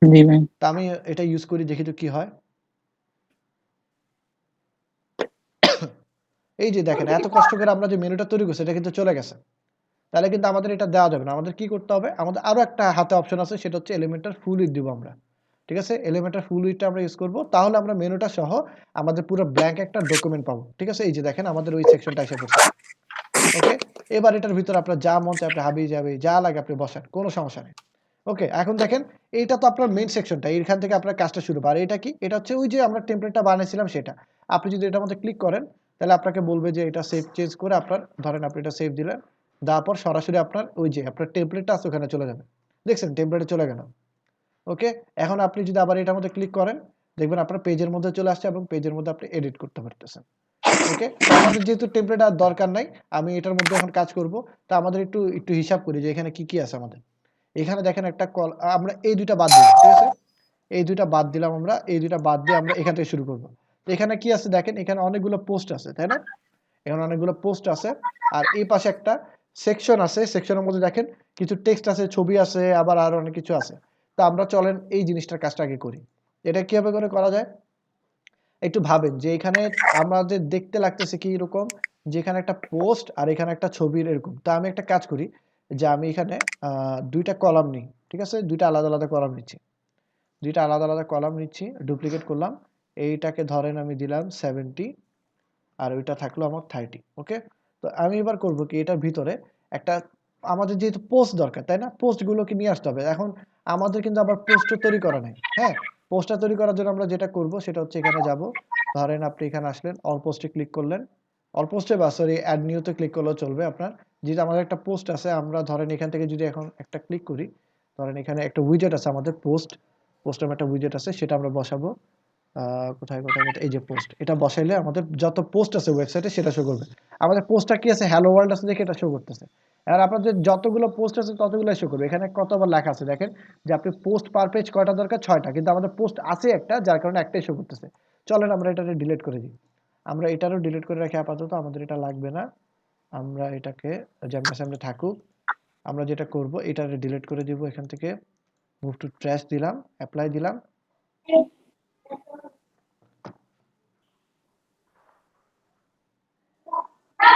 জি ভাই। তা আমি এটা ইউজ করি, দেখি তো কি হয়। এই যে দেখেন এত কষ্ট করে আমরা যে মেনুটা তৈরি করছি এটা কিন্তু চলে গেছে। তাহলে কিন্তু আমাদের এটা দেওয়া যাবে না, আমাদের কি করতে হবে, আমাদের আরো একটা হাতে অপশন আছে, সেটা হচ্ছে এলিমেন্টাল ফুল উইডথ দিব আমরা, ঠিক আছে। এলিমেন্টাল ফুল উইডথটা আমরা ইউজ করব, তাহলে আমরা মেনুটা সহ আমাদের পুরো ব্ল্যাঙ্ক একটা ডকুমেন্ট পাবো, ঠিক আছে। এই যে দেখেন আমাদের ওই সেকশনটা এসে পড়ছে। ওকে, এবার এটার ভিতরে আপনার যা মন চায় আপনি হাবি যাবে যা লাগে আপনি বসান, কোনো সমস্যা নেই। ওকে, এখন দেখেন এইটা তো আপনার মেইন সেকশনটা, এইখান থেকে আপনার কাজটা শুরু। আর এটা কি, এটা হচ্ছে ওই যে আমরা টেমপ্লেটটা বানিয়েছিলাম সেটা। আপনি যদি এটার মধ্যে ক্লিক করেন তাহলে আপনাকে বলবে যে এটা সেভ চেঞ্জ করে আপনার ধরেন আপনি এটা সেভ দিলেন, দেওয়ার পর সরাসরি আপনার ওই যে আপনার টেমপ্লেটটা আছে ওখানে চলে যাবে। দেখছেন টেমপ্লেটে চলে গেল। ওকে, এখন আপনি যদি আবার এটার মধ্যে ক্লিক করেন দেখবেন আপনার পেজের মধ্যে চলে আসছে এবং পেজের মধ্যে আপনি এডিট করতে পারতেছেন। ওকে, তো আমাদের যেহেতু টেমপ্লেট আর দরকার নাই, আমি এটার মধ্যে এখন কাজ করব। তা আমাদের একটু একটু হিসাব করি যে এখানে কি কি আছে আমাদের। এখানে দেখেন একটা কল, আমরা এই দুইটা বাদ দিই, ঠিক আছে, এই দুইটা বাদ দিলাম, আমরা এই দুইটা বাদ দিয়ে আমরা এখান থেকে শুরু করব। তো এখানে কি আছে দেখেন, এখানে অনেকগুলো পোস্ট আছে, তাই না? এখানে অনেকগুলো পোস্ট আছে, আর এই পাশে একটা সেকশন আছে, সেকশনের মধ্যে দেখেন কিছু টেক্সট আছে, ছবি আছে, আবার আরো অনেক কিছু আছে। তো আমরা চলেন এই জিনিসটার কাজটা আগে করি। এটা কিভাবে করে করা যায় একটু ভাবেন, যে এখানে আমাদের দেখতে লাগতেছে কি এরকম, যে এখানে একটা পোস্ট আর এখানে একটা ছবির এরকম। তো আমি একটা কাজ করি, যে আমি এখানে দুইটা কলাম নিই, ঠিক আছে, দুইটা আলাদা আলাদা কলাম নিচ্ছি, দুইটা আলাদা আলাদা কলাম নিচ্ছি, ডুপ্লিকেট করলাম, এইটাকে ধরেন আমি দিলাম 70 আর ওইটা থাকলো আমার 30। ওকে, তো আমি এবার করব কি, এটার ভিতরে একটা আমাদের যেহেতু পোস্ট দরকার, তাই না, পোস্টগুলোকে নিয়ে আসতে হবে। এখন আমাদের কিন্তু আবার পোস্টও তৈরি করা নাই। হ্যাঁ, পোস্টটা তৈরি করার জন্য আমরা যেটা করব সেটা হচ্ছে এখানে যাব, ধরেন আপনি এখানে আসলেন, অল পোস্টে ক্লিক করলেন, অল পোস্টে বা সরি অ্যাড নিউতে ক্লিক করলেও চলবে আপনার। যেটা আমাদের একটা পোস্ট আছে, আমরা ধরেন এখান থেকে যদি এখন একটা ক্লিক করি, ধরেন এখানে একটা উইজেট আছে আমাদের পোস্টের একটা উইজেট আছে, সেটা আমরা বসাবো। কোথায় কোথায় কোথায়, এই যে পোস্ট, এটা বসাইলে আমাদের যত পোস্ট আছে ওয়েবসাইটে সেটা শো করবে। আমাদের পোস্টটা কি আছে, হ্যালো ওয়ার্ল্ড আছে দেখে এটা শো করতেছে। আর আপনাদের যতগুলো পোস্ট আছে ততগুলো শো করবে। এখানে কতবার লেখা আছে দেখেন, যে আপনি পোস্ট পার পেজ কয়টা দরকার, 6টা, কিন্তু আমাদের পোস্ট আছে একটা, যার কারণে একটাই শো করতেছে। চলেন আমরা এটা ডিলিট করে দিই, আমরা এটারও ডিলিট করে রাখি আপাতত, আমাদের এটা লাগবে না। আমরা এটাকে যেমন সামনে থাকুক, আমরা যেটা করব এটা ডিলিট করে দিব, এখান থেকে মুভ টু ট্র্যাশ দিলাম, অ্যাপ্লাই দিলাম।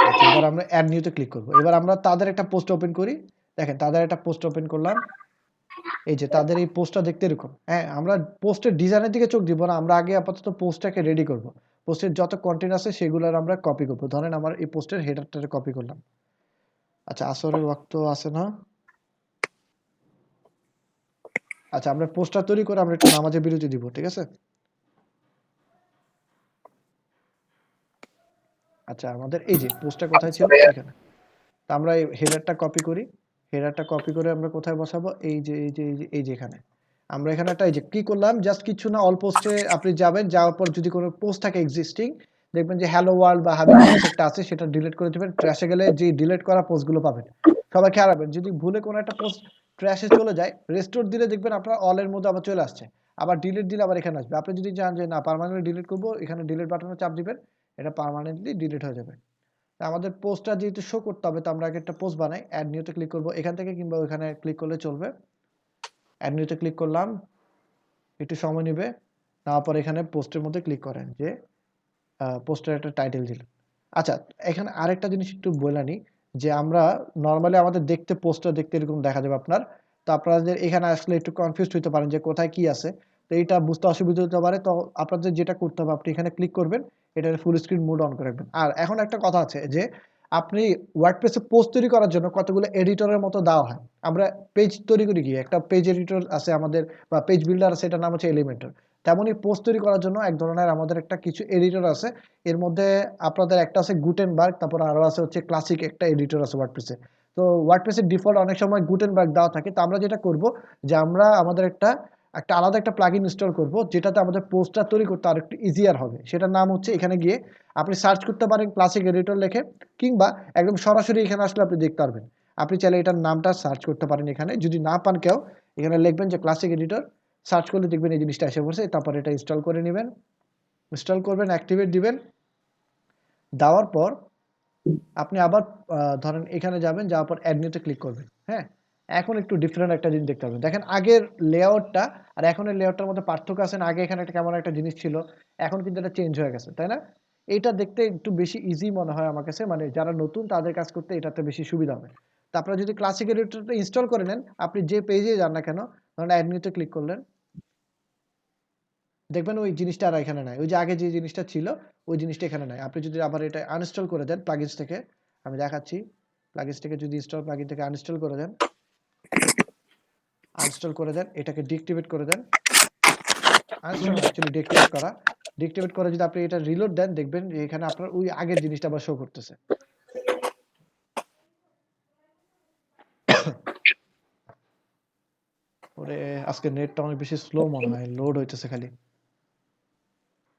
আচ্ছা, এবার আমরা অ্যাড নিউতে ক্লিক করব। এবার আমরা তাদের একটা পোস্ট ওপেন করি, দেখেন তাদের একটা পোস্ট ওপেন করলাম, এই যে তাদের এই পোস্টটা দেখতে এরকম। হ্যাঁ, আমরা পোস্টের ডিজাইনের দিকে চোখ দিব না, আমরা আগে আপাতত পোস্টটাকে রেডি করব। পোস্টের যত কন্টেন্ট আছে সেগুলোর আমরা কপি করব। ধরেন আমার এই পোস্টের হেডারটাকে কপি করলাম। আচ্ছা, আসরের ওয়াক্ত আছে না? আচ্ছা, আমরা পোস্টটা তৈরি করে আমরা একটু নামাজের বিরতি দিব, ঠিক আছে? আচ্ছা, আমাদের এই যে পোস্টটা কোথায় ছিল, এখানে। তা আমরা এই হেডারটা কপি করি, হেডারটা কপি করে আমরা কোথায় বসাবো, এই যে এখানে। আমরা এখানে একটা এই যে কি করলাম, জাস্ট কিছু না, অল পোস্টে আপনি যাবেন, যাওয়ার পর যদি কোনো পোস্ট থাকে এক্সিস্টিং, দেখবেন যে হ্যালো ওয়ার্ল্ড বা হাবিব একটা আছে, সেটা ডিলিট করে দিবেন। ট্র্যাশে গেলে যে ডিলিট করা পোস্টগুলো পাবেন। সবাই খেয়াল রাখবেন, যদি ভুলে কোনো একটা পোস্ট ট্র্যাশে চলে যায়, রেস্টোর দিলে দেখবেন আপনার অলের মধ্যে আবার চলে আসছে, আবার ডিলিট দিলে আবার এখানে আসবে। আপনি যদি চান যে না পার্মানেন্টলি ডিলিট করবো, এখানে ডিলিট বাটনে চাপ দিবেন, এটা পার্মানেন্টলি ডিলিট হয়ে যাবে। আমাদের পোস্টটা যেহেতু শো করতে হবে, তো আমরা আগে একটা পোস্ট বানাই, অ্যাড নিউতে ক্লিক করব এখান থেকে, কিংবা ওখানে ক্লিক করলে চলবে। অ্যাড নিউতে ক্লিক করলাম, একটু সময় নেবে, তারপর এখানে পোস্টের মধ্যে ক্লিক করেন, যে পোস্টের একটা টাইটেল দিলেন। আচ্ছা, এখানে আরেকটা জিনিস একটু বলে নিই, যে আমরা নর্মালি আমাদের দেখতে পোস্টটা দেখতে এরকম দেখা যাবে আপনার। তো আপনাদের এখানে আসলে একটু কনফিউজড হতে পারেন যে কোথায় কি আছে, তো এইটা বুঝতে অসুবিধা হতে পারে। তো আপনাদের যেটা করতে হবে, আপনি এখানে ক্লিক করবেন, এটার ফুল স্ক্রিন মোড অন করে রাখবেন। আর এখন একটা কথা আছে, যে আপনি ওয়ার্ডপ্রেসে পোস্ট তৈরি করার জন্য কতগুলো এডিটরের মতো দেওয়া হয়। আমরা পেজ তৈরি করি কি, একটা পেজ এডিটর আছে আমাদের, বা পেজ বিল্ডার আছে, এটার নাম হচ্ছে এলিমেন্টর। তেমনই পোস্ট তৈরি করার জন্য এক ধরনের আমাদের একটা কিছু এডিটর আছে। এর মধ্যে আপনাদের একটা আছে গুটেনবার্গ, তারপর আরো আছে হচ্ছে ক্লাসিক, একটা এডিটর আছে ওয়ার্ডপ্রেসে। তো ওয়ার্ডপ্রেসের ডিফল্ট অনেক সময় গুটেনবার্গ দেওয়া থাকে। তো আমরা যেটা করব, যে আমরা আমাদের একটা আলাদা একটা প্লাগইন ইনস্টল করব, যেটাতে আমাদের পোস্টটা তৈরি করতে আরো একটু ইজিয়ার হবে। সেটার নাম হচ্ছে, এখানে গিয়ে আপনি সার্চ করতে পারেন ক্লাসিক এডিটর লিখে, কিংবা একদম সরাসরি এখানে আসলে আপনি দেখতে পারবেন। আপনি চাইলে এটার নামটা সার্চ করতে পারেন এখানে, যদি না পান কেউ, এখানে লিখবেন যে ক্লাসিক এডিটর, সার্চ করলে দেখবেন এই জিনিসটা এসে পড়ছে। তারপর এটা ইনস্টল করে নেবেন, ইনস্টল করবেন, অ্যাক্টিভেট দিবেন। দেওয়ার পর আপনি আবার ধরেন এখানে যাবেন, যাওয়ার পর অ্যাড নিউতে ক্লিক করবেন। হ্যাঁ, এখন একটু ডিফারেন্ট একটা জিনিস দেখতে পাবেন। দেখেন আগের লেআউটটা আর এখনের লেআউটটার মধ্যে পার্থক্য আছে না? আগে এখানে একটা কেমন একটা জিনিস ছিল, এখন কিন্তু এটা চেঞ্জ হয়ে গেছে, তাই না? এটা দেখতে একটু বেশি ইজি মনে হয় আমার কাছে, মানে যারা নতুন তাদের কাজ করতে এটাতে বেশি সুবিধা হবে। তো আপনারা যদি ক্লাসিক এডিটরটা ইনস্টল করে নেন, আপনি যে পেজে যান না কেন, ধরেন অ্যাড নিউতে ক্লিক করলেন, দেখবেন ওই জিনিসটা আর এখানে নাই। ওই যে আগে যে জিনিসটা ছিল, ওই জিনিসটা এখানে নাই। আপনি যদি আবার এটা আনইনস্টল করে দেন প্লাগইনস থেকে, আমি দেখাচ্ছি, প্লাগইনস থেকে যদি ইনস্টল প্লাগইন থেকে আনইনস্টল করে দেন, আনইনস্টল করে দেন, এটাকে ডিঅ্যাক্টিভেট করে দেন। আনইনস্টল অ্যাকচুয়ালি ডিঅ্যাক্টিভেট করা। ডিএক্টিভেট করে যদি আপনি এটা রিলোড দেন দেখবেন যে এখানে আপনার ওই আগের জিনিসটা আবার শো করতেছে। ওরে আজকে নেটটা অনেক বেশি স্লো মনে হয়, লোড হইতেছে খালি।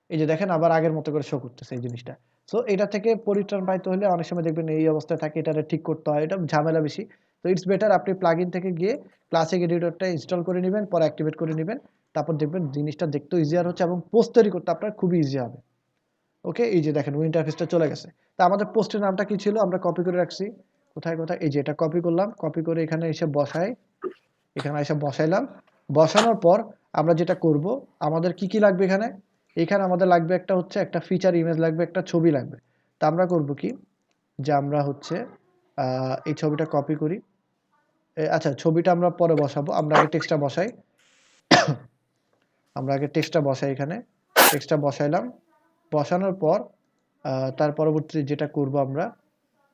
এই যে দেখেন আবার আগের মতো করে শো করতেছে এই জিনিসটা। সো এটা থেকে পরিত্রাণ পাইতে হলে অনেক সময় দেখবেন এই অবস্থায় থাকে, এটারে ঠিক করতে হয়, এটা ঝামেলা বেশি। তো ইটস বেটার আপনি প্লাগইন থেকে গিয়ে ক্লাসিক এডিটরটা ইনস্টল করে নেবেন, পরে অ্যাক্টিভেট করে নেবেন। তারপর দেখবেন জিনিসটা দেখতেও ইজিয়ার হচ্ছে এবং পোস্ট তৈরি করতে আপনার খুবই ইজি হবে। ওকে, এই যে দেখেন ওই ইন্টারফেসটা চলে গেছে। তা আমাদের পোস্টের নামটা কি ছিল আমরা কপি করে রাখছি, কোথায় কোথায়, এই যে এটা কপি করলাম, কপি করে এখানে এসে বসাই, এখানে এসে বসাইলাম। বসানোর পর আমরা যেটা করব, আমাদের কি কি লাগবে এখানে, এখানে আমাদের লাগবে একটা হচ্ছে একটা ফিচার ইমেজ লাগবে, একটা ছবি লাগবে। তা আমরা করব কি, যে আমরা হচ্ছে এই ছবিটা কপি করি। আচ্ছা ছবিটা আমরা পরে বসাবো, আমরা আগে টেক্সটটা বসাই। আমরা আগে টেক্সটটা বসাই, এখানে টেক্সটটা বসাইলাম। বসানোর পর তার পরবর্তীতে যেটা করব আমরা,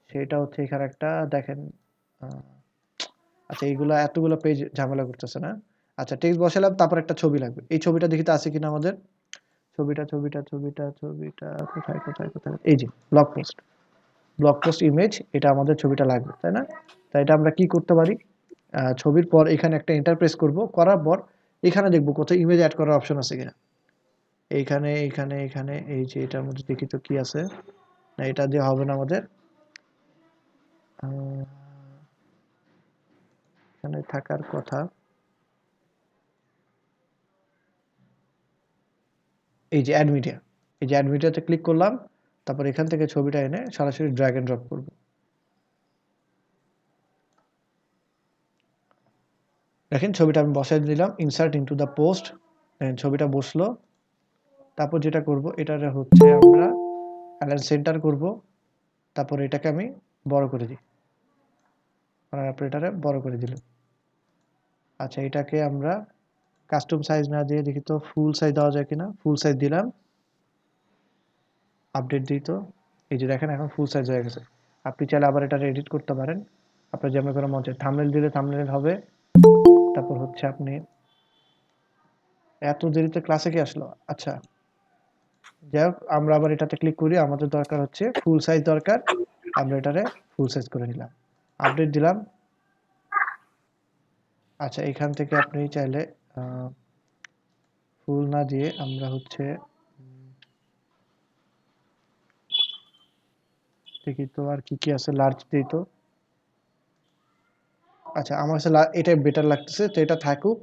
সেটা হচ্ছে এখানে একটা দেখেন, আচ্ছা এইগুলা এতগুলো পেজ ঝামেলা করতেছে না। আচ্ছা টেক্সট বসালাম, তারপর একটা ছবি লাগবে। এই ছবিটা দেখিতে আছে কিনা আমাদের, ছবিটা কোথায় কোথায় কোথায়, এই যে ব্লগ পোস্ট ইমেজ, এটা আমাদের ছবিটা লাগবে তাই না। তাই এটা আমরা কি করতে পারি, ছবির পর এখানে একটা এন্টার প্রেস করব, করার পর এখানে দেখব কোথায় ইমেজ অ্যাড করার অপশন আছে কিনা। এইখানে এখানে এখানে এই যে এটার মধ্যে দেখি তো কি আছে, না এটা দিয়ে হবে না আমাদের, এখানে থাকার কথা। এই যে অ্যাড মিডিয়া, এই যে অ্যাড মিডিয়াতে ক্লিক করলাম, তারপর এখান থেকে ছবিটা এনে সরাসরি ড্র্যাগ এন্ড ড্রপ করব। দেখেন ছবিটা আমি বসাই দিলাম, ইনসার্ট ইনটু দ্য পোস্ট, ছবিটা বসলো। তারপর যেটা করব, এটারে হচ্ছে আমরা অ্যালাইন সেন্টার করব, তারপর এটাকে আমি বড় করে দিই, এটারে বড় করে দিলাম। আচ্ছা এটাকে আমরা কাস্টম সাইজ না দিয়ে দেখি তো ফুল সাইজ দেওয়া যায় কিনা, ফুল সাইজ দিলাম, আপডেট দিই তো, এই যে দেখেন এখন ফুল সাইজ হয়ে গেছে। আপনি চাইলে আবার এটা এডিট করতে পারেন, আপনার যেমন কোনো মন চায়। থাম্বনেল দিলে থাম্বনেল হবে। তারপর হচ্ছে আপনি, এত দেরিতে ক্লাসে কি আসলো, আচ্ছা যাই হোক আমরা আবার এটাতে ক্লিক করি, আমাদের দরকার হচ্ছে ফুল সাইজ দরকার, আমরা এটারে ফুল সাইজ করে নিলাম, আপডেট দিলাম। আচ্ছা এখান থেকে আপনি চাইলে ফুল না দিয়ে আমরা হচ্ছে দেখি তো আর কি কি আছে, লার্জ দিই তো। আচ্ছা আমার কাছে এটাই বেটার লাগতেছে, তো এটা থাকুক।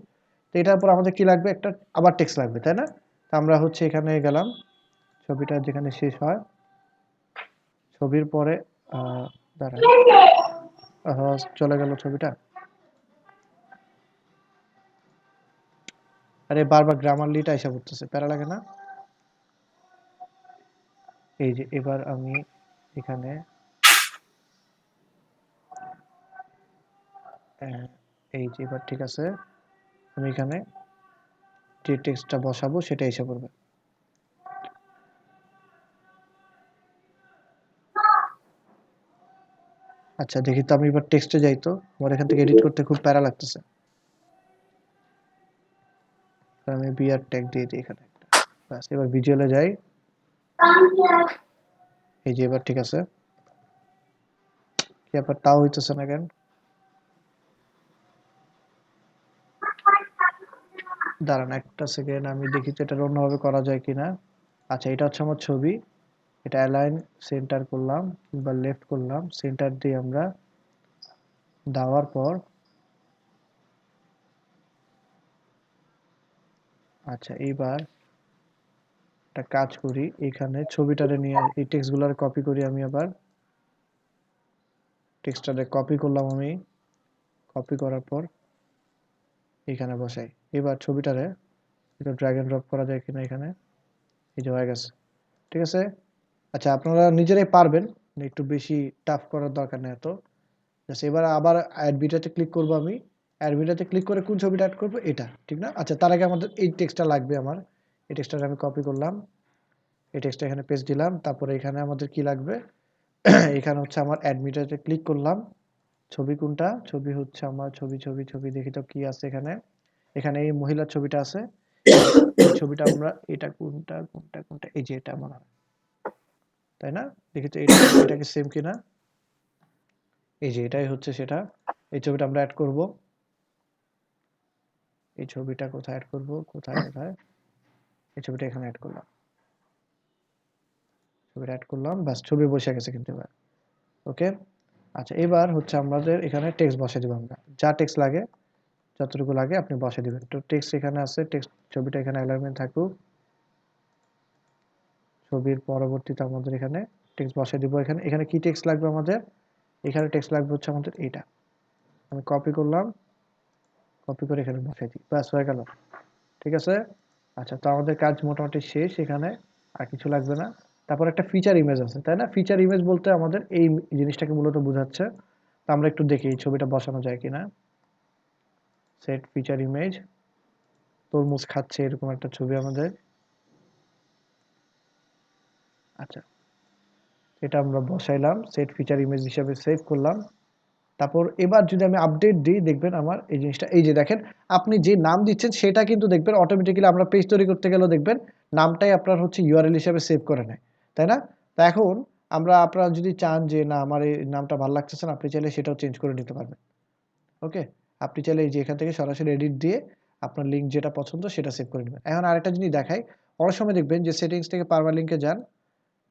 তো এটার পর আমাদের কি লাগবে, একটা আবার টেক্সট লাগবে তাই না। তো আমরা হচ্ছে এখানে গেলাম, ছবিটা যেখানে শেষ হয়, ছবির পরে দাঁড়ান, চলে গেল ছবিটা। আরে বারবার গ্রামারলিটা এসে পড়তেছে, প্যারা লাগে না। এই যে এবার আমি এখানে এই যে এবার ঠিক আছে, আমি এখানে যে টেক্সটটা বসাবো সেটা এসে পড়বে। আচ্ছা দেখি তো, আমি এবার টেক্সটে যাই তো, আমার এখান থেকে এডিট করতে খুব প্যারা লাগতেছে। আমি বিআর ট্যাগ দিয়ে দিই এখানে একটা, ব্যাস এবার ভিজুয়ালে যাই, এই যে এবার ঠিক আছে। কি ব্যাপার তাও হইতেছে না কেন, দাঁড়ান একটা সেকেন্ড, আমি দেখি তো এটা অন্যভাবে করা যায় কিনা। আচ্ছা এটা হচ্ছে আমার ছবি, এটা অ্যালাইন সেন্টার করলাম কিংবা লেফট করলাম, সেন্টার দিয়ে আমরা দেওয়ার পর, আচ্ছা এইবার একটা কাজ করি, এখানে ছবিটারে নিয়ে এই টেক্সটগুলোর কপি করি, আমি আবার টেক্সটটারে কপি করলাম, আমি কপি করার পর এখানে বসাই। এবার ছবিটারে এটা ড্র্যাগ এন্ড ড্রপ করা যায় কিনা এখানে, এই যে হয়ে গেছে, ঠিক আছে। আচ্ছা আপনারা নিজেরাই পারবেন, একটু বেশি টাফ করার দরকার নেই এত। জাস্ট এবার আবার অ্যাড ভিডিওতে ক্লিক করব, আমি অ্যাড ভিডিওতে ক্লিক করে কোন ছবিটা অ্যাড করব, এটা ঠিক না। আচ্ছা তার আগে আমাদের এই টেক্সটটা লাগবে, আমার এই টেক্সটটা আমি কপি করলাম, এই টেক্সটটা এখানে পেস্ট দিলাম। তারপরে এখানে আমাদের কি লাগবে, এখানে হচ্ছে আমার অ্যাড ভিডিওতে ক্লিক করলাম, ছবি কোনটা, ছবি হচ্ছে আমার ছবি দেখি তো কি আছে এখানে, এখানে এই মহিলার ছবিটা আছে। এই ছবিটা আমরা এটা কোনটা এই যে এটা মনে হয়, তাই না? দেখি তো এটা কি সেম কিনা। এই যে এটাই হচ্ছে সেটা। এই ছবিটা আমরা অ্যাড করব। এই ছবিটা কোথায় অ্যাড করব, কোথায় এই ছবিটা এখানে অ্যাড করলাম। ছবিটা অ্যাড করলাম, ব্যাস ছবি বসে গেছে কিন্তু এবার। ওকে, আচ্ছা এবার হচ্ছে আমাদের এখানে টেক্সট বসিয়ে দেব আমরা। যা টেক্সট লাগে, যতটুকু লাগে আপনি বসিয়ে দিবেন। তো টেক্সট এখানে আছে, টেক্সট ছবিটা এখানে অ্যালাইনমেন্ট থাকুক। ছবির পরবর্তীতে আমাদের এখানে টেক্সট বসিয়ে দিব। এখানে কি টেক্সট লাগবে আমাদের? এখানে টেক্সট লাগবে হচ্ছে আমাদের এইটা। আমি কপি করলাম, কপি করে এখানে বসাই দিই, ব্যাস হয়ে গেল। ঠিক আছে? আচ্ছা, তো আমাদের কাজ মোটামুটি শেষ এখানে, আর কিছু লাগবে না। তারপর একটা ফিচার ইমেজ আছে, তাই না? ফিচার ইমেজ বলতে আমাদের এই জিনিসটাকে মূলত বোঝাচ্ছে। তো আমরা একটু দেখি এই ছবিটা বসানো যায় কিনা। সেট ফিচার ইমেজ, তরমুজ খাচ্ছে এরকম একটা ছবি আমাদের। আচ্ছা, এটা আমরা বসাইলাম, সেট ফিচার ইমেজ হিসাবে সেভ করলাম। তারপর এবার যদি আমি আপডেট দিই, দেখবেন আমার এই জিনিসটা, এই যে দেখেন আপনি যে নাম দিচ্ছেন সেটা কিন্তু দেখবেন অটোমেটিক্যালি আমরা পেজ তৈরি করতে গেলেও দেখবেন নামটাই আপনার হচ্ছে ইউআরএল হিসেবে সেভ করে নেয়, তাই না? তা এখন আপনারা যদি চান যে না আমার এই নামটা ভালো লাগতেছে না, আপনি চাইলে সেটাও চেঞ্জ করে নিতে পারবেন। ওকে, আপনি চাইলে এই যে এখান থেকে সরাসরি এডিট দিয়ে আপনার লিঙ্ক যেটা পছন্দ সেটা সেভ করে নেবেন। এখন আরেকটা জিনিস দেখাই, অনেক সময় দেখবেন যে সেটিংস থেকে পারমালিঙ্কে যান,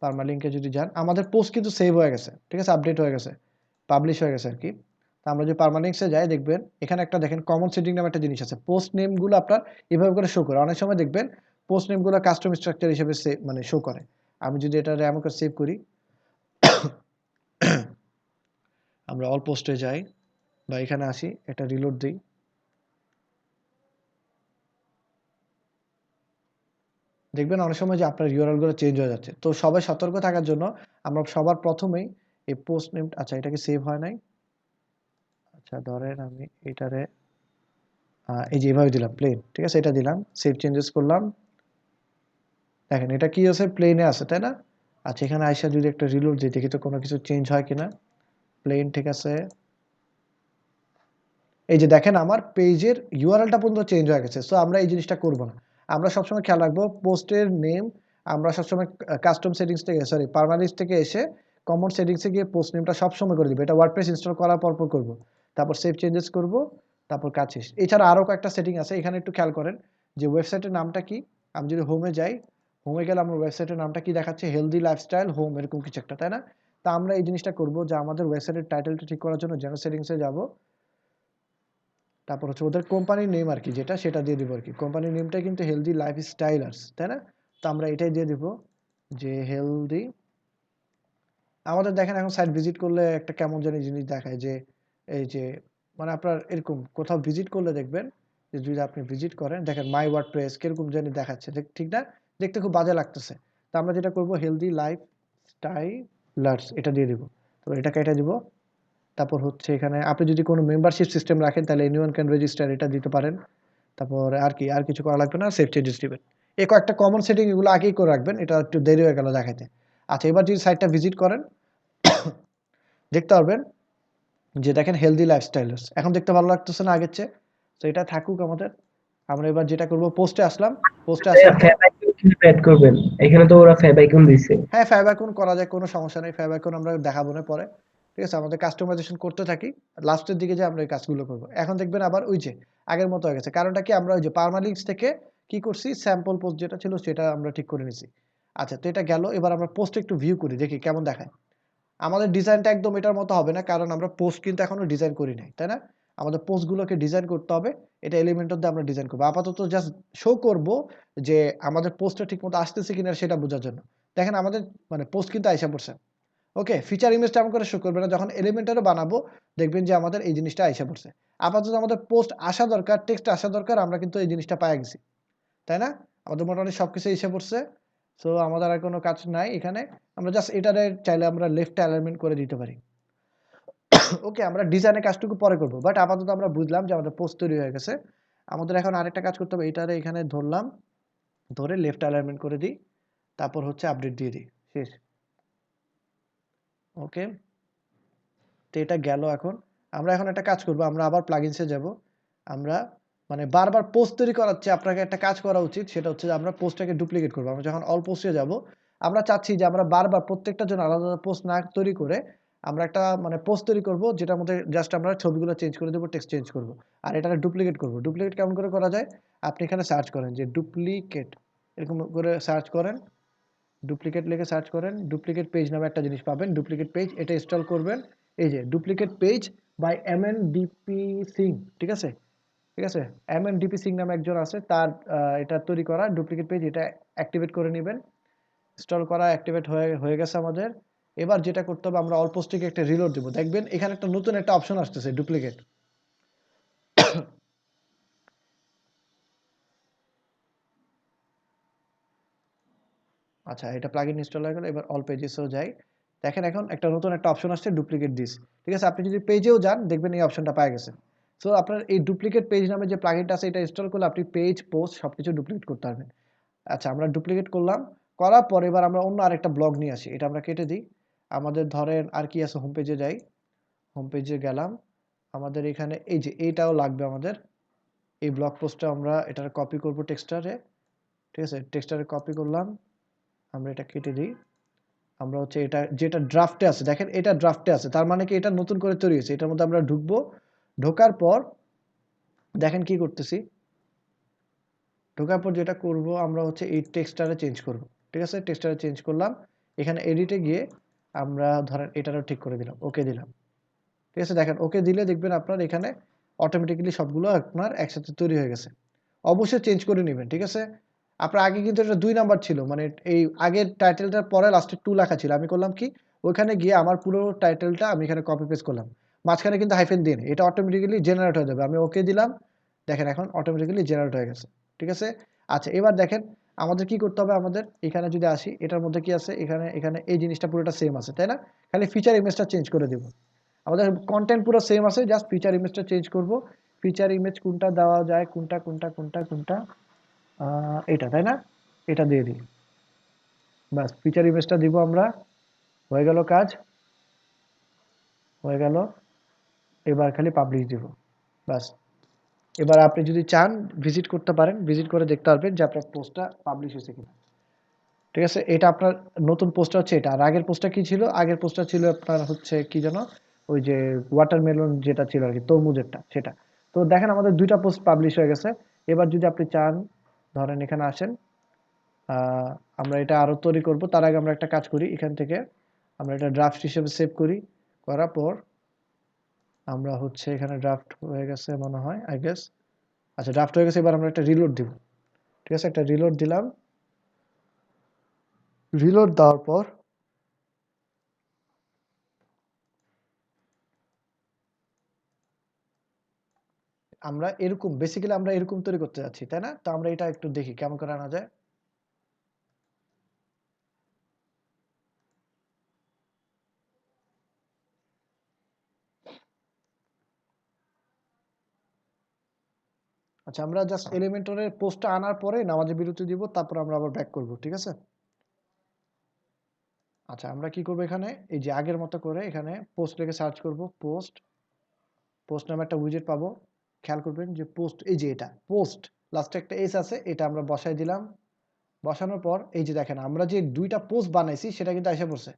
পারমালিঙ্কে যদি যান আমাদের পোস্ট কিন্তু সেভ হয়ে গেছে, ঠিক আছে, আপডেট হয়ে গেছে, পাবলিশ হয়ে গেছে আর কি। তো আমরা যদি পারমালিঙ্কসে যাই দেখবেন এখানে একটা দেখেন কমন সেটিং নামে একটা জিনিস আছে। পোস্ট নেমগুলো আপনার এভাবে করে শো করে। অনেক সময় দেখবেন পোস্ট নেমগুলো কাস্টম স্ট্রাকচার হিসেবে মানে শো করে। আমি যদি এটা এমন করে সেভ করি, আমরা অল পোস্টে যাই বা এখানে আসি, এটা রিলোড দিই, দেখবেন অনেক সময় যে আপনার ইউআরএল গুলো চেঞ্জ হয়ে যাচ্ছে। তো সবাই সতর্ক থাকার জন্য আমরা সবার প্রথমেই এই পোস্ট নেম, আচ্ছা এটা কি সেভ হয় নাই? আচ্ছা ধরেন আমি এটারে এই যে এভাবে দিলাম প্লেন, ঠিক আছে, এটা দিলাম, সেভ চেঞ্জেস করলাম। দেখেন এটা কি আছে, প্লেনে আছে, তাই না? আচ্ছা এখানে আইসা যদি একটা রিলোড দিই, দেখি তো কোনো কিছু চেঞ্জ হয় কিনা। প্লেন, ঠিক আছে। এই যে দেখেন আমার পেজের ইউআরএলটা পর্যন্ত চেঞ্জ হয়ে গেছে। সো আমরা এই জিনিসটা করব না। আমরা সবসময় খেয়াল রাখবো পোস্টের নেম আমরা সবসময় কাস্টম সেটিংস থেকে, সরি পারমালিস্ট থেকে এসে কমন সেটিংসে গিয়ে পোস্ট নেমটা সবসময় করে দিব। এটা ওয়ার্ডপ্রেস ইনস্টল করার পর করব। তারপর সেভ চেঞ্জেস করব, তারপর কাজ শেষ। এছাড়া আরও কয়েকটা সেটিং আছে, এখানে একটু খেয়াল করেন যে ওয়েবসাইটের নামটা কি। আমি যদি হোমে যাই, হোমে গেলে আমার ওয়েবসাইটের নামটা কি দেখাচ্ছে, হেলদি লাইফস্টাইল হোম এরকম কিছু একটা, তাই না? তা আমরা এই জিনিসটা করব যে আমাদের ওয়েবসাইটের টাইটেলটা ঠিক করার জন্য জেনারেল সেটিংসে যাব, তারপর হচ্ছে ওদের কোম্পানির নেম আর কি যেটা, সেটা দিয়ে দিব আর কি। কোম্পানির নেমটা কিন্তু হেলদি লাইফস্টাইলার্স, তাই না? তো আমরা এটাই দিয়ে দিব যে হেলদি। আমাদের দেখেন এখন সাইট ভিজিট করলে একটা কেমন জানি জিনিস দেখায় যে এই যে মানে আপনার এরকম কোথাও ভিজিট করলে দেখবেন যে যদি আপনি ভিজিট করেন দেখেন মাই ওয়ার্ডপ্রেস কিরকম জানি দেখাচ্ছে, ঠিক না? দেখতে খুব বাজে লাগতেছে। তো আমরা যেটা করব হেলদি লাইফস্টাইলার্স এটা দিয়ে দিব। তো এটা কেটে দিব। তারপর হচ্ছে এখানে আপনি যদি কোনো মেম্বারশিপ সিস্টেম রাখেন তাহলে এনিওয়ান ক্যান রেজিস্টার এটা দিতে পারেন। তারপর আর কি, আর কিছু করা লাগবে না, সেভ চেঞ্জেস দিবেন। এই কয়েকটা কমন সেটিং এগুলো আগেই করে রাখবেন, এটা একটু দেরি হয়ে গেল দেখাইতে। আচ্ছা এবার যদি সাইটটা ভিজিট করেন দেখতে পারবেন যে দেখেন হেলদি লাইফস্টাইলার্স এখন দেখতে ভালো লাগতেছে না আগের চেয়ে? তো এটা থাকুক আমাদের। আমরা এবার যেটা করব পোস্টে আসলাম, পোস্টে আসার পর ফ্যাব আইকন কিভাবে অ্যাড করবেন? এখানে তো ওরা ফ্যাব আইকন দিছে। হ্যাঁ ফ্যাব আইকন করা যায়, কোনো সমস্যা নেই। ফ্যাব আইকন আমরা দেখাবো না পরে, ঠিক আছে? আমাদের কাস্টমাইজেশন করতে থাকি, লাস্টের দিকে যে আমরা এই কাজগুলো করব। এখন দেখবেন আবার ওই যে আগের মতো হয়ে গেছে। কারণটা কি, আমরা ওই যে পারমালিঙ্কস থেকে কি করছি, স্যাম্পল পোস্ট যেটা ছিল সেটা আমরা ঠিক করে নিছি। আচ্ছা তো এটা গেল, এবার আমরা পোস্ট একটু ভিউ করি, দেখি কেমন দেখায়। আমাদের ডিজাইনটা একদম এটার মতো হবে না, কারণ আমরা পোস্ট কিন্তু এখনো ডিজাইন করি নাই, তাই না? আমাদের পোস্টগুলোকে ডিজাইন করতে হবে, এটা এলিমেন্টর দিয়ে আমরা ডিজাইন করবো। আপাতত জাস্ট শো করব যে আমাদের পোস্টটা ঠিকমতো আসতেছে কিনা সেটা বোঝার জন্য। দেখেন আমাদের মানে পোস্ট কিন্তু আইসা পড়ছে। ওকে, ফিচার ইমেজটা এমন করে শো করবে না, যখন এলিমেন্টারে বানাবো দেখবেন যে আমাদের এই জিনিসটা আইসা পড়ছে। আপাতত আমাদের পোস্ট আসা দরকার, টেক্সট আসা দরকার, আমরা কিন্তু এই জিনিসটা পাই গেছি, তাই না? আমাদের মোটামুটি সবকিছু এসে পড়ছে। সো আমাদের আর কোনো কাজ নাই এখানে। আমরা জাস্ট এটারে চাইলে আমরা লেফট অ্যালাইনমেন্ট করে দিতে পারি। ওকে, আমরা ডিজাইনের কাজটুকু পরে করব, বাট আপাতত আমরা বুঝলাম যে আমাদের পোস্ট তৈরি হয়ে গেছে। আমাদের এখন আরেকটা কাজ করতে হবে, এটারে এখানে ধরলাম, ধরে লেফট অ্যালাইনমেন্ট করে দিই, তারপর হচ্ছে আপডেট দিয়ে দিই, শেষ। ওকে, তো এটা গেল। এখন আমরা একটা কাজ করব, আমরা আবার প্লাগইনসে যাব, আমরা মানে বারবার পোস্ট তৈরি করার চেয়ে আপনাকে একটা কাজ করা উচিত, সেটা হচ্ছে যে আমরা পোস্টটাকে ডুপ্লিকেট করবো। আমরা যখন অল পোস্টে যাব, আমরা চাচ্ছি যে আমরা বারবার প্রত্যেকটার জন্য আলাদা আলাদা পোস্ট না তৈরি করে আমরা একটা মানে পোস্ট তৈরি করব, যেটার মধ্যে জাস্ট আমরা ছবিগুলো চেঞ্জ করে দেবো, টেক্সট চেঞ্জ করব, আর এটাকে ডুপ্লিকেট করব। ডুপ্লিকেট কেমন করে করা যায়? আপনি এখানে সার্চ করেন যে ডুপ্লিকেট, এরকম করে সার্চ করেন, ডুপ্লিকেট লিখে সার্চ করেন, ডুপ্লিকেট পেজ নামে একটা জিনিস পাবেন, ডুপ্লিকেট পেজ, এটা ইনস্টল করবেন। এই যে duplicate page by MNDP Singh, ঠিক আছে, ঠিক আছে, MNDP সিং নামে একজন আছে, তার এটা তৈরি করা ডুপ্লিকেট পেজ, এটা অ্যাক্টিভেট করে নেবেন। ইনস্টল করা অ্যাক্টিভেট হয়ে গেছে আমাদের। এবার যেটা করতে হবে, আমরা অল পোস্টটিকে একটা রিলোড দেবো। দেখবেন এখানে একটা নতুন একটা অপশন আসতেছে, ডুপ্লিকেট। আচ্ছা, এটা প্লাগইন ইনস্টল হয়ে গেল। এবার অল পেজেসেও যাই, দেখেন এখন একটা নতুন একটা অপশন আসছে, ডুপ্লিকেট দিস, ঠিক আছে। আপনি যদি পেজেও যান, দেখবেন এই অপশনটা পাওয়া গেছে। সো আপনার এই ডুপ্লিকেট পেজ নামে যে প্লাগইনটা আছে, এটা ইনস্টল করলে আপনি পেজ, পোস্ট সবকিছু ডুপ্লিকেট করতে পারবেন। আচ্ছা, আমরা ডুপ্লিকেট করলাম, করার পর এবার আমরা অন্য আরেকটা ব্লগ নিয়ে আসি, এটা আমরা কেটে দিই। আমাদের ধরেন আর কি আছে, হোম পেজে যাই, হোম পেজে গেলাম, আমাদের এখানে এই যে এইটাও লাগবে আমাদের, এই ব্লগ পোস্টটা আমরা এটার কপি করব টেক্সটারে, ঠিক আছে, টেক্সটারে কপি করলাম, আমরা এটা কেটে দিই। আমরা হচ্ছে এটা যেটা ড্রাফটে আছে, দেখেন এটা ড্রাফটে আছে, তার মানে কি এটা নতুন করে তৈরি হয়েছে। এটার মধ্যে আমরা ঢুকবো, ঢোকার পর দেখেন কি করতেছি, ঢোকার পর যেটা করব আমরা হচ্ছে এই টেক্সটারে চেঞ্জ করব, ঠিক আছে, টেক্সটারে চেঞ্জ করলাম। এখানে এডিটে গিয়ে আমরা ধরেন এটারও ঠিক করে দিলাম, ওকে দিলাম, ঠিক আছে। দেখেন ওকে দিলে দেখবেন আপনার এখানে অটোমেটিক্যালি সবগুলো আপনার একসাথে তৈরি হয়ে গেছে। অবশ্যই চেঞ্জ করে নেবেন, ঠিক আছে। আপনার আগে কিন্তু এটা 2 নাম্বার ছিল, মানে এই আগের টাইটেলটার পরে লাস্টে 2 লেখা ছিল। আমি করলাম কি, ওইখানে গিয়ে আমার পুরো টাইটেলটা আমি এখানে কপি পেস্ট করলাম, মাঝখানে কিন্তু হাইফেন দিই নি, এটা অটোমেটিক্যালি জেনারেট হয়ে যাবে। আমি ওকে দিলাম, দেখেন এখন অটোমেটিক্যালি জেনারেট হয়ে গেছে, ঠিক আছে। আচ্ছা, এবার দেখেন আমাদের কি করতে হবে, আমাদের এখানে যদি আসি, এটার মধ্যে কি আছে, এখানে এখানে এই জিনিসটা পুরোটা সেম আছে, তাই না? খালি ফিচার ইমেজটা চেঞ্জ করে দেব। আমাদের কন্টেন্ট পুরো সেম আছে, জাস্ট ফিচার ইমেজটা চেঞ্জ করব। ফিচার ইমেজ কোনটা দেওয়া যায়, কোনটা কোনটা কোনটা কোনটা, এটা তাই না, এটা দিয়ে দিই, বাস ফিচার ইমেজটা দিব আমরা। হয়ে গেল কাজ, হয়ে গেল। এবার খালি পাবলিশ দিব, বাস। এবার আপনি যদি চান ভিজিট করতে পারেন, ভিজিট করে দেখতে পারবেন যে আপনার পোস্টটা পাবলিশ হয়েছে কিনা, ঠিক আছে। এটা আপনার নতুন পোস্টটা হচ্ছে এটা। আর আগের পোস্টটা কি ছিল, আগের পোস্টটা ছিল আপনার হচ্ছে কি যেন, ওই যে ওয়াটারমেলন যেটা ছিল আর কি, তরমুজেরটা, সেটা। তো দেখেন আমাদের 2টা পোস্ট পাবলিশ হয়ে গেছে। এবার যদি আপনি চান, ধরেন এখানে আসেন, আহ, আমরা এটা আরো তৈরি করব, তার আগে আমরা একটা কাজ করি, এখান থেকে আমরা এটা ড্রাফট হিসেবে সেভ করি। করার পর আমরা হচ্ছে এখানে ড্রাফট হয়ে গেছে মনে হয়, আই গেস। আচ্ছা, ড্রাফট হয়ে গেছে, এবার আমরা একটা রিলোড দিব, ঠিক আছে, একটা রিলোড দিলাম। রিলোড দেওয়ার পর আমরা এরকম বেসিক্যালি আমরা এরকম তৈরি করতে যাচ্ছি, তাই না? তো আমরা এটা একটু দেখি কেমন করে আনা যায়। আচ্ছা, আমরা জাস্ট এলিমেন্টরের পোস্টটা আনার পরে নামাজে বিরতি দিব, তারপর আমরা আবার ব্যাক করব, ঠিক আছে। আচ্ছা, আমরা কি করব, এখানে এই যে আগের মতো করে এখানে পোস্ট লিখে সার্চ করব, পোস্ট, পোস্ট নামে একটা উইজেট পাবো। খেয়াল করবেন যে পোস্ট, এই যে এটা পোস্ট, লাস্টে একটা এস আছে, এটা আমরা বসাই দিলাম। বসানোর পর এই যে দেখেন আমরা যে 2টা পোস্ট বানাইছি সেটা কিন্তু এসে পড়ছে।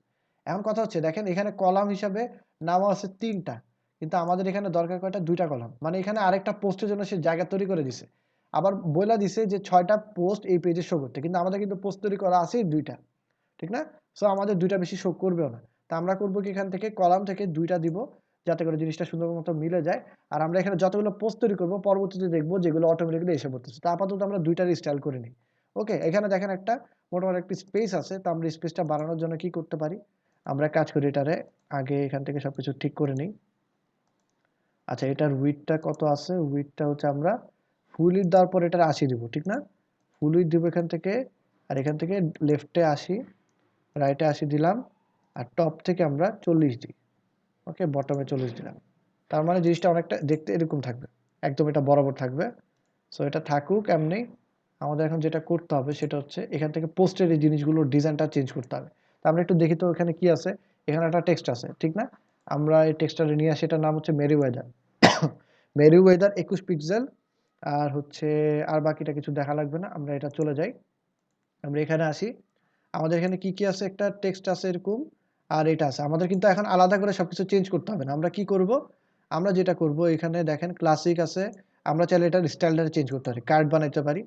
এখন কথা হচ্ছে, দেখেন এখানে কলাম হিসাবে নামও আছে 3টা, কিন্তু আমাদের এখানে দরকার কয়টা, 2টা কলাম। মানে এখানে আরেকটা পোস্টের জন্য সে জায়গা তৈরি করে দিছে, আবার বইলা দিছে যে 6টা পোস্ট এই পেজে শো করতে, কিন্তু আমাদের কিন্তু পোস্ট তৈরি করা আছে 2টা, ঠিক না? সো আমাদের 2টা বেশি শো করবেও না। তা আমরা করবো কি, এখান থেকে কলাম থেকে 2টা দিব, যাতে করে জিনিসটা সুন্দর মতো মিলে যায়। আর আমরা এখানে যতগুলো পোস্ট তৈরি করবো পরবর্তীতে দেখবো যেগুলো অটোমেটিক্যালি এসে পড়তেছে। তা আপাতত আমরা 2টার স্টাইল করে নিই। ওকে, এখানে দেখেন একটা মোটামুটি একটা স্পেস আছে, তো আমরা স্পেসটা বাড়ানোর জন্য কি করতে পারি, আমরা কাজ করি, এটারে আগে এখান থেকে সবকিছু ঠিক করে নিই। আচ্ছা, এটার উইডথটা কত আছে, উইডথটা হচ্ছে আমরা ফুল উইডথ দেওয়ার পর এটার 80 দিব, ঠিক না? ফুল উইডথ দিব এখান থেকে, আর এখান থেকে লেফটে 80, রাইটে 80 দিলাম, আর টপ থেকে আমরা 40 দিই। ওকে, বটমে 40 দিলাম। তার মানে জিনিসটা অনেকটা দেখতে এরকম থাকবে, একদম এটা বরাবর থাকবে। সো এটা থাকুক এমনি। আমাদের এখন যেটা করতে হবে সেটা হচ্ছে এখান থেকে পোস্টের এই জিনিসগুলোর ডিজাইনটা চেঞ্জ করতে হবে। তা আমরা একটু দেখি তো এখানে কি আছে। এখানে একটা টেক্সট আছে, ঠিক না? আমরা এই টেক্সটটা নিয়ে আসি, এটার নাম হচ্ছে Merry Weather. Merry Weather 21 pixel, আর হচ্ছে আর বাকিটা কিছু দেখা লাগবে না, আমরা এটা চলে যাই। আমরা এখানে আসি, আমাদের এখানে কি কি আছে, একটা টেক্সট আছে এরকম, আর এটা আছে। আমাদের কিন্তু এখন আলাদা করে সবকিছু চেঞ্জ করতে হবে না। আমরা কি করব, আমরা যেটা করব, এখানে দেখেন ক্লাসিক আছে, আমরা চাইলে এটার স্টাইলটা চেঞ্জ করতে পারি, কার্ড বানাইতে পারি।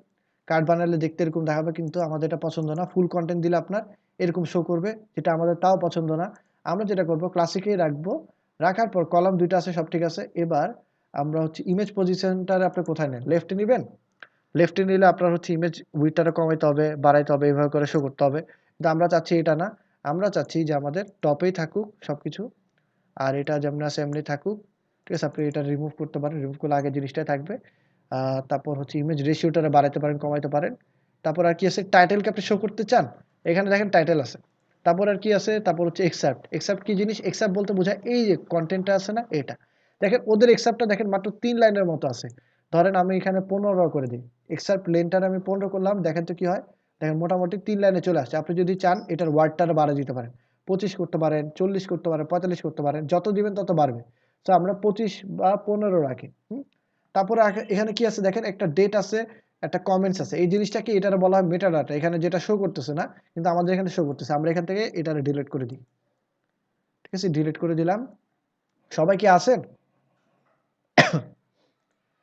কার্ড বানালে দেখতে এরকম দেখাবে, কিন্তু আমাদের এটা পছন্দ না। ফুল কন্টেন্ট দিলে আপনার এরকম শো করবে, যেটা আমাদের তাও পছন্দ না। আমরা যেটা করব, ক্লাসিকেই রাখবো, রাখার পর কলাম দুইটা আছে, সব ঠিক আছে। এবার আমরা হচ্ছে ইমেজ পজিশনটা আপনি কোথায় নেন, লেফটে নেবেন। লেফটে নিলে আপনার হচ্ছে ইমেজ উইডথটা কমাইতে হবে, বাড়াইতে হবে, এভাবে করে শো করতে হবে। কিন্তু আমরা চাচ্ছি এটা না, আমরা চাচ্ছি যে আমাদের টপেই থাকুক সবকিছু, আর এটা যেমন আছে এমনি থাকুক। ঠিক আছে, আপনি এটা রিমুভ করতে পারেন, রিমুভ করলে আগের জিনিসটাই থাকবে। তারপর হচ্ছে ইমেজ রেশিওটা বাড়াইতে পারেন, কমাইতে পারেন। তারপর আর কি আছে, টাইটেলকে আপনি শো করতে চান, এখানে দেখেন টাইটেল আছে। তারপর আর কি আছে, তারপর হচ্ছে এক্সেপ্ট। এক্সেপ্ট কি জিনিস, এক্সেপ্ট বলতে বোঝায় এই যে কন্টেন্টটা আছে না, এটা দেখেন ওদের এক্সেপ্টটা দেখেন মাত্র 3 লাইনের মতো আছে। ধরেন আমি এখানে 15 করে দিই, এক্সেপ্ট লেনটার আমি 15 করলাম, দেখেন তো কি হয়, দেখেন মোটামুটি 3 লাইনে চলে আসছে। আপনি যদি চান এটার ওয়ার্ডটা বাড়িয়ে দিতে পারেন, 25 করতে পারেন, 40 করতে পারেন, 45 করতে পারেন, যত দিবেন তত বাড়বে। তো আমরা 25 বা 15 রাখি। তারপরে এখানে কি আছে দেখেন, একটা ডেট আছে, একটা কমেন্টস আছে। এই জিনিসটা কি, এটা বলা হয় মেটা ডাটা, এখানে যেটা শো করতেছে না, কিন্তু আমাদের এখানে শো করতেছে। আমরা এখান থেকে এটা ডিলিট করে দিই। ঠিক আছে, ডিলিট করে দিলাম। সবাই কি আছেন?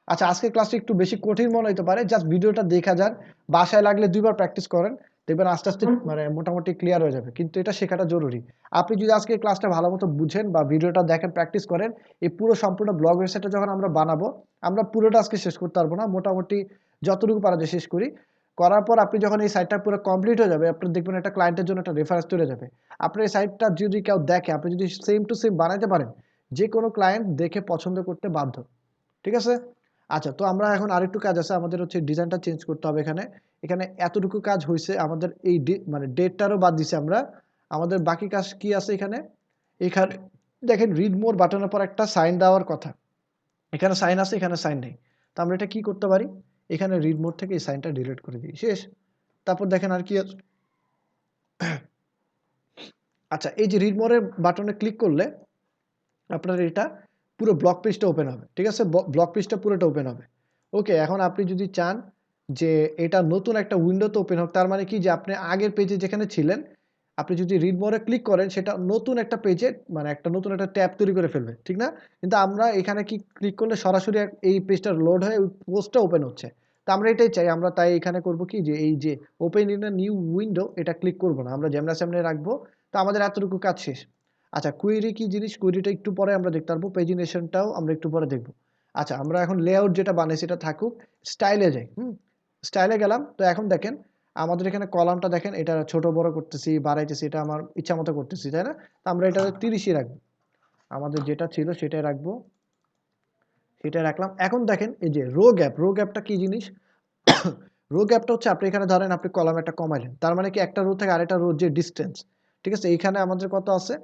আচ্ছা, আজকের ক্লাসটা একটু বেশি কঠিন মনে হতে পারে, জাস্ট ভিডিওটা দেখা যান, বাসায় লাগলে 2বার প্র্যাকটিস করেন, দেখবেন আস্তে আস্তে মানে মোটামুটি ক্লিয়ার হয়ে যাবে। কিন্তু এটা শেখাটা জরুরি। আপনি যদি আজকে ক্লাসটা ভালো মতো বুঝেন বা ভিডিওটা দেখেন, প্র্যাকটিস করেন, এই পুরো সম্পূর্ণ ব্লগ ওয়েবসাইটটা যখন আমরা বানাবো, আমরা পুরোটা আজকে শেষ করতে পারবো না, মোটামুটি যতটুকু পারা যায় শেষ করি। করার পর আপনি যখন এই সাইটটা পুরো কমপ্লিট হয়ে যাবে, আপনি দেখবেন একটা ক্লায়েন্টের জন্য একটা রেফারেন্স তৈরি হয়ে যাবে। আপনার এই সাইটটা যদি কেউ দেখে, আপনি যদি সেম টু সেম বানাইতে পারেন, যে কোনো ক্লায়েন্ট দেখে পছন্দ করতে বাধ্য। ঠিক আছে? আচ্ছা, তো আমরা এখন আরেকটু কাজ আছে, আমাদের হচ্ছে ডিজাইনটা চেঞ্জ করতে হবে। এখানে এখানে এতটুকু কাজ হয়েছে, আমাদের এই মানে ডেটটারও বাদ দিছি আমরা। আমাদের বাকি কাজ কি আছে এখানে, এখানে দেখেন রিড মোর বাটনের পর একটা সাইন দেওয়ার কথা, এখানে সাইন আছে, এখানে সাইন নেই। তো আমরা এটা কি করতে পারি, এখানে রিড মোর থেকে এই সাইনটা ডিলিট করে দিই, শেষ। তারপর দেখেন আর কি আছে। আচ্ছা, এই যে রিড মোরের বাটনে ক্লিক করলে আপনার এটা পুরো ব্লক পেজটা ওপেন হবে। ঠিক আছে, ব্লক পেজটা পুরোটা ওপেন হবে। ওকে, এখন আপনি যদি চান যে এটা নতুন একটা উইন্ডোতে ওপেন হোক, তার মানে কি, যে আপনি আগের পেজে যেখানে ছিলেন, আপনি যদি রিড মোরে ক্লিক করেন, সেটা নতুন একটা পেজে মানে একটা নতুন একটা ট্যাব তৈরি করে ফেলবে, ঠিক না? কিন্তু আমরা এখানে কি ক্লিক করলে সরাসরি এই পেজটা লোড হয়ে ওই পোস্টটা ওপেন হচ্ছে। তো আমরা এটাই চাই, আমরা তাই এখানে করব কি, যে এই যে open in a new window, এটা ক্লিক করব না, আমরা যেমন সামনে রাখবো। তো আমাদের এতটুকু কাজ শেষ। আচ্ছা, কুয়েরি কি জিনিস, কুয়েরিটা একটু পরে আমরা দেখতে পারবো, পেজিনেশনটাও আমরা একটু পরে দেখবো। আচ্ছা, আমরা এখন লেআউট যেটা বানাইছি এটা থাকুক, স্টাইলে যাই। স্টাইলে গেলাম। তো এখন দেখেন আমাদের এখানে কলামটা দেখেন, এটা ছোট বড় করতেছি, বাড়াইতেছি, এটা আমার ইচ্ছা মতো করতেছি, তাই না? তো আমরা এটা 30ই রাখবো, আমাদের যেটা ছিল সেটাই রাখবো, সেটাই রাখলাম। এখন দেখেন এই যে রো গ্যাপ, রো গ্যাপটা কি জিনিস, রো গ্যাপটা হচ্ছে আপনি এখানে ধরেন আপনি কলাম একটা কমাইলেন, তার মানে কি একটা রো থেকে আরেকটা রো যে ডিস্টেন্স, ঠিক আছে, এইখানে আমাদের কত আছে,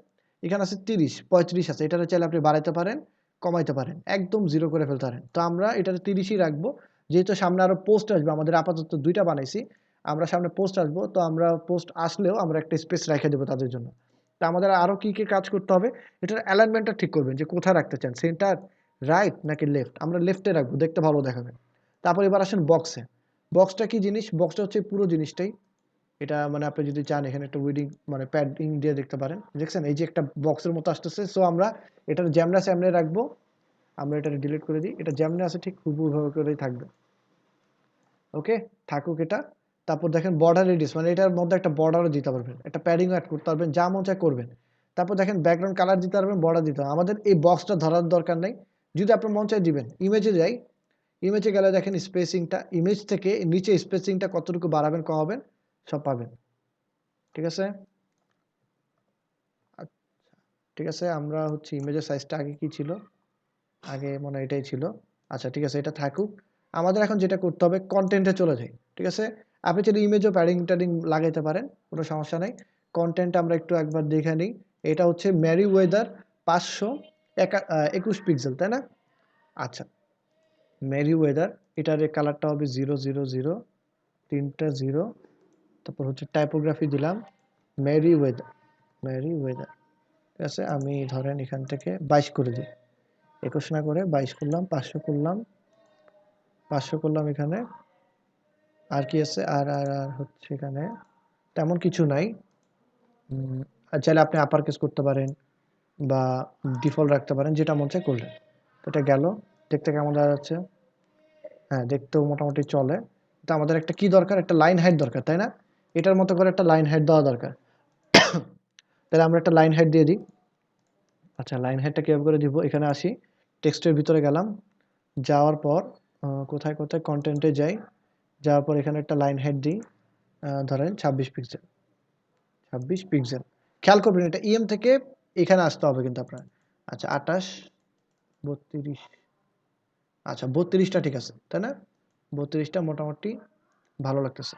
এখানে আছে 30, 35 আছে, এটা চাইলে আপনি বাড়াইতে পারেন, কমাইতে পারেন, একদম 0 করে ফেলতে পারেন। তো আমরা এটা 30ই রাখবো, যেহেতু সামনে আরো পোস্ট আসবে, আমাদের আপাতত 2টা বানাইছি, আমরা সামনে পোস্ট আসবো, তো আমরা পোস্ট আসলেও আমরা একটা স্পেস রেখে দেবো তাদের জন্য। তো আমাদের আরো কি কি কাজ করতে হবে, এটার অ্যালাইনমেন্টটা ঠিক করবেন যে কোথায় রাখতে চান, সেন্টার, রাইট নাকি লেফট। আমরা লেফটে রাখবো, দেখতে ভালো দেখাবে। তারপর এবার আসেন বক্সে। বক্সটা কি জিনিস, বক্সটা হচ্ছে পুরো জিনিসটাই, এটা মানে আপনি যদি চান এখানে একটা উইডিং মানে প্যাডিং দিয়ে দেখতে পারেন, দেখছেন এই যে একটা বক্সের মতো আসতেছে। সো আমরা এটার যেমনে সামনে রাখবো, আমরা এটা ডিলিট করে দিই, এটা যেমনে আছে ঠিক হুবহু করেই থাকবে। ওকে, থাকুক এটা। তারপর দেখেন বর্ডার রেডিয়াস, মানে এটার মধ্যে একটা বর্ডারও দিতে পারবেন, একটা প্যাডিংও অ্যাড করতে পারবেন, যা মন চায় করবেন। তারপর দেখেন ব্যাকগ্রাউন্ড কালার দিতে পারবেন, বর্ডার দিতে হবে। আমাদের এই বক্সটা ধরার দরকার নেই, যদি আপনার মন চায় দিবেন। ইমেজে যাই, ইমেজে গেলে দেখেন স্পেসিংটা, ইমেজ থেকে নিচে স্পেসিংটা কতটুকু বাড়াবেন কমাবেন সব পাবেন। ঠিক আছে, আচ্ছা, ঠিক আছে, আমরা হচ্ছে ইমেজের সাইজটা আগে কি ছিল, আগে মনে হয় এটাই ছিল। আচ্ছা, ঠিক আছে, এটা থাকুক। আমাদের এখন যেটা করতে হবে, কন্টেন্টে চলে যাই। ঠিক আছে, আপনি যদি ইমেজও প্যাডিং ট্যাডিং লাগাইতে পারেন, কোনো সমস্যা নাই। কন্টেন্ট আমরা একটু একবার দেখে নিই। এটা হচ্ছে ম্যারি ওয়েদার 521 পিক্সেল, তাই না? আচ্ছা, ম্যারি ওয়েদার, এটার কালারটা হবে 000, 3টা 0। তারপর হচ্ছে টাইপোগ্রাফি দিলাম ম্যারি ওয়েদার, ম্যারি ওয়েদার। ঠিক আছে, আমি ধরেন এখান থেকে 22 করে দিই, 21 না করে 22 করলাম, 500 করলাম, 500 করলাম এখানে। আর কি আছে? আর হচ্ছে এখানে তেমন কিছু নাই। আর চাইলে আপনি আপার কেস করতে পারেন বা ডিফল্ট রাখতে পারেন, যেটা মন চায় করলেন। তো এটা গেল। দেখতে কেমন দেখা যাচ্ছে? হ্যাঁ, দেখতেও মোটামুটি চলে। তো আমাদের একটা কি দরকার? একটা লাইন হাইট দরকার, তাই না? এটার মতো করে একটা লাইন হাইট দেওয়া দরকার। তাহলে আমরা একটা লাইন হাইট দিয়ে দিই। আচ্ছা, লাইন হাইটটা কিভাবে করে দিব? এখানে আসি, টেক্সটের ভিতরে গেলাম, যাওয়ার পর কোথায় কন্টেন্টে যাই, যাওয়ার পর এখানে একটা লাইন হাইট দিই, ধরেন 26 পিক্সেল। 26 পিক্সেল। খেয়াল করবেন এটা ইএম থেকে এখানে আসতে হবে কিন্তু আপনার। আচ্ছা 28, 32। আচ্ছা 32টা ঠিক আছে, তাই না? 32টা মোটামুটি ভালো লাগতেছে।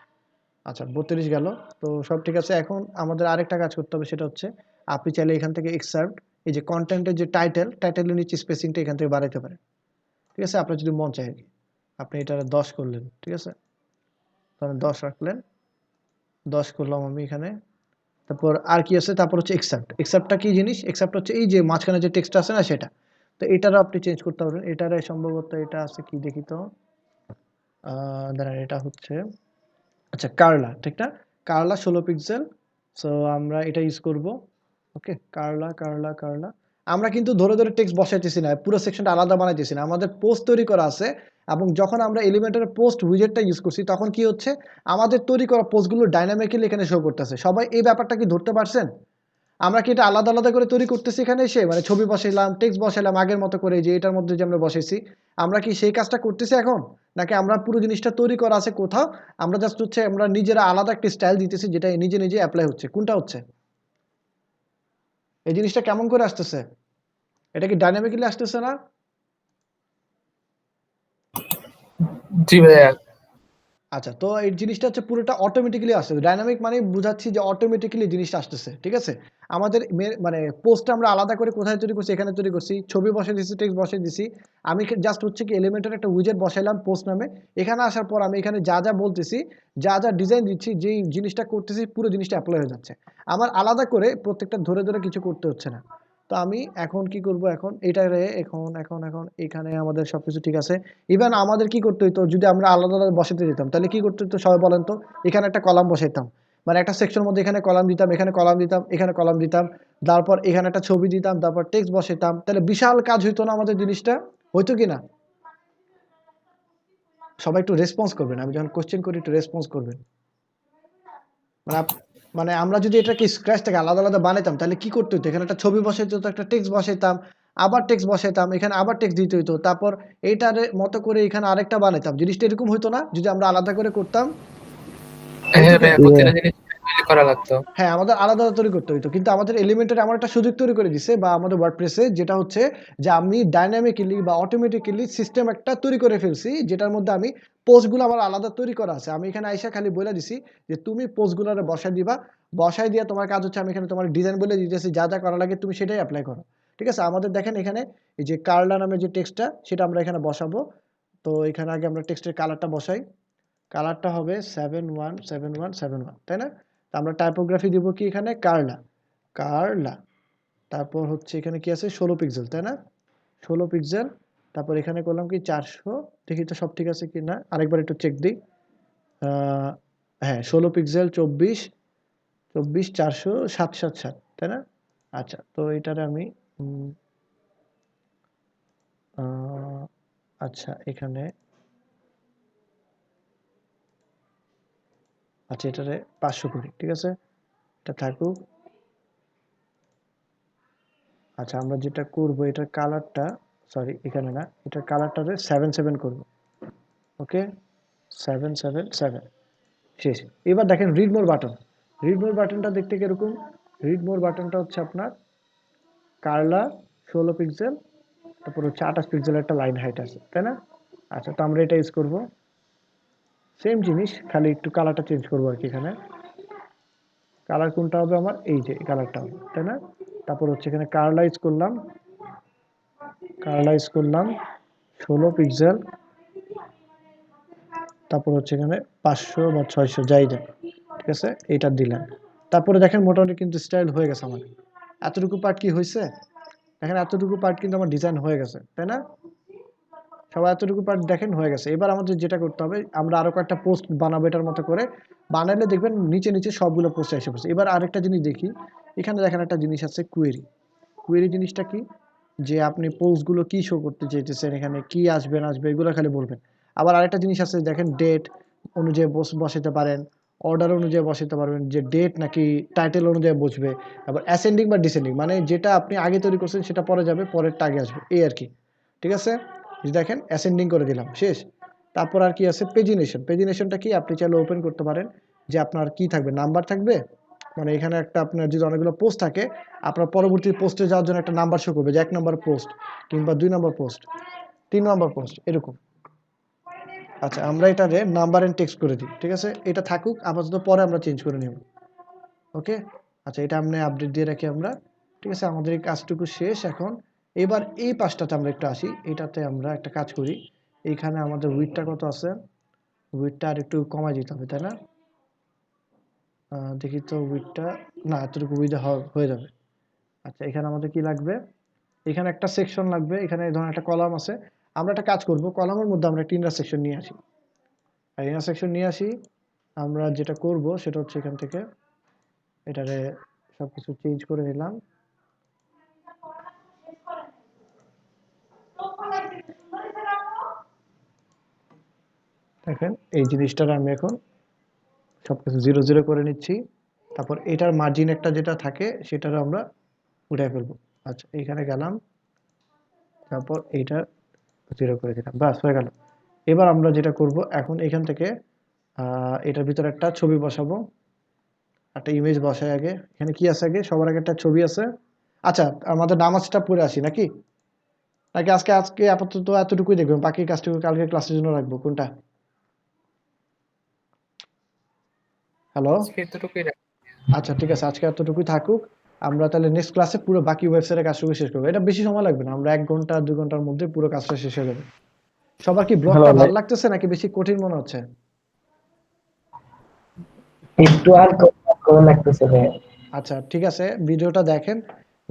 আচ্ছা 32 গেল। তো সব ঠিক আছে। এখন আমাদের আরেকটা কাজ করতে হবে, সেটা হচ্ছে আপনি চাইলে এখান থেকে এক্সার্ট, এই যে কন্টেন্টের যে টাইটেলের নিচে স্পেসিংটা এখান থেকে বাড়াইতে পারেন। ঠিক আছে? আপনার যদি মন চায় আরকি। আপনি এটা 10 করলেন, ঠিক আছে? ধরেন 10 রাখলেন, 10 করলাম আমি এখানে। তারপর আর কি আছে? তারপর হচ্ছে এক্সেপ্ট। এক্সেপ্টটা কি জিনিস? এক্সেপ্ট হচ্ছে এই যে মাঝখানে যে টেক্সট আছে না, সেটা। তো এটারও আপনি চেঞ্জ করতে পারবেন। এটারে সম্ভবত এটা আছে কি দেখি তো। দাঁড়ান, এটা হচ্ছে আচ্ছা কার্লা, ঠিক না? কার্লা 16 পিক্সেল। সো আমরা এটা ইউজ করব। ওকে, কার্লা। আমরা কিন্তু ধরে টেক্সট বসাইতেছি না, পুরো সেকশনটা আলাদা বানাইতেছি না। আমাদের পোস্ট তৈরি করা আছে, এবং যখন আমরা এলিমেন্টারের পোস্ট উইজেটটা ইউজ করছি, তখন কি হচ্ছে? আমাদের তৈরি করা পোস্টগুলো ডাইনামিক্যালি এখানে শো করতেছে। সবাই এই ব্যাপারটা কি ধরতে পারছেন? আমরা কি এটা আলাদা আলাদা করে তৈরি করতেছি এখানে এসে? মানে ছবি বসাইলাম, টেক্সট বসাইলাম আগের মতো করে, যে এটার মধ্যে যে আমরা বসাইছি, আমরা কি সেই কাজটা করতেছি এখন? নাকি আমরা পুরো জিনিসটা তৈরি করা আছে কোথাও, আমরা জাস্ট হচ্ছে আমরা নিজেরা আলাদা একটা স্টাইল দিতেছি, যেটা নিজে নিজে অ্যাপ্লাই হচ্ছে? কোনটা হচ্ছে? এই জিনিসটা কেমন করে আসতেছে? এটা কি ডাইনামিক্যালি আসতেছে না? জি ভাইয়া। আচ্ছা, তো এই জিনিসটা হচ্ছে পুরোটা অটোমেটিক্যালি আসতেছে। ডাইনামিক মানে বুঝাচ্ছি যে অটোমেটিক্যালি জিনিসটা আসতেছে, ঠিক আছে? আমাদের মানে পোস্টটা আমরা আলাদা করে কোথায় তৈরি করছি? এখানে তৈরি করছি, ছবি বসাই দিছি, টেক্সট বসাই দিছি। আমি জাস্ট হচ্ছে কি এলিমেন্টের একটা উইজেট বসাইলাম পোস্ট নামে। এখানে আসার পর আমি এখানে যা যা বলতেছি, যা যা ডিজাইন দিচ্ছি, যেই জিনিসটা করতেছি, পুরো জিনিসটা অ্যাপ্লাই হয়ে যাচ্ছে। আমার আলাদা করে প্রত্যেকটা ধরে কিছু করতে হচ্ছে না। তো আমি এখন কি করব? এখন এটারে এখন এখানে আমাদের সবকিছু ঠিক আছে। ইভেন আমাদের কি করতে হইতো, যদি আমরা আলাদা আলাদা বসাতে যেতাম, তাহলে কি করতে হইতো সবাই বলেন তো? এখানে একটা কলাম বসাইতাম, মানে একটা সেকশন মধ্যে এখানে কলাম দিতাম, এখানে কলাম দিতাম, এখানে কলাম দিতাম, তারপর এখানে একটা ছবি দিতাম, তারপর টেক্সট বসাইতাম। তাহলে বিশাল কাজ হইতো না আমাদের? জিনিসটা হইতো কি না? সবাই একটু রেসপন্স করবেন, আমি যখন কোশ্চেন করি একটু রেসপন্স করবেন। মানে মানে আমরা যদি এটাকে স্ক্র্যাচ থেকে আলাদা আলাদা বানাইতাম, তাহলে কি করতে হতো? এখানে একটা ছবি বসাইতে হতো, একটা টেক্সট বসাইতাম, আবার টেক্সট বসাইতাম, এখানে আবার টেক্সট দিতে হইতো, তারপর এইটার মতো করে এখানে আরেকটা বানাইতাম। জিনিসটা এরকম হইতো না যদি আমরা আলাদা করে করতাম? হইতো হ্যাঁ কি ভাইয়া, না? প্রতিটা জিনিস manually করা লাগতো। হ্যাঁ, আমাদের আলাদা আলাদা তৈরি করতে হইতো। কিন্তু আমাদের এলিমেন্টারে এমন একটা সুযোগ তৈরি করে দিছে, বা আমাদের ওয়ার্ডপ্রেসে, যেটা হচ্ছে যে আমি ডাইনামিক্যালি বা অটোমেটিক্যালি সিস্টেম একটা তৈরি করে ফেলছি, যেটার মধ্যে আমি পোস্টগুলো আমার আলাদা তৈরি করা আছে। আমি এখানে আইসা খালি বলে দিছি যে তুমি পোস্টগুলোরে বসাই দিবা। বসাই দিয়ে তোমার কাজ হচ্ছে, আমি এখানে তোমার ডিজাইন বলে দিতেছি, যা যা করা লাগে তুমি সেটাই অ্যাপ্লাই করো। ঠিক আছে? আমাদের দেখেন এখানে এই যে কার্লা নামের যে টেক্সটটা, সেটা আমরা এখানে বসাবো। তো এখানে আগে আমরা টেক্সটের কালারটা বসাই। কালারটা হবে 717171, তাই না? তো আমরা টাইপোগ্রাফি দিব কি এখানে? কার্লা। তারপর হচ্ছে এখানে কি আছে? 16 পিক্সেল, তাই না? 16 পিক্সেল। তারপর এখানে করলাম কি 400। দেখি তো সব ঠিক আছে কি না, আরেকবার একটু চেক দিই। হ্যাঁ, 16 পিক্সেল, 24 400 777, তাই না? আচ্ছা, তো এটারে আমি আচ্ছা এখানে, আচ্ছা এটারে 500 করি, ঠিক আছে? এটা থাকুক। আচ্ছা, আমরা যেটা করব, এটার কালারটা, সরি এখানে না, এটার কালারটারে 77 করব। ওকে, 777 শেষ। এবার দেখেন read more button. Read more বাটনটা দেখতে কিরকম? রিড মোর বাটনটা হচ্ছে আপনার কার্লা 16 পিক্সেল, তারপর হচ্ছে 28 পিক্সেল একটা লাইন হাইট আছে, তাই না? আচ্ছা, তো আমরা এটা ইউজ করব। সেম জিনিস, খালি একটু কালারটা চেঞ্জ করবো আর কি। এখানে কালার কোনটা হবে আমার? এই যে কালারটা হবে, তাই না? তারপর হচ্ছে এখানে কার্লাইজ করলাম 16 পিক্সেল, তারপর হচ্ছে এখানে 500 বা 600 যাই দেন, ঠিক আছে? এইটা দিলাম। তারপরে দেখেন মোটামুটি কিন্তু স্টাইল হয়ে গেছে আমার। এতটুকু পার্ট কি হয়েছে? দেখেন এতটুকু পার্ট কিন্তু আমার ডিজাইন হয়ে গেছে, তাই না? সবাই এতটুকু পার্ট দেখেন হয়ে গেছে। এবার আমাদের যেটা করতে হবে, আমরা আরো কয়েকটা পোস্ট বানাবো এটার মতো করে। বানালে দেখবেন নিচে নিচে সবগুলো পোস্ট এসে পড়ছে। এবার আরেকটা জিনিস দেখি, এখানে দেখেন একটা জিনিস আছে কোয়েরি। কোয়েরি জিনিসটা কি, যে আপনি পোস্টগুলো কি শো করতে চাইতেছেন, এখানে কি আসবে না আসবে এগুলো খালি বলবেন। আবার আরেকটা জিনিস আছে দেখেন, ডেট অনুযায়ী বসাতে পারেন, অর্ডার অনুযায়ী বসাতে পারবেন, যে ডেট নাকি টাইটেল অনুযায়ী বসবে। আবার অ্যাসেন্ডিং বা ডিসেন্ডিং, মানে যেটা আপনি আগে তৈরি করছেন সেটা পরে যাবে, পরেরটা আগে আসবে, এই আর কি। ঠিক আছে, এই দেখেন অ্যাসেন্ডিং করে দিলাম, শেষ। তারপর আর কি আছে, পেজিনেশন। পেজিনেশনটা কি, আপনি চাইলে ওপেন করতে পারেন, যে আপনার কি থাকবে, নাম্বার থাকবে, মানে এখানে একটা আপনার যদি অনেকগুলো পোস্ট থাকে, আপনার পরবর্তী পোস্টে যাওয়ার জন্য একটা নাম্বার শো করবে, যে 1 নম্বর পোস্ট কিংবা 2 নম্বর পোস্ট, 3 নম্বর পোস্ট, এরকম। আচ্ছা, আমরা এটারে নাম্বার এন্ড টেক্সট করে দিই, ঠিক আছে, এটা থাকুক আপাতত, পরে আমরা চেঞ্জ করে নেব। ওকে, আচ্ছা, এটা আমরা আপডেট দিয়ে রাখি আমরা। ঠিক আছে, আমাদের এই কাজটুকু শেষ এখন। এবার এই পাশটাতে আমরা একটু আসি, এটাতে আমরা একটা কাজ করি। এইখানে আমাদের উইডথটা কত আছে, উইডথটা আর একটু কমাই দিতে হবে, তাই না? দেখি তো উইডথটা, না এতটুকু উইডথ হয়ে যাবে। আচ্ছা, এখানে আমাদের কি লাগবে, এখানে একটা সেকশন লাগবে, এখানে ধরুন একটা কলাম আছে। আমরা একটা কাজ করব, কলামের মধ্যে আমরা একটা ইনার সেকশন নিয়ে আসি। আর ইনার সেকশন নিয়ে আসি, আমরা যেটা করব সেটা হচ্ছে এখান থেকে এটারে সবকিছু চেঞ্জ করে নিলাম। দেখেন এই জিনিসটার আমি এখন সবকিছু 0 0 করে নিচ্ছি। তারপর এটার মার্জিন একটা যেটা থাকে সেটারও আমরা উঠাই ফেলবো। আচ্ছা, এখানে গেলাম, তারপর এইটা 0 করে দিলাম, বাস হয়ে গেল। এবার আমরা যেটা করব, এখন এখান থেকে এটার ভিতরে একটা ছবি বসাবো, একটা ইমেজ বসাই আগে। এখানে কি আছে, আগে সবার আগে একটা ছবি আছে। আচ্ছা, আমাদের নামাজটা পড়ে আসি নাকি, নাকি আজকে আজকে আপাতত এতটুকুই দেখবেন, বাকি কাজটুকু কালকে ক্লাসের জন্য রাখবো, কোনটা? হ্যালো, আজকে এতটুকুই রাখি। আচ্ছা ঠিক আছে, আজকে এতটুকুই থাকুক। আমরা তাহলে নেক্সট ক্লাসে পুরো বাকি ওয়েবসাইটের কাজটুকু শেষ করবো। এটা বেশি সময় লাগবে না, আমরা 1 ঘন্টা 2 ঘন্টার মধ্যে পুরো কাজটা শেষ হয়ে যাবে। সবার কি ব্লগটা হ্যালো, ভালো লাগতেছে নাকি বেশি কঠিন মনে হচ্ছে? একটু আর করে লাগতেছে ভাই। আচ্ছা ঠিক আছে, ভিডিওটা দেখেন,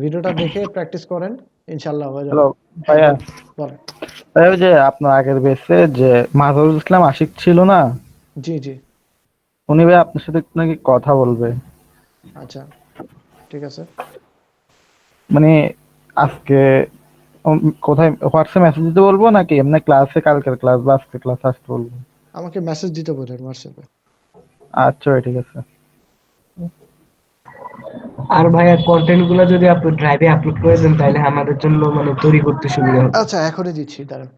ভিডিওটা দেখে প্র্যাকটিস করেন, ইনশাল্লাহ হয়ে যাবে। হ্যালো হ্যাঁ ভাইয়া, বলেন। ওই যে আপনার আগের বেসে যে মাহরুল ইসলাম আশিক ছিল না, জি জি, উনি ভাই আপনার সাথে একটু নাকি কথা বলবে। আচ্ছা ঠিক আছে। মানে আজকে কোথায় হোয়াটসঅ্যাপ মেসেজ দিতে বলবো নাকি এমনি ক্লাসে, কালকের ক্লাস বা আজকে ক্লাসে আসতে বলবো? আমাকে মেসেজ দিতে বলেন হোয়াটসঅ্যাপে। আচ্ছা ভাই, ঠিক আছে। আর ভাইয়া কন্টেন্ট গুলো যদি আপনি ড্রাইভে আপলোড করে দেন তাহলে আমাদের জন্য মানে তৈরি করতে সুবিধা হবে। আচ্ছা এখনই দিচ্ছি, দাঁড়ান।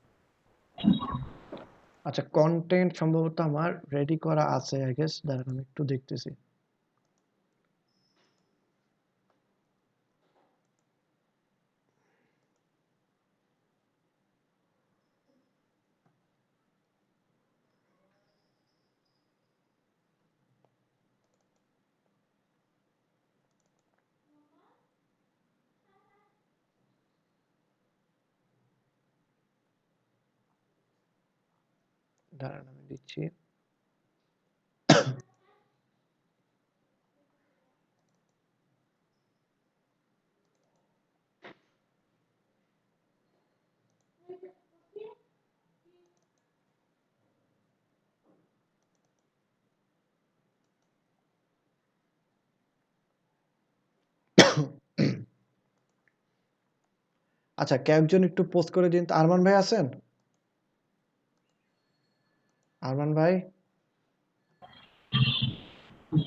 আচ্ছা, কন্টেন্ট সম্ভবত আমার রেডি করা আছে আই গেস, দাঁড়ান আমি একটু দেখতেছি। দাঁড়ান আমি দিচ্ছি। আচ্ছা, কেউ একজন একটু পোস্ট করে দিন তো। আরমান ভাই আছেন? আরমান ভাই,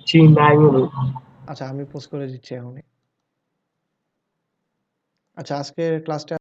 জি নাই বলুন। আচ্ছা আমি পোস্ট করে দিচ্ছি এখনই। আচ্ছা, আজকের ক্লাসটা